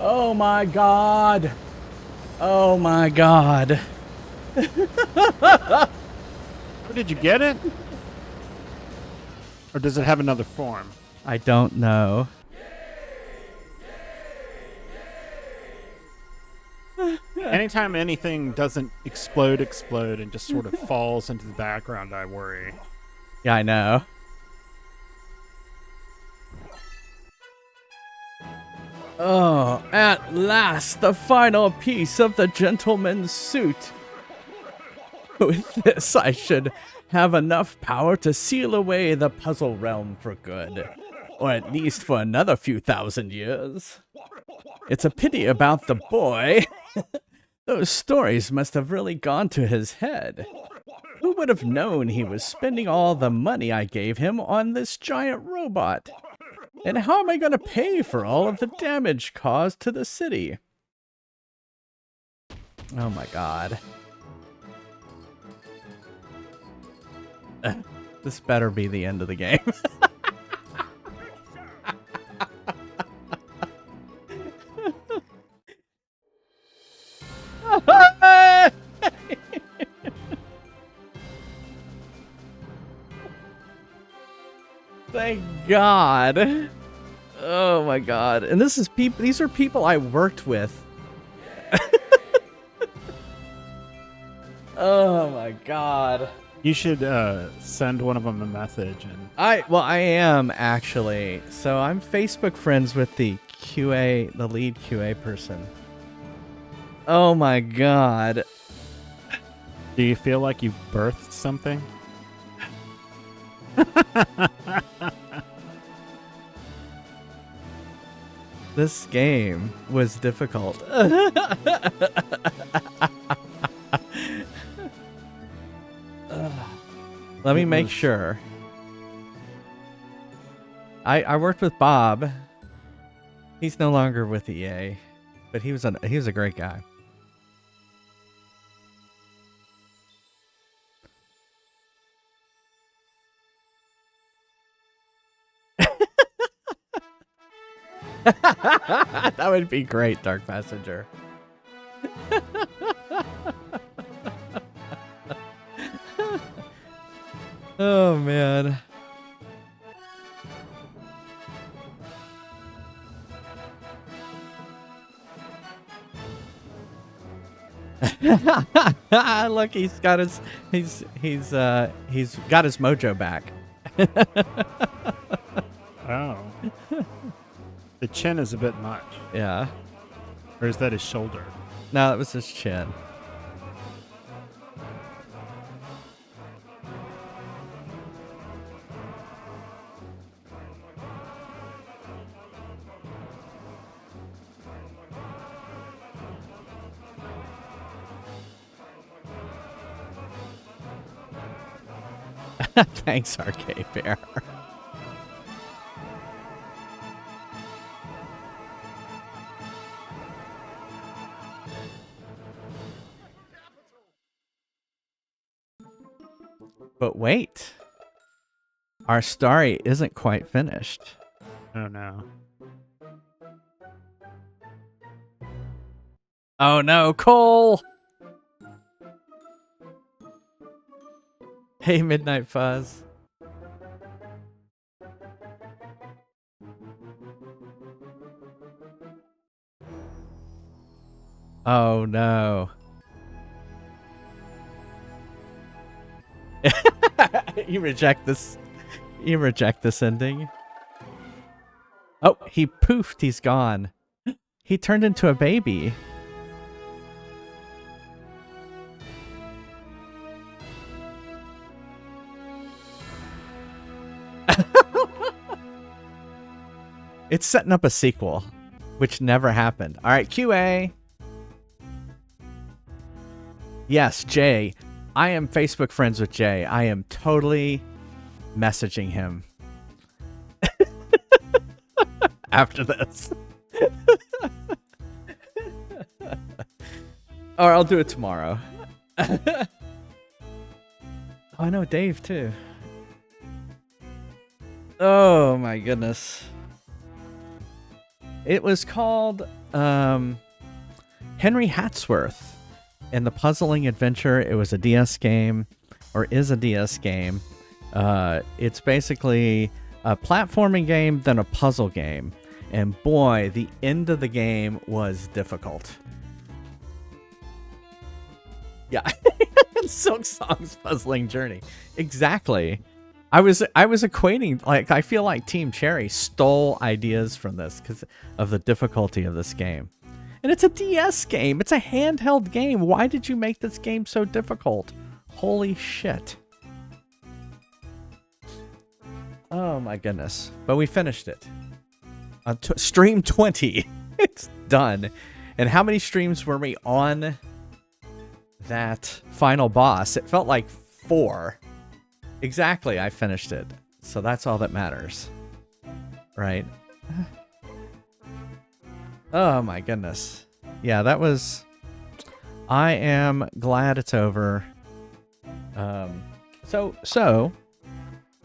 Oh my god. Oh my god. Did you get it? Or does it have another form? I don't know. Anytime anything doesn't explode and just sort of falls into the background, I worry. Yeah, I know. Oh, at last, the final piece of the gentleman's suit. With this, I should have enough power to seal away the puzzle realm for good. Or at least for another few thousand years. It's a pity about the boy. Those stories must have really gone to his head. Who would have known he was spending all the money I gave him on this giant robot? And how am I going to pay for all of the damage caused to the city? Oh my god. This better be the end of the game. Thank God. Oh my god. And this is these are people I worked with. Oh my god. You should send one of them a message. And I am actually. So I'm Facebook friends with the lead QA person. Oh my god. Do you feel like you've birthed something? This game was difficult. Let me make sure. I worked with Bob. He's no longer with EA, but he was a great guy. That would be great, Dark Messenger. Oh man. Look, he's got his mojo back. Oh. The chin is a bit much. Yeah. Or is that his shoulder? No, that was his chin. Thanks, Arcade Bear. But wait. Our story isn't quite finished. Oh no. Oh no, Cole! Hey, Midnight Fuzz. Oh no. You reject this. You reject this ending. Oh, he poofed. He's gone. He turned into a baby. It's setting up a sequel, which never happened. All right, QA. Yes, Jay. I am Facebook friends with Jay. I am totally messaging him after this. Or I'll do it tomorrow. Oh, I know Dave too. Oh my goodness. It was called Henry Hatsworth and the Puzzling Adventure. It was a DS game, or is a DS game. It's basically a platforming game, then a puzzle game. And boy, the end of the game was difficult. Yeah. Silk Song's Puzzling Journey. Exactly. I was equating, like, I feel like Team Cherry stole ideas from this because of the difficulty of this game. And it's a DS game. It's a handheld game. Why did you make this game so difficult? Holy shit. Oh my goodness. But we finished it. Stream 20. It's done. And how many streams were we on that final boss? It felt like 4. Exactly, I finished it. So that's all that matters. Right? Oh my goodness. Yeah, that was... I am glad it's over. So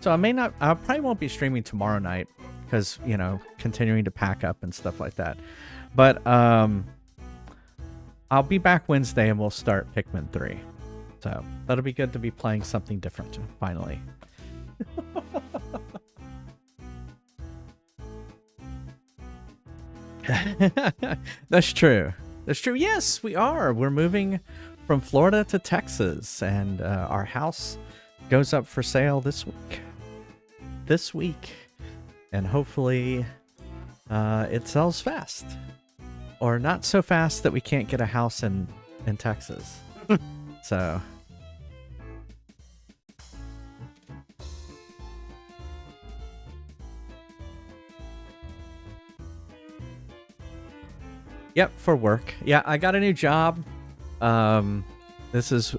I probably won't be streaming tomorrow night because, you know, continuing to pack up and stuff like that. But I'll be back Wednesday and we'll start Pikmin 3. So that'll be good to be playing something different finally. That's true. That's true. Yes, we are. We're moving from Florida to Texas, and our house goes up for sale this week. And hopefully it sells fast. Or not so fast that we can't get a house in Texas. So... Yep, for work. Yeah, I got a new job. I'm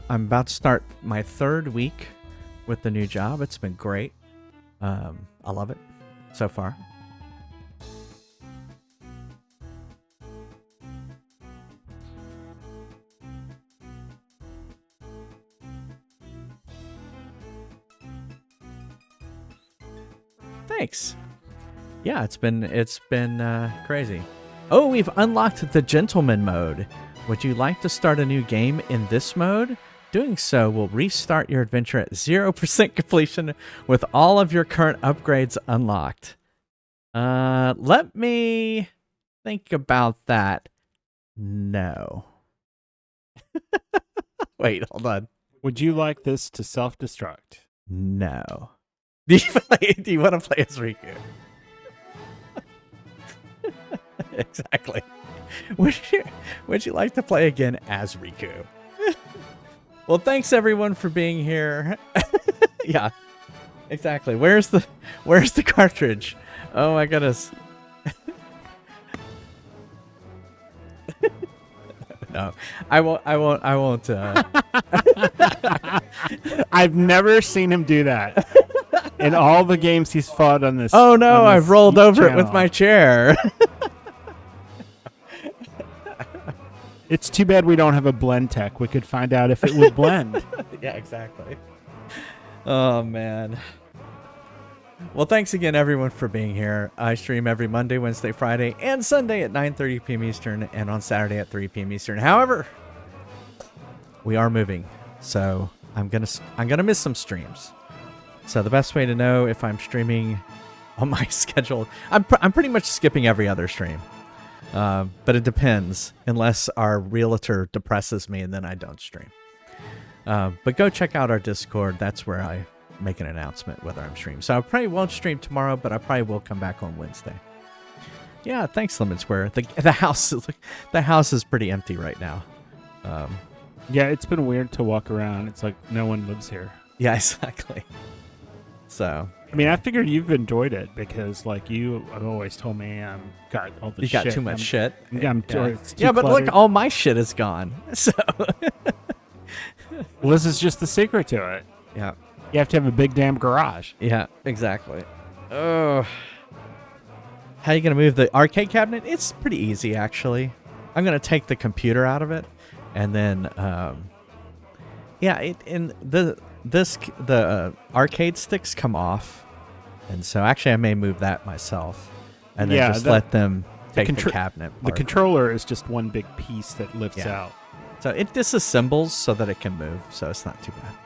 about to start my 3rd week with the new job. It's been great. I love it so far. Thanks. Yeah, it's been crazy. Oh, we've unlocked the Gentleman mode. Would you like to start a new game in this mode? Doing so will restart your adventure at 0% completion with all of your current upgrades unlocked. Let me think about that. No. Wait, hold on. Would you like this to self-destruct? No. Do you want to play as Riku? Exactly. Would you like to play again as Riku? Well, thanks everyone for being here. Yeah, exactly. Where's the cartridge? Oh my goodness. No, I won't. I've never seen him do that in all the games he's fought on this. Oh no, on this I've rolled over it with channel. my chair. It's too bad we don't have a blend tech. We could find out if it would blend. Yeah, exactly. Oh man. Well, thanks again everyone for being here. I stream every Monday, Wednesday, Friday, and Sunday at 9:30 p.m. Eastern, and on Saturday at 3 p.m. Eastern. However, we are moving, so I'm gonna miss some streams. So the best way to know if I'm streaming on my schedule, I'm pretty much skipping every other stream. But it depends, unless our realtor depresses me, and then I don't stream. But go check out our Discord. That's where I make an announcement whether I'm streaming. So I probably won't stream tomorrow, but I probably will come back on Wednesday. Yeah, thanks, Lemon Square. The house is pretty empty right now. Yeah, it's been weird to walk around. It's like no one lives here. Yeah, exactly. So I mean, I figured you've enjoyed it because, like, you have always told me got all the you shit. got too much shit. Yeah, it's too Yeah, but cluttered. look, all my shit is gone. So Well, this is just the secret to it. yeah. You have to have a big damn garage. Yeah, exactly. Oh. How are you going to move the arcade cabinet? It's pretty easy, actually. I'm going to take the computer out of it, and then, the arcade sticks come off, and so actually I may move that myself, and then just let them take the cabinet The part. controller is just one big piece that lifts out. So it disassembles so that it can move, so it's not too bad.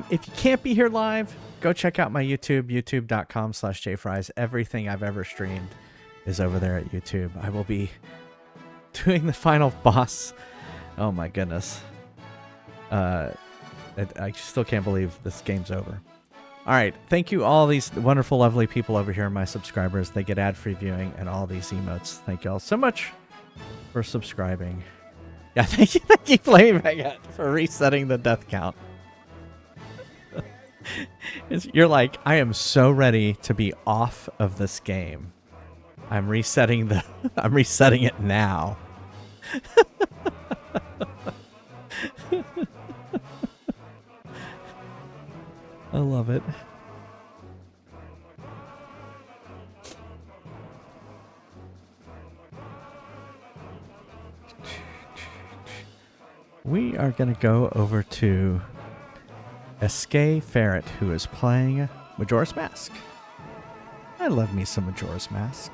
If you can't be here live, go check out my YouTube, youtube.com/jfries. Everything I've ever streamed is over there at YouTube. I will be doing the final boss. Oh my goodness. I still can't believe this game's over. All right. Thank you all these wonderful, lovely people over here, my subscribers. They get ad-free viewing and all these emotes. Thank you all so much for subscribing. Yeah, thank you, Flame Baguette, for resetting the death count. You're like, I am so ready to be off of this game. I'm resetting it now. I love it. We are going to go over to Escape Ferret, who is playing Majora's Mask. I love me some Majora's Mask.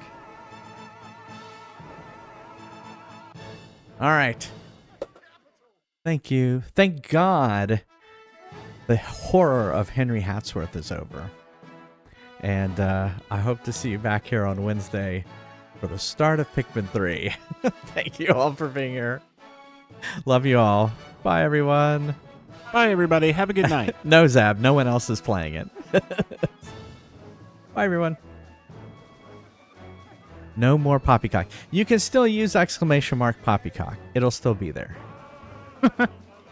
All right. Thank you. Thank God the horror of Henry Hatsworth is over. And I hope to see you back here on Wednesday for the start of Pikmin 3. Thank you all for being here. Love you all. Bye, everyone. Bye, everybody. Have a good night. No, Zab. No one else is playing it. Bye, everyone. No more poppycock. You can still use !! Poppycock. It'll still be there.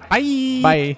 Bye. Bye.